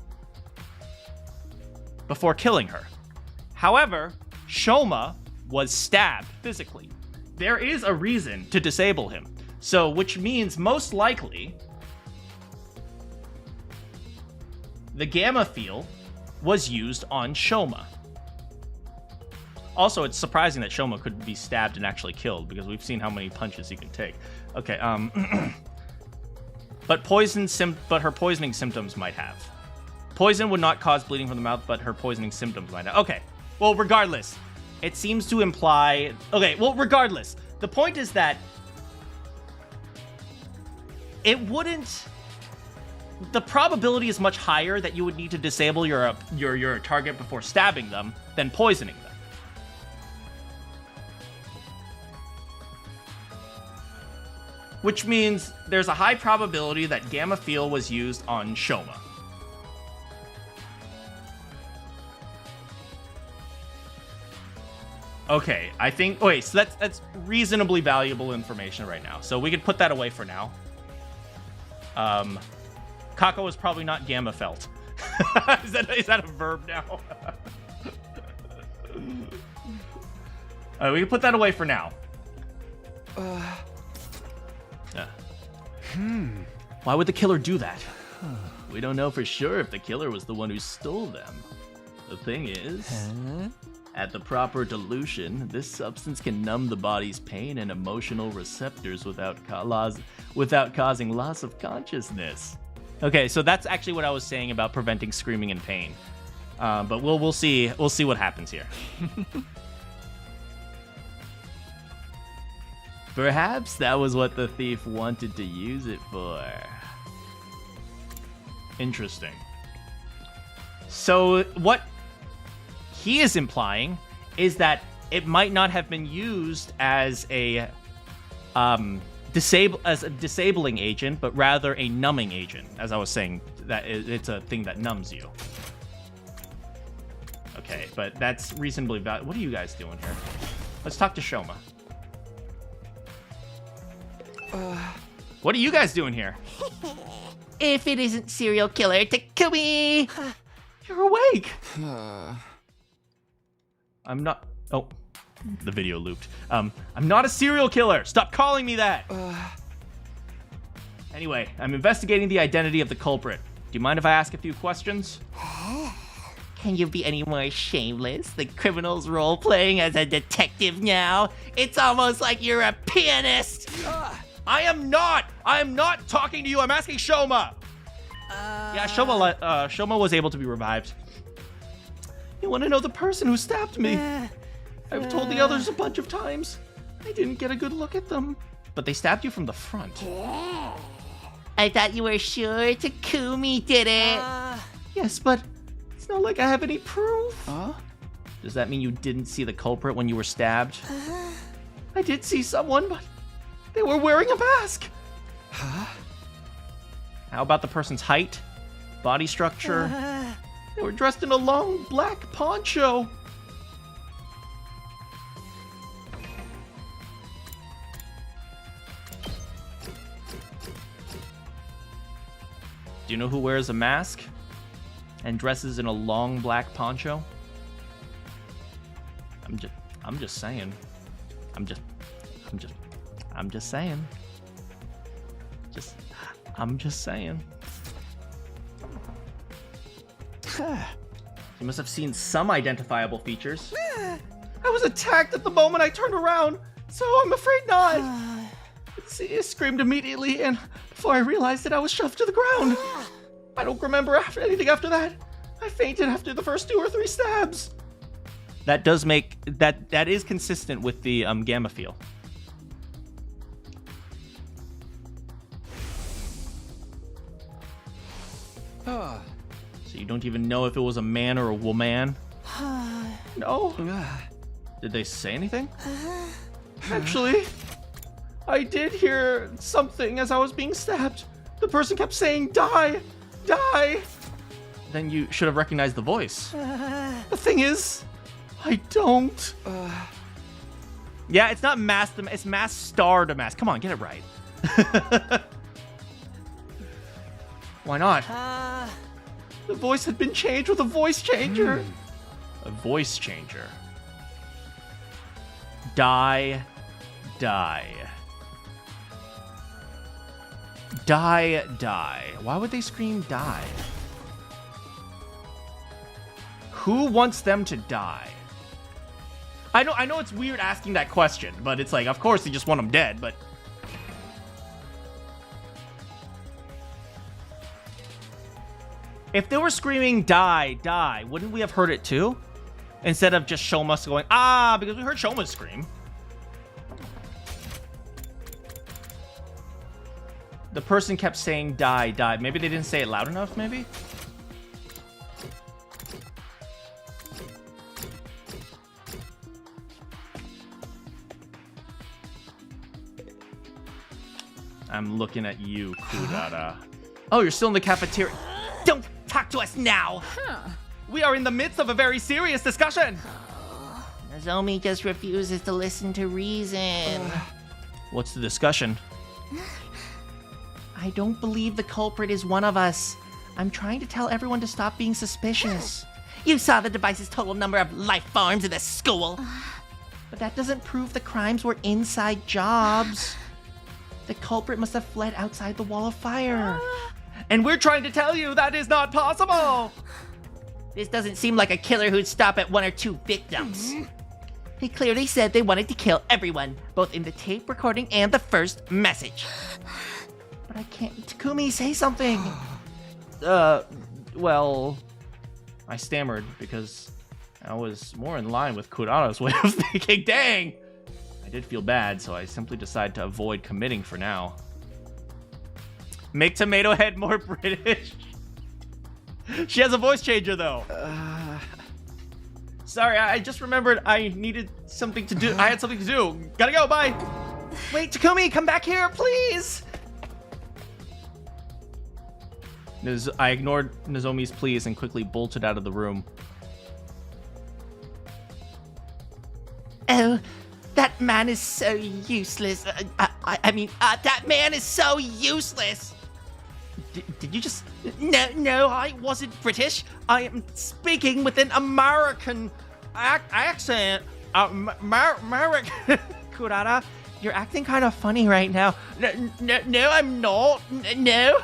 before killing her. However, Shoma was stabbed physically. There is a reason to disable him. So, which means most likely the gamma field was used on Shoma. Also, it's surprising that Shoma could be stabbed and actually killed, because we've seen how many punches he can take. Okay, but her poisoning symptoms might have. Poison would not cause bleeding from the mouth, but her poisoning symptoms might have. Okay, well, regardless, it seems to imply... Okay, well, regardless, the point is that it wouldn't... The probability is much higher that you would need to disable your target before stabbing them than poisoning them. Which means there's a high probability that Gamma Feel was used on Shoma. Okay, I think... Wait, so that's reasonably valuable information right now. So we could put that away for now. Kako is probably not gamma felt. Is that a verb now? We can put that away for now. Why would the killer do that? We don't know for sure if the killer was the one who stole them. The thing is, at the proper dilution, this substance can numb the body's pain and emotional receptors without causing loss of consciousness. Okay, so that's actually what I was saying about preventing screaming and pain. But we'll see. We'll see what happens here. Perhaps that was what the thief wanted to use it for. Interesting. So what he is implying is that it might not have been used as a disabling agent, but rather a numbing agent. As I was saying, that it's a thing that numbs you. Okay, but that's reasonably valuable. What are you guys doing here? Let's talk to Shoma. What are you guys doing here? If it isn't serial killer Takumi! You're awake! I'm not... Oh, the video looped. I'm not a serial killer! Stop calling me that! Anyway, I'm investigating the identity of the culprit. Do you mind if I ask a few questions? Can you be any more shameless? The criminal's role-playing as a detective now? It's almost like you're a pianist! I am not! I am not talking to you! I'm asking Shoma! Yeah, Shoma was able to be revived. You want to know the person who stabbed me? I've told the others a bunch of times. I didn't get a good look at them. But they stabbed you from the front. I thought you were sure Takumi did it. Yes, but it's not like I have any proof. Does that mean you didn't see the culprit when you were stabbed? I did see someone, but they were wearing a mask. How about the person's height? Body structure? They were dressed in a long black poncho. Do you know who wears a mask and dresses in a long black poncho? I'm just saying. I'm just saying. I'm just saying. You must have seen some identifiable features. I was attacked at the moment I turned around, so I'm afraid not. It screamed immediately, and before I realized it, I was shoved to the ground. I don't remember anything after that. I fainted after the first 2 or 3 stabs. That does make that is consistent with the gamma feel. So you don't even know if it was a man or a woman? No? Did they say anything? Actually, I did hear something as I was being stabbed. The person kept saying, "Die! Die!" Then you should have recognized the voice. The thing is, I don't. Yeah, it's not mass, it's mass star to mass. Come on, get it right. Why not? The voice had been changed with a voice changer. A voice changer. Die. Die. Die, die. Why would they scream die? Who wants them to die? I know it's weird asking that question, but it's like, of course they just want them dead, but... If they were screaming die, die, wouldn't we have heard it too? Instead of just Shoma going, ah, because we heard Shoma scream. The person kept saying die, die. Maybe they didn't say it loud enough, maybe? I'm looking at you, Kurara. Oh, you're still in the cafeteria. Don't talk to us now! We are in the midst of a very serious discussion! Nozomi just refuses to listen to reason. What's the discussion? I don't believe the culprit is one of us. I'm trying to tell everyone to stop being suspicious. You saw the device's total number of life forms in the school. But that doesn't prove the crimes were inside jobs. The culprit must have fled outside the wall of fire. And we're trying to tell you that is not possible! This doesn't seem like a killer who'd stop at 1 or 2 victims. They clearly said they wanted to kill everyone, both in the tape recording and the first message. But I can't. Takumi, say something. Well, I stammered because I was more in line with Kurata's way of thinking. Dang! I did feel bad, so I simply decided to avoid committing for now. Make Tomato Head more British. She has a voice changer, though. Sorry, I just remembered I needed something to do. I had something to do. Gotta go, bye. Wait, Takumi, come back here, please. I ignored Nozomi's pleas and quickly bolted out of the room. Oh, that man is so useless. I mean, that man is so useless. Did you just... No, I wasn't British. I am speaking with an American accent. American. Kurata, you're acting kind of funny right now. No, I'm not. No.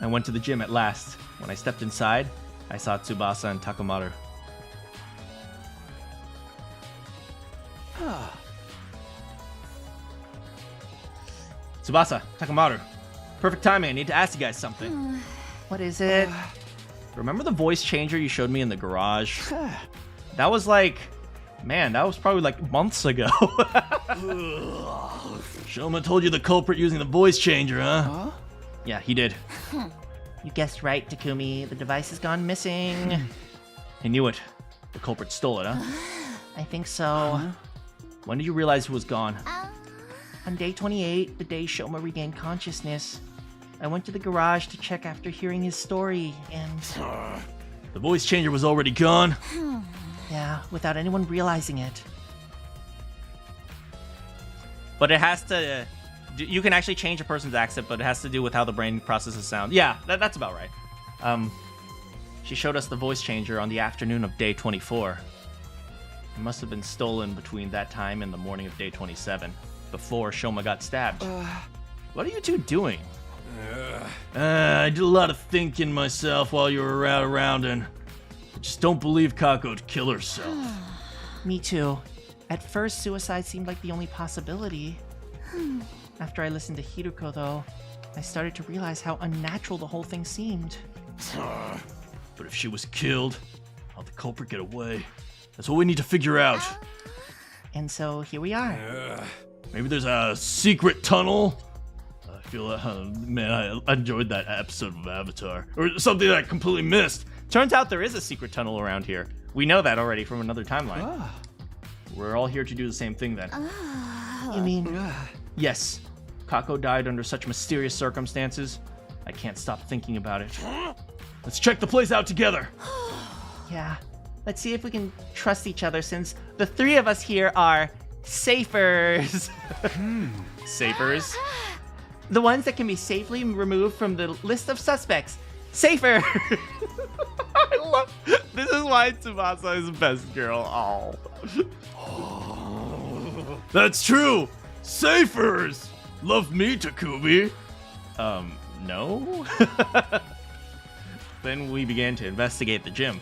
I went to the gym at last. When I stepped inside, I saw Tsubasa and Takumaru. Tsubasa, Takumaru. Perfect timing. I need to ask you guys something. What is it? Remember the voice changer you showed me in the garage? That was like... Man, that was probably like months ago. Shoma told you the culprit using the voice changer, huh? Yeah, he did. You guessed right, Takumi. The device has gone missing. I knew it. The culprit stole it, huh? I think so. When did you realize it was gone? On day 28, the day Shoma regained consciousness, I went to the garage to check after hearing his story, and... The voice changer was already gone? Yeah, without anyone realizing it. But it has to... You can actually change a person's accent, but it has to do with how the brain processes sound. Yeah, that's about right. She showed us the voice changer on the afternoon of day 24. It must have been stolen between that time and the morning of day 27, before Shoma got stabbed. What are you two doing? I did a lot of thinking myself while you were around, and I just don't believe Kako would kill herself. Me too. At first, suicide seemed like the only possibility. After I listened to Hiruko, though, I started to realize how unnatural the whole thing seemed. But if she was killed, how'd the culprit get away? That's what we need to figure out. And so here we are. Maybe there's a secret tunnel? I feel, man, I enjoyed that episode of Avatar. Or something that I completely missed. Turns out there is a secret tunnel around here. We know that already from another timeline. We're all here to do the same thing then. You mean... Yes. Kako died under such mysterious circumstances. I can't stop thinking about it. Let's check the place out together. Yeah. Let's see if we can trust each other, since the three of us here are safers. Safers? The ones that can be safely removed from the list of suspects. Safer! I love... This is why Tsubasa is the best girl. That's true. Safers. Love me, Takumi. No? Then we began to investigate the gym.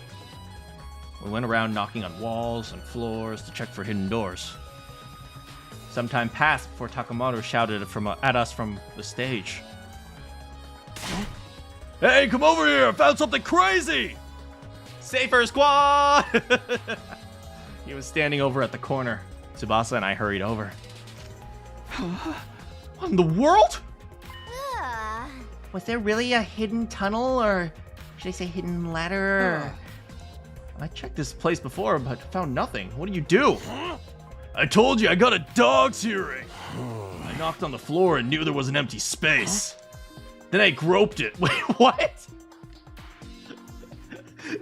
We went around knocking on walls and floors to check for hidden doors. Some time passed before Takumaru shouted at us from the stage. Hey, come over here! I found something crazy! Safer squad! He was standing over at the corner. Tsubasa and I hurried over. What in the world? Was there really a hidden tunnel, or should I say hidden ladder? I checked this place before, but found nothing. What do you do? I told you I got a dog's hearing. I knocked on the floor and knew there was an empty space. Then I groped it. Wait, what?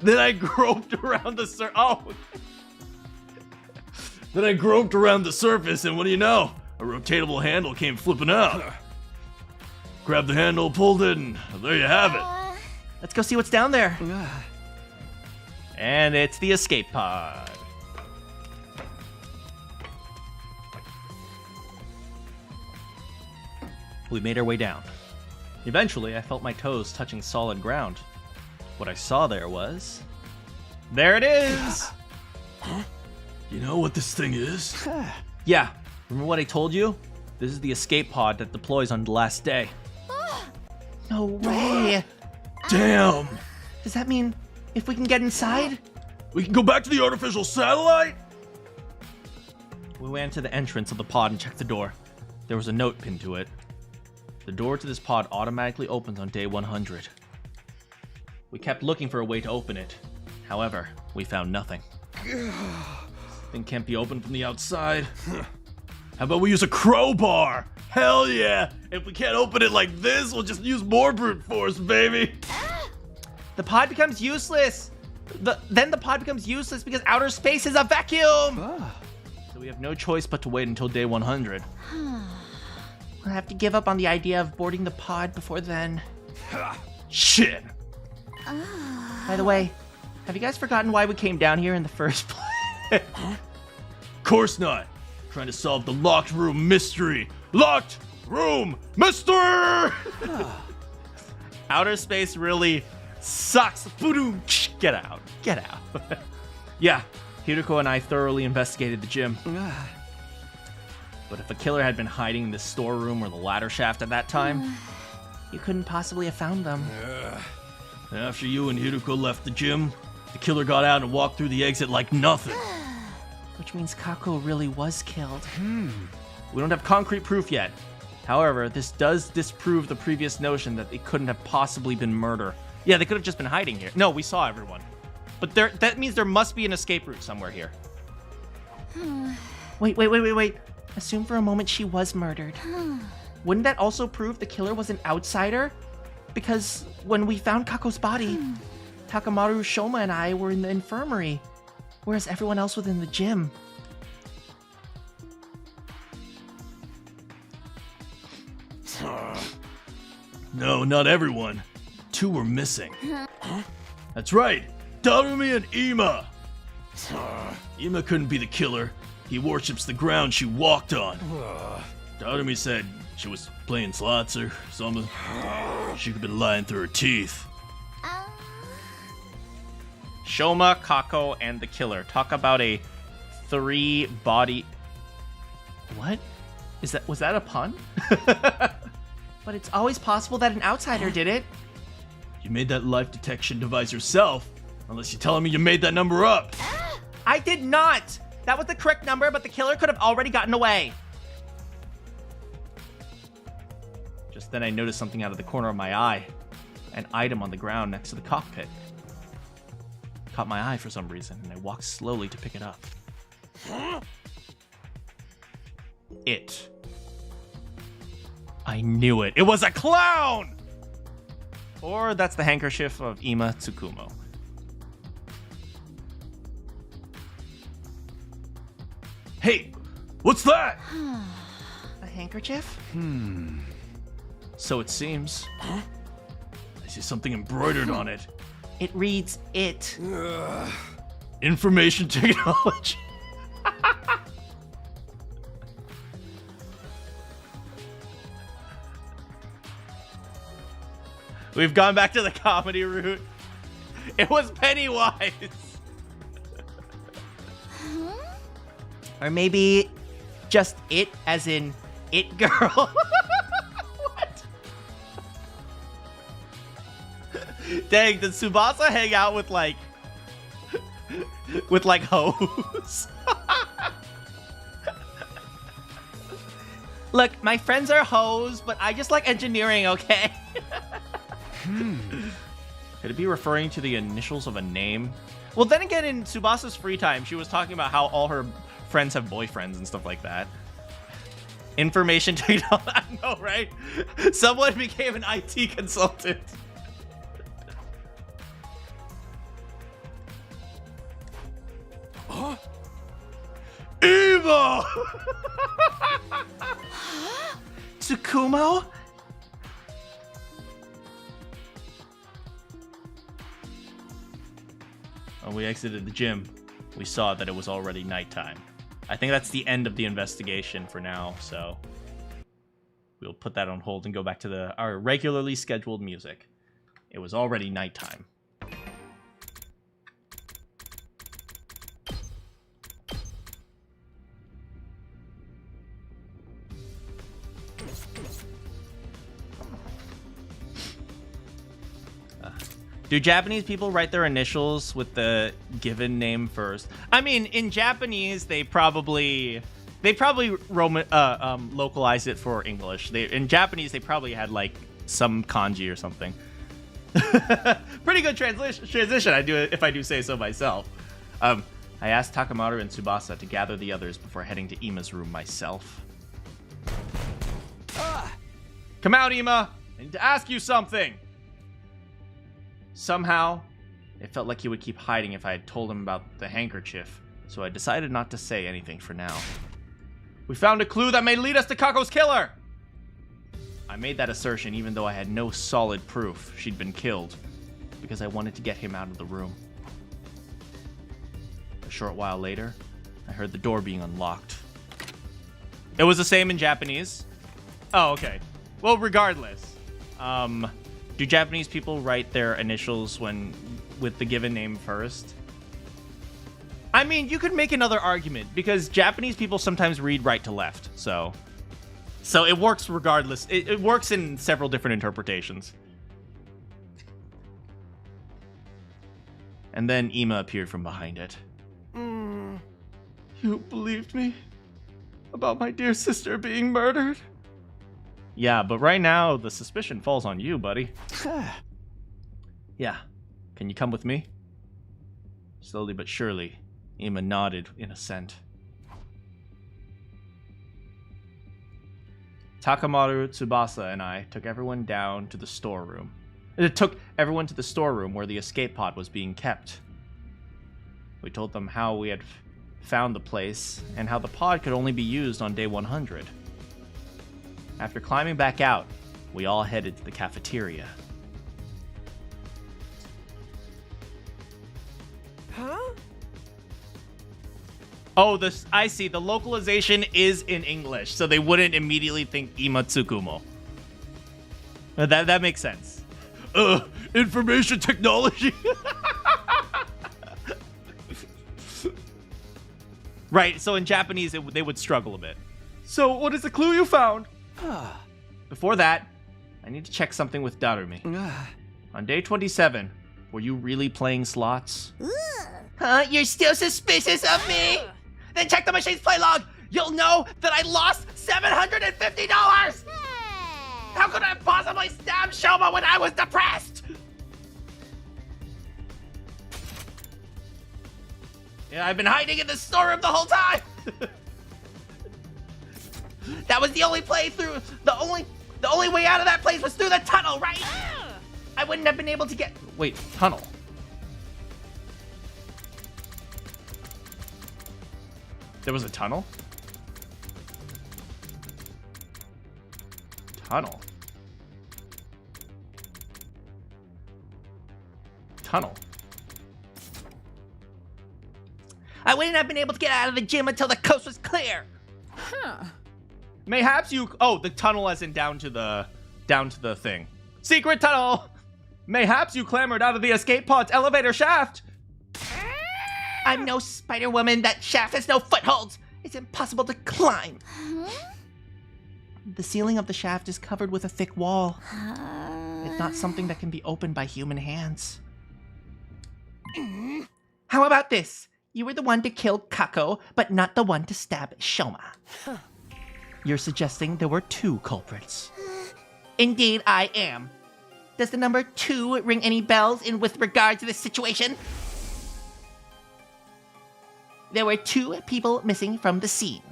Then I groped around the Then I groped around the surface, and what do you know? A rotatable handle came flipping out. Grabbed the handle, pulled it, and there you have it. Let's go see what's down there. And it's the escape pod. We made our way down. Eventually, I felt my toes touching solid ground. What I saw there was... There it is! You know what this thing is? Yeah, remember what I told you? This is the escape pod that deploys on the last day. No way! Damn! Does that mean if we can get inside? We can go back to the artificial satellite? We went to the entrance of the pod and checked the door. There was a note pinned to it. The door to this pod automatically opens on day 100. We kept looking for a way to open it. However, we found nothing. Thing can't be opened from the outside. How about we use a crowbar? Hell yeah! If we can't open it like this, we'll just use more brute force, baby! The pod becomes useless! Then the pod becomes useless because outer space is a vacuum! So we have no choice but to wait until day 100. We'll have to give up on the idea of boarding the pod before then. Shit! By the way, have you guys forgotten why we came down here in the first place? Course not. Trying to solve the locked room mystery. Locked room mystery! Outer space really sucks. Get out. Get out. Yeah, Hiruko and I thoroughly investigated the gym. But if a killer had been hiding in the storeroom or the ladder shaft at that time, you couldn't possibly have found them. After you and Hiruko left the gym, the killer got out and walked through the exit like nothing. Which means Kako really was killed. We don't have concrete proof yet. However, this does disprove the previous notion that it couldn't have possibly been murder. Yeah, they could have just been hiding here. No, we saw everyone. But that means there must be an escape route somewhere here. Wait. Assume for a moment she was murdered. Wouldn't that also prove the killer was an outsider? Because when we found Kako's body, Takamaru, Shoma, and I were in the infirmary, whereas everyone else was in the gym. No, not everyone. 2 were missing. That's right, Darumi and Ima. Ima couldn't be the killer. He worships the ground she walked on. Darumi said she was playing slots or something. She could have been lying through her teeth. Shoma, Kako, and the killer. Talk about a 3-body... What? Was that a pun? But it's always possible that an outsider did it. You made that life detection device yourself, unless you're telling me you made that number up. I did not! That was the correct number, but the killer could have already gotten away. Just then I noticed something out of the corner of my eye. An item on the ground next to the cockpit. Caught my eye for some reason, and I walked slowly to pick it up. It. I knew it. It was a clown! Or that's the handkerchief of Ima Tsukumo. Hey, what's that? A handkerchief? So it seems. I see something embroidered on it. It reads it. Information technology. We've gone back to the comedy route. It was Pennywise. Or maybe just it as in it girl. What? Dang, did Tsubasa hang out with like hoes? Look, my friends are hoes, but I just like engineering, okay? Could it be referring to the initials of a name? Well, then again, in Tsubasa's free time, she was talking about how all her friends have boyfriends and stuff like that. Information technology. I know, right? Someone became an IT consultant. Huh? Eva! Tsukumo? When we exited the gym, we saw that it was already nighttime. I think that's the end of the investigation for now, so we'll put that on hold and go back to our regularly scheduled music. It was already nighttime. Do Japanese people write their initials with the given name first? I mean, in Japanese, they probably localized it for English. In Japanese, they probably had like some kanji or something. Pretty good transition. If I do say so myself. I asked Takamaru and Tsubasa to gather the others before heading to Ima's room myself. Come out, Ima! I need to ask you something! Somehow, it felt like he would keep hiding if I had told him about the handkerchief, so I decided not to say anything for now. We found a clue that may lead us to Kako's killer! I made that assertion even though I had no solid proof she'd been killed, because I wanted to get him out of the room. A short while later, I heard the door being unlocked. It was the same in Japanese? Oh, okay. Well, regardless. Do Japanese people write their initials with the given name first? I mean, you could make another argument, because Japanese people sometimes read right to left, so it works regardless. It works in several different interpretations. And then Ima appeared from behind it. You believed me about my dear sister being murdered? Yeah, but right now, the suspicion falls on you, buddy. Yeah. Can you come with me? Slowly but surely, Ima nodded in assent. Takamaru, Tsubasa, and I took everyone down to the storeroom. It took everyone to the storeroom where the escape pod was being kept. We told them how we had found the place, and how the pod could only be used on day 100. After climbing back out, we all headed to the cafeteria. Huh? Oh, I see. The localization is in English, so they wouldn't immediately think Ima Tsukumo. That makes sense. Information technology. Right, so in Japanese, they would struggle a bit. So, what is the clue you found? Before that, I need to check something with Darumi. On day 27, were you really playing slots? Huh? You're still suspicious of me? Then check the machine's play log. You'll know that I lost $750. How could I possibly stab Shoma when I was depressed? Yeah, I've been hiding in the storeroom the whole time. That was the only play through. The only way out of that place was through the tunnel, right? I wouldn't have been able to get. Wait, tunnel. There was a tunnel? Tunnel. Tunnel. I wouldn't have been able to get out of the gym until the coast was clear. Huh. Mayhaps you... Oh, the tunnel as in down to the thing. Secret tunnel! Mayhaps you clambered out of the escape pod's elevator shaft. I'm no Spider Woman. That shaft has no footholds. It's impossible to climb. The ceiling of the shaft is covered with a thick wall. It's not something that can be opened by human hands. How about this? You were the one to kill Kako, but not the one to stab Shoma. You're suggesting there were two culprits. Indeed, I am. Does the number 2 ring any bells with regard to this situation? There were 2 people missing from the scene.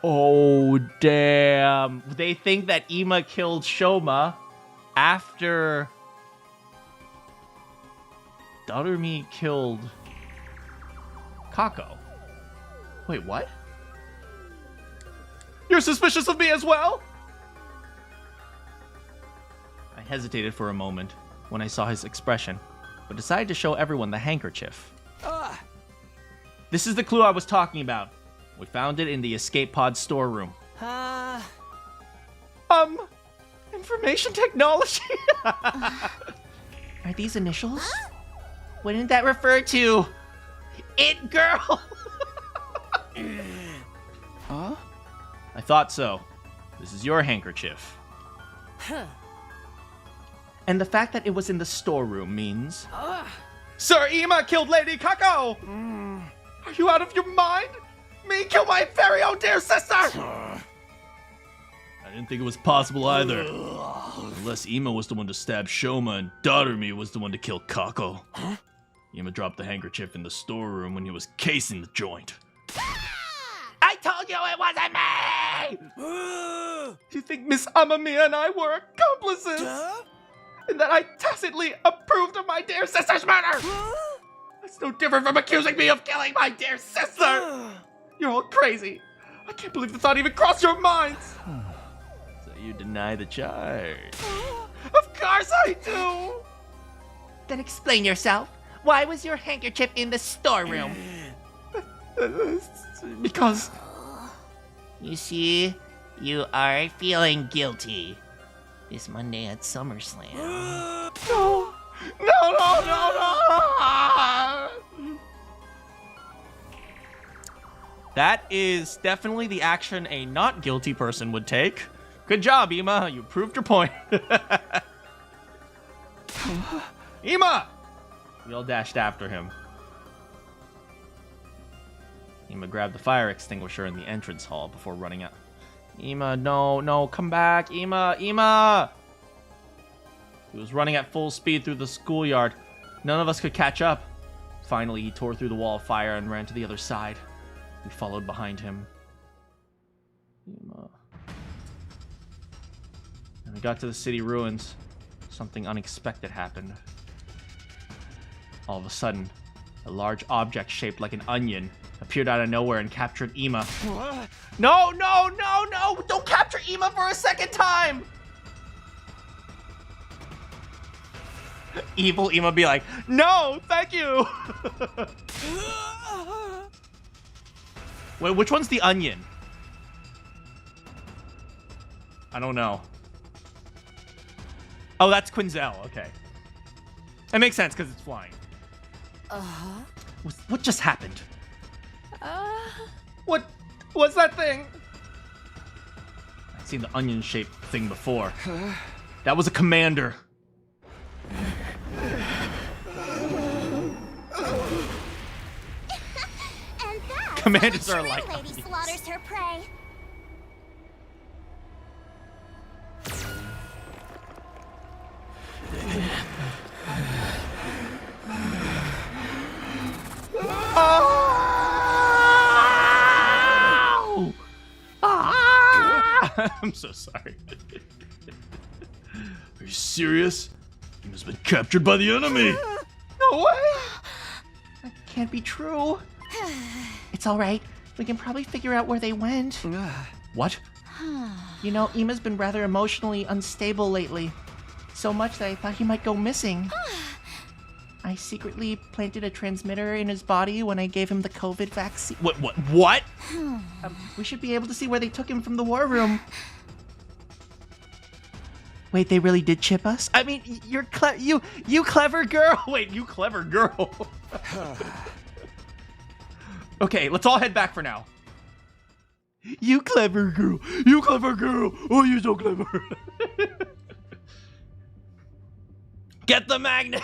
Oh, damn. They think that Ima killed Shoma after Darumi killed Kako. Wait, what? You're suspicious of me as well? I hesitated for a moment when I saw his expression, but decided to show everyone the handkerchief. This is the clue I was talking about. We found it in the escape pod storeroom. Information technology? Are these initials? Wouldn't that refer to It Girl? Huh? I thought so. This is your handkerchief. And the fact that it was in the storeroom means... Sir Ima killed Lady Kako! Are you out of your mind? Me kill my very own dear sister! I didn't think it was possible either. Unless Ima was the one to stab Shoma and Darumi was the one to kill Kako. Ima dropped the handkerchief in the storeroom when he was casing the joint. I told you it wasn't me! Do you think Miss Amamiya and I were accomplices? And that I tacitly approved of my dear sister's murder? That's no different from accusing me of killing my dear sister! You're all crazy. I can't believe the thought even crossed your minds! So you deny the charge? Of course I do! Then explain yourself. Why was your handkerchief in the storeroom? Because... You see, you are feeling guilty. This Monday at SummerSlam. No! That is definitely the action a not guilty person would take. Good job, Ima. You proved your point. Ima! We all dashed after him. Ima grabbed the fire extinguisher in the entrance hall before running out. Ima, no, come back. Ima! He was running at full speed through the schoolyard. None of us could catch up. Finally, he tore through the wall of fire and ran to the other side. We followed behind him. Ima. When we got to the city ruins, something unexpected happened. All of a sudden, a large object shaped like an onion appeared out of nowhere and captured Ima. No! Don't capture Ima for a second time! Evil Ima be like, no, thank you! Wait, which one's the onion? I don't know. Oh, that's Quinzel, okay. That makes sense because it's flying. What just happened? What's that thing? I've seen the onion-shaped thing before. That was a commander. And that's Commanders how are a true like lady onions. slaughters her prey. Oh! Ah! I'm so sorry. Are you serious? Ima's been captured by the enemy! No way! That can't be true. It's all right. We can probably figure out where they went. What? You know, Ima's been rather emotionally unstable lately. So much that I thought he might go missing. I secretly planted a transmitter in his body when I gave him the COVID vaccine. What? We should be able to see where they took him from the war room. Wait, they really did chip us? I mean, you clever girl. Wait, you clever girl. Okay, let's all head back for now. You clever girl! You clever girl! Oh, you're so clever! Get the magnet!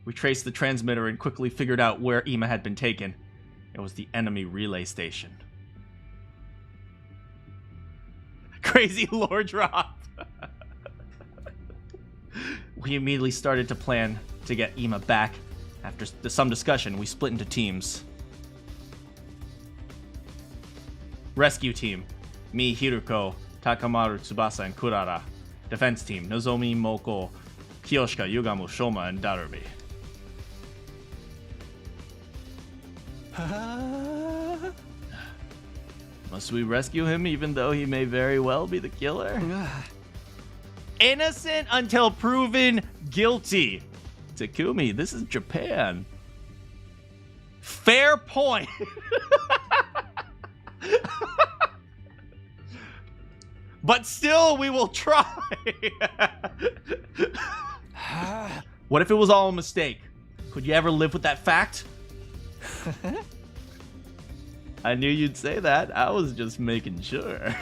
We traced the transmitter and quickly figured out where Ima had been taken. It was the enemy relay station. Crazy lore drop! We immediately started to plan to get Ima back. After some discussion, we split into teams. Rescue team, me, Hiruko, Takamaru, Tsubasa, and Kurara. Defense team, Nozomi, Moko, Kiyoshika, Yugamu, Shoma, and Darumi. Must we rescue him even though he may very well be the killer? Innocent until proven guilty. Takumi, this is Japan. Fair point. But still, we will try. What if it was all a mistake? Could you ever live with that fact? I knew you'd say that. I was just making sure.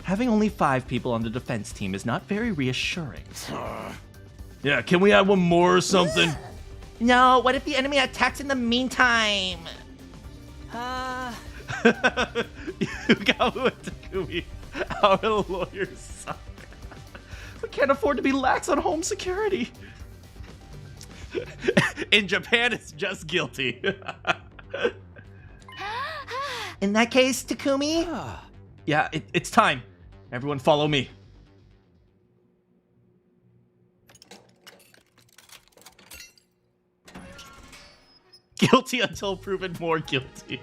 Having only 5 people on the defense team is not very reassuring. Yeah, can we add one more or something? No, what if the enemy attacks in the meantime? Yugamu and Takumi, our lawyers suck. We can't afford to be lax on home security. In Japan, it's just guilty. In that case, Takumi? Yeah, it's time. Everyone follow me. Guilty until proven more guilty.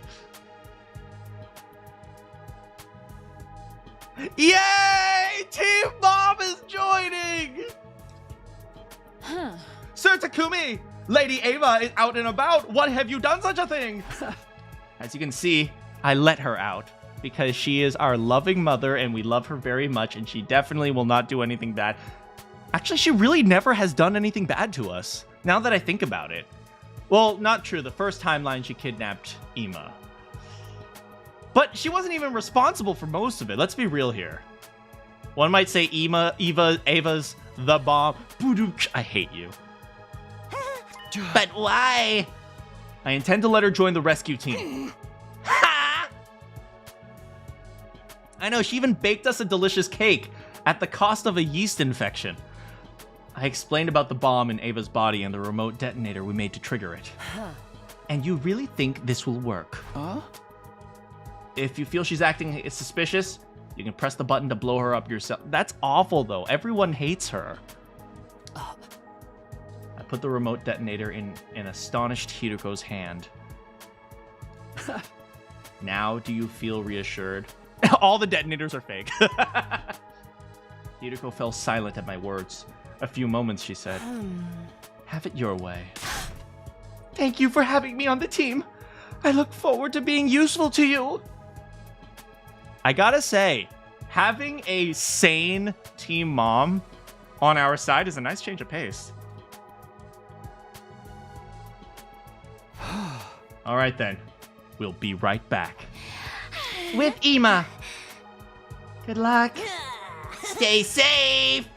Yay! Team Mom is joining! Sir Takumi, Lady Ava is out and about. What have you done such a thing? As you can see, I let her out because she is our loving mother and we love her very much and she definitely will not do anything bad. Actually, she really never has done anything bad to us, now that I think about it. Well, not true. The first timeline she kidnapped Ima. But she wasn't even responsible for most of it. Let's be real here. One might say Ava's the bomb. I hate you. But why? I intend to let her join the rescue team. Ha! I know, she even baked us a delicious cake at the cost of a yeast infection. I explained about the bomb in Ava's body and the remote detonator we made to trigger it. And you really think this will work? Huh? If you feel she's acting suspicious, you can press the button to blow her up yourself. That's awful, though. Everyone hates her. I put the remote detonator in an astonished Hiruko's hand. Now, do you feel reassured? All the detonators are fake. Hiruko fell silent at my words. A few moments, she said. Have it your way. Thank you for having me on the team. I look forward to being useful to you. I gotta say, having a sane team mom on our side is a nice change of pace. All right, then. We'll be right back. With Ima. Good luck. Stay safe.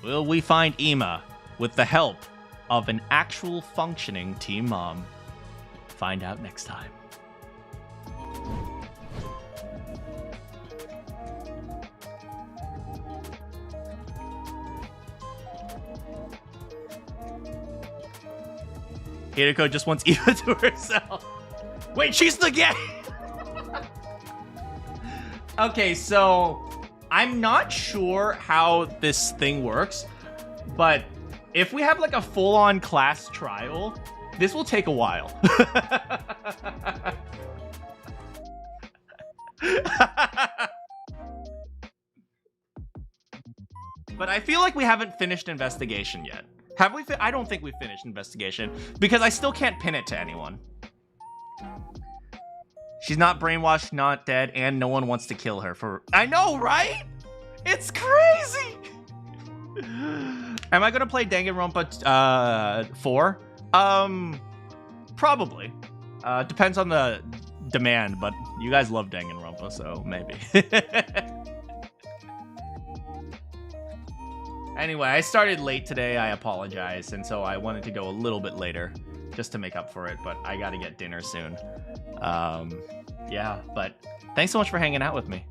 Will we find Ima with the help of an actual functioning team mom? Find out next time. Hiruko just wants Eva to herself. Wait, she's the gay! Okay, so I'm not sure how this thing works, but if we have like a full-on class trial, this will take a while. But I feel like we haven't finished investigation yet. Have we? I don't think we finished investigation because I still can't pin it to anyone. She's not brainwashed, not dead, and no one wants to kill her for... I know, right? It's crazy! Am I gonna play Danganronpa 4? Probably. Depends on the demand, but you guys love Danganronpa, so maybe. Anyway, I started late today, I apologize, and so I wanted to go a little bit later just to make up for it, but I gotta get dinner soon. Yeah, but thanks so much for hanging out with me.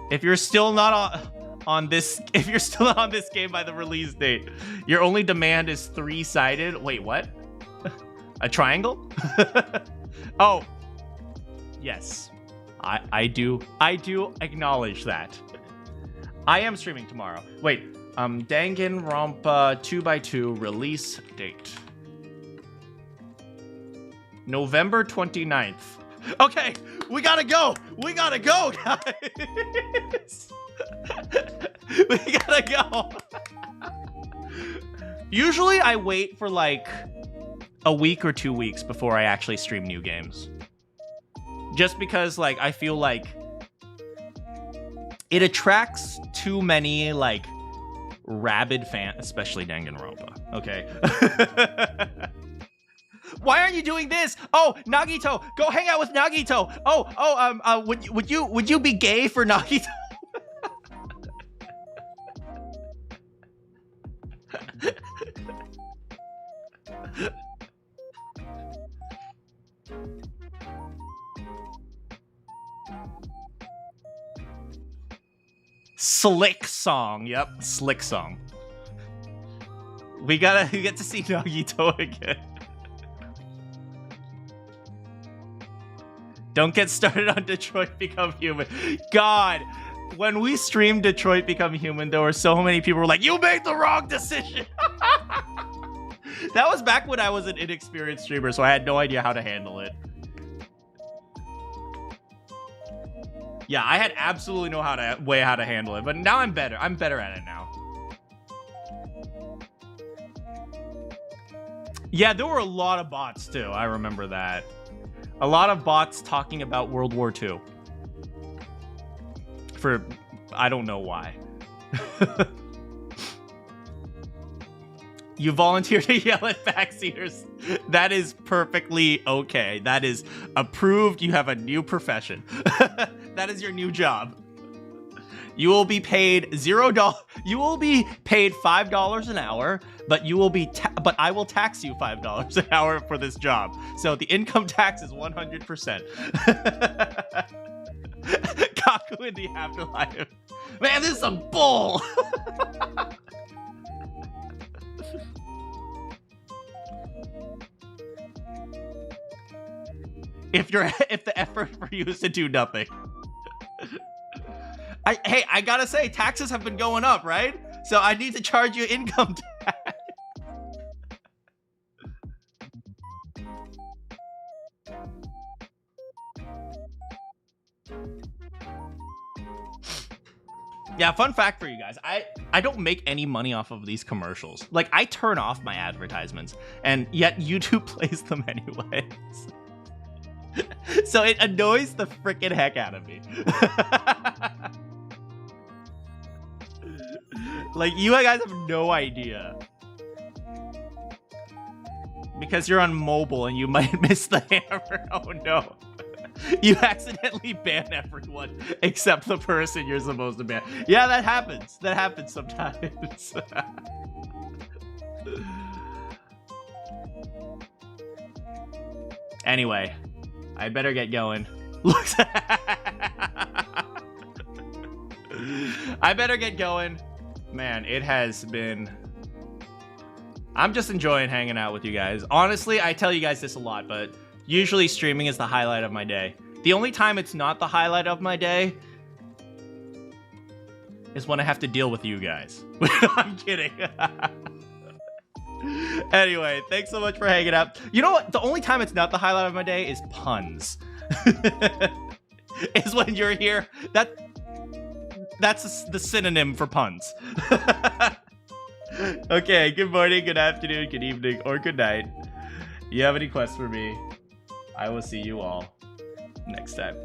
If you're still not on this game by the release date, your only demand is 3-sided. Wait, what? A triangle? Oh, yes. I do acknowledge that. I am streaming tomorrow. Wait, Danganronpa 2x2 release date. November 29th. Okay, we gotta go. We gotta go, guys. We gotta go. Usually I wait for like a week or 2 weeks before I actually stream new games. Just because like I feel like it attracts too many like rabid fans, especially Danganronpa. Okay. Why aren't you doing this? Oh, Nagito, go hang out with Nagito. Would you be gay for Nagito? Slick song. Yep, slick song. We get to see Nagito again. Don't get started on Detroit Become Human. God, when we streamed Detroit Become Human, there were so many people who were like, you made the wrong decision. That was back when I was an inexperienced streamer, so I had no idea how to handle it. Yeah, I had absolutely no way how to handle it, but now I'm better. I'm better at it now. Yeah, there were a lot of bots too. I remember that. A lot of bots talking about World War II. For, I don't know why. You volunteer to yell at backseaters. That is perfectly okay. That is approved. You have a new profession. That is your new job. You will be paid $0. You will be paid $5 an hour, but you will be but I will tax you $5 an hour for this job. So the income tax is 100%. Kaku in the afterlife. Man, this is some bull. If the effort for you is to do nothing. Hey, I gotta say, taxes have been going up, right? So I need to charge you income tax. Yeah, fun fact for you guys. I don't make any money off of these commercials. Like, I turn off my advertisements, and yet YouTube plays them anyways. So it annoys the freaking heck out of me. Like, you guys have no idea. Because you're on mobile and you might miss the hammer. Oh no. You accidentally ban everyone except the person you're supposed to ban. Yeah, that happens. That happens sometimes. Anyway, I better get going. I better get going. Man, it has been... I'm just enjoying hanging out with you guys. Honestly, I tell you guys this a lot, but usually streaming is the highlight of my day. The only time it's not the highlight of my day is when I have to deal with you guys. I'm kidding. Anyway, thanks so much for hanging out. You know what? The only time it's not the highlight of my day is puns. Is when you're here. That's the synonym for puns. Okay, good morning, good afternoon, good evening, or good night. You have any quests for me? I will see you all next time.